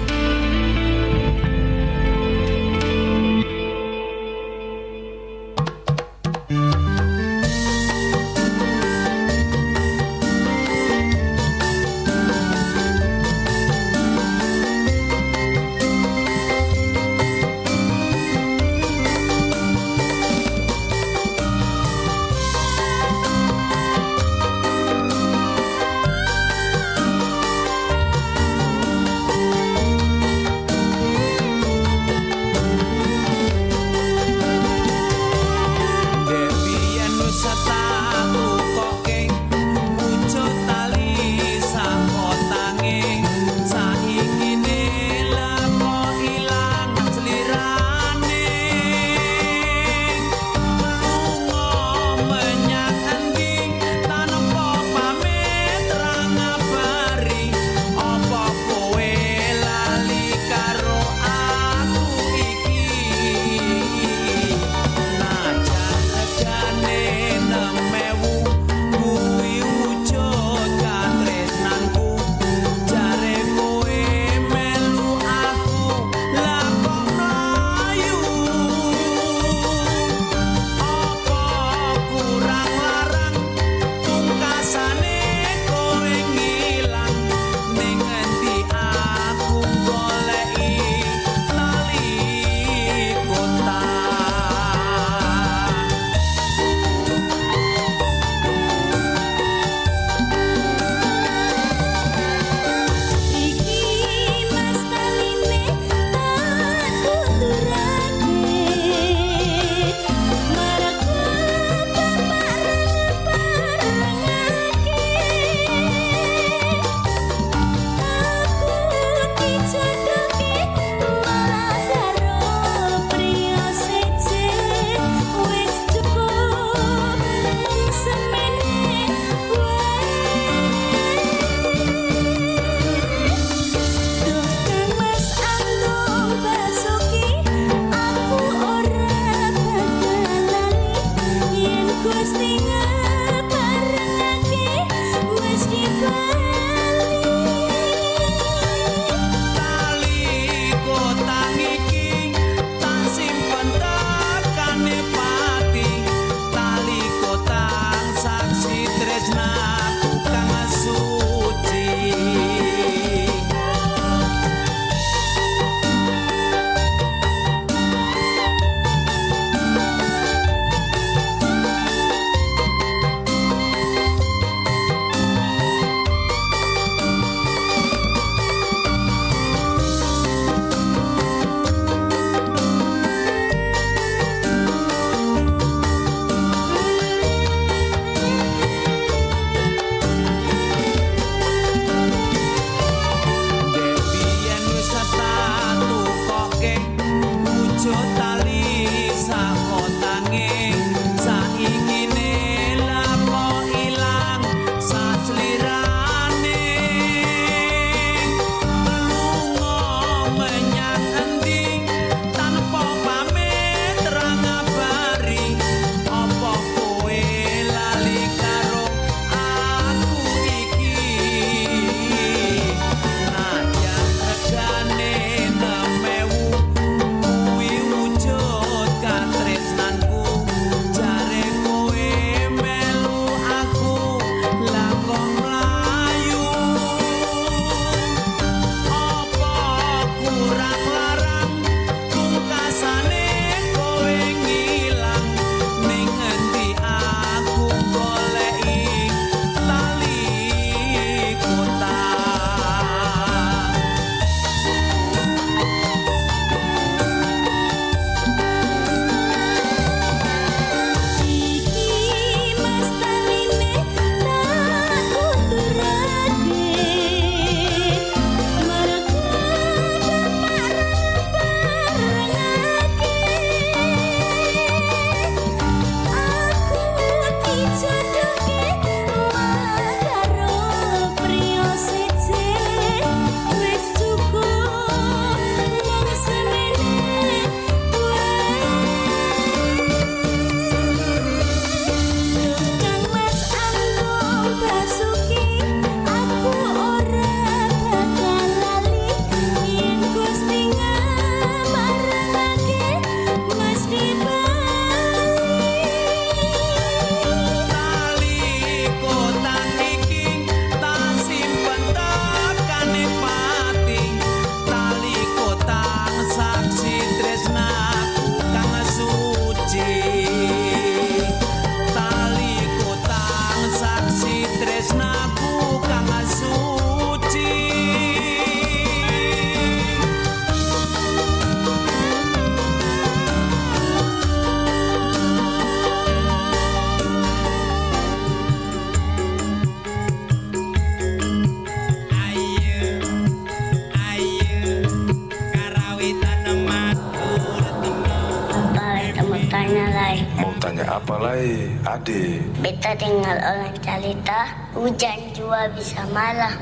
ade. Beta dengar orang cerita hujan jua bisa marah.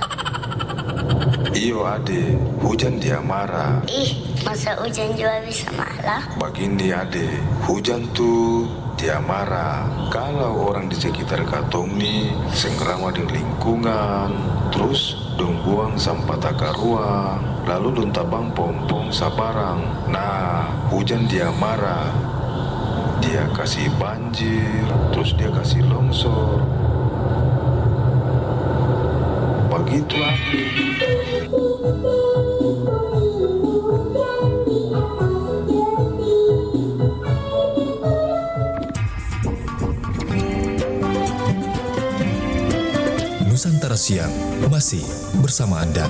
Iyo ade, hujan dia marah. Ih, masa hujan jua bisa marah? Begini ade, hujan tuh dia marah. Kalau orang di sekitar katong nih sengkrama di lingkungan, terus dong buang sampah taka ruang, lalu dong tabang pom-pom sabarang. Nah, hujan dia marah. Dia kasih banjir, terus dia kasih longsor. Begitu ade. Nusantara Siang masih bersama Anda.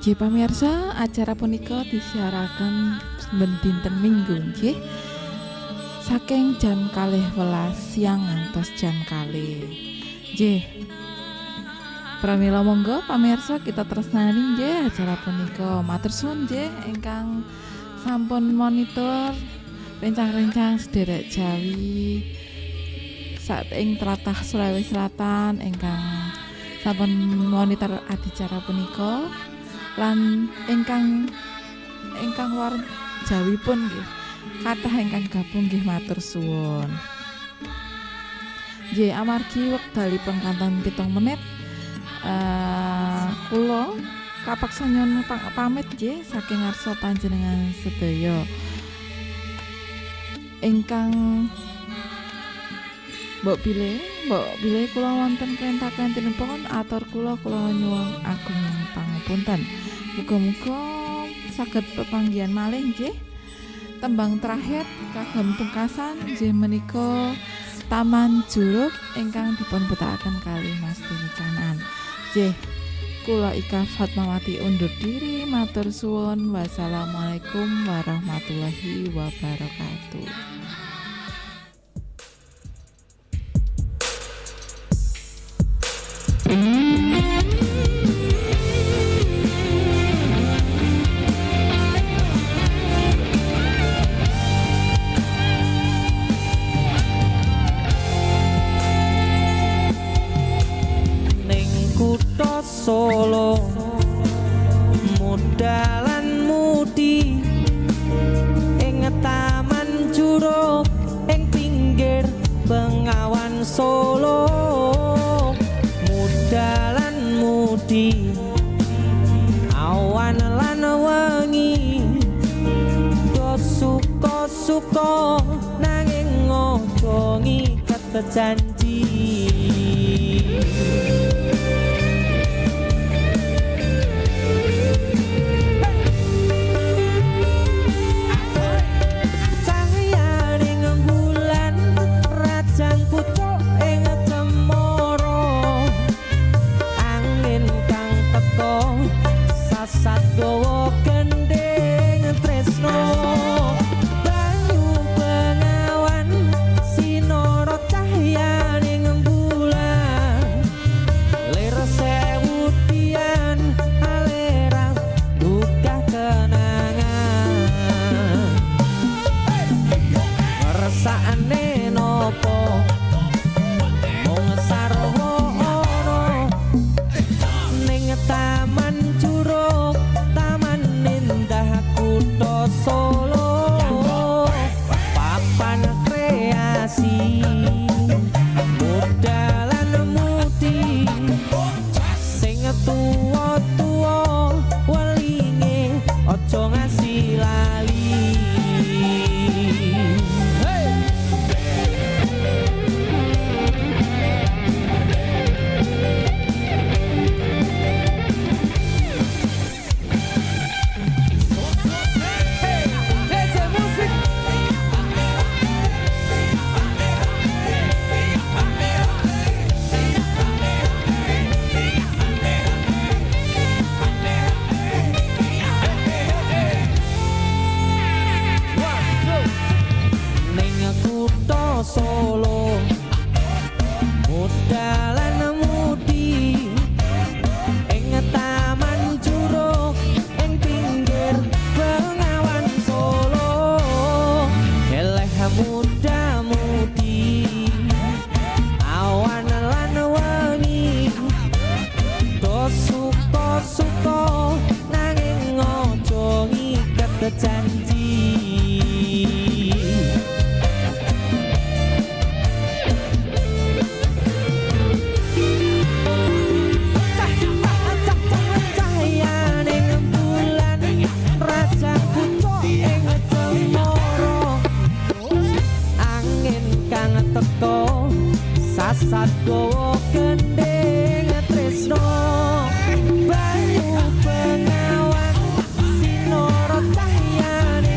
Nggih pamirsa, acara punika disiaraken ben dinten Minggu nggih. Saking jam 12 siang ngantos jam 2. Nggih. Pramila monggo pamirsa kita tresnani nggih acara punika. Matur suwun nggih ingkang sampun monitor rencang-rencang sederek Jawi saat ing tlatah Sulawesi Selatan ingkang sampun monitor adicara punika lan ingkang luar Jawi pun nggih kathah ingkang gabung nggih matur suwun. Nggih amargi wekdalipun kanton 7 menit kula kapaksa nyuwun pamit nggih saking ngarsa panjenengan sedaya ingkang mbok bilih kula wonten klentap-klentinipun atur kula nyuwun agung pangapunten. Muga-muga saged pepanggihan malih nggih. Tembang terakhir kagem pungkasan nggih menika Taman Juruk ingkang dipunbetahaken kalih Mas Dewi Canan. Nggih, kula Ika Fatmawati undur diri, matur suwun. Wassalamualaikum warahmatullahi wabarakatuh. Solo mudalan mudi ing Taman Juruk ing pinggir Bengawan Solo mudalan mudi awan lan wengi do suka-suka nanging ojo ngiket janji. Sadowo gendeng tresno banyu bengawan sinoro cahyaning bulan lir sewu tian alera duka kenangan ngersakane nopo mung sarwono ning Taman Juruk Solo papan kreasi mudalan mudi sing tuwa-tuwa welinge aja ngasih lali. Solo mudalan mudi ing Taman Juruk ing pinggir Bengawan Solo eleh muda mudi awan lan wengi do suka-suka nanging ojo ngiket janji. Sadowo gendeng tresno banyu bengawan sinoro cahyaning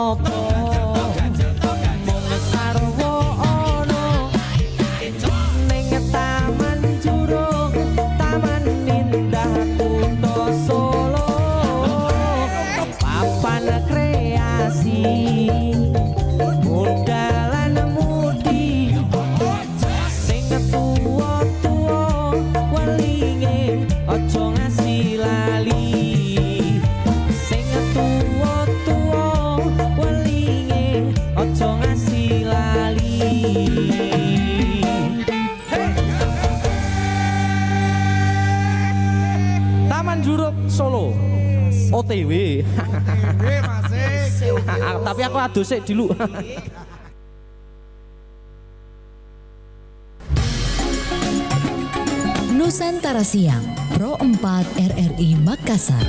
nopo mung sarwa ono ning taman juruk taman indah kutha Solo papan kreasi mudalan mudi sing tuwa-tuwa welinge aja ngasih lali sing tuwa-tuwa welinge aja ngasih lali. Taman Juruk Solo OTW. Tapi aku adus sik dulu. Nusantara Siang Pro 4 RRI Makassar.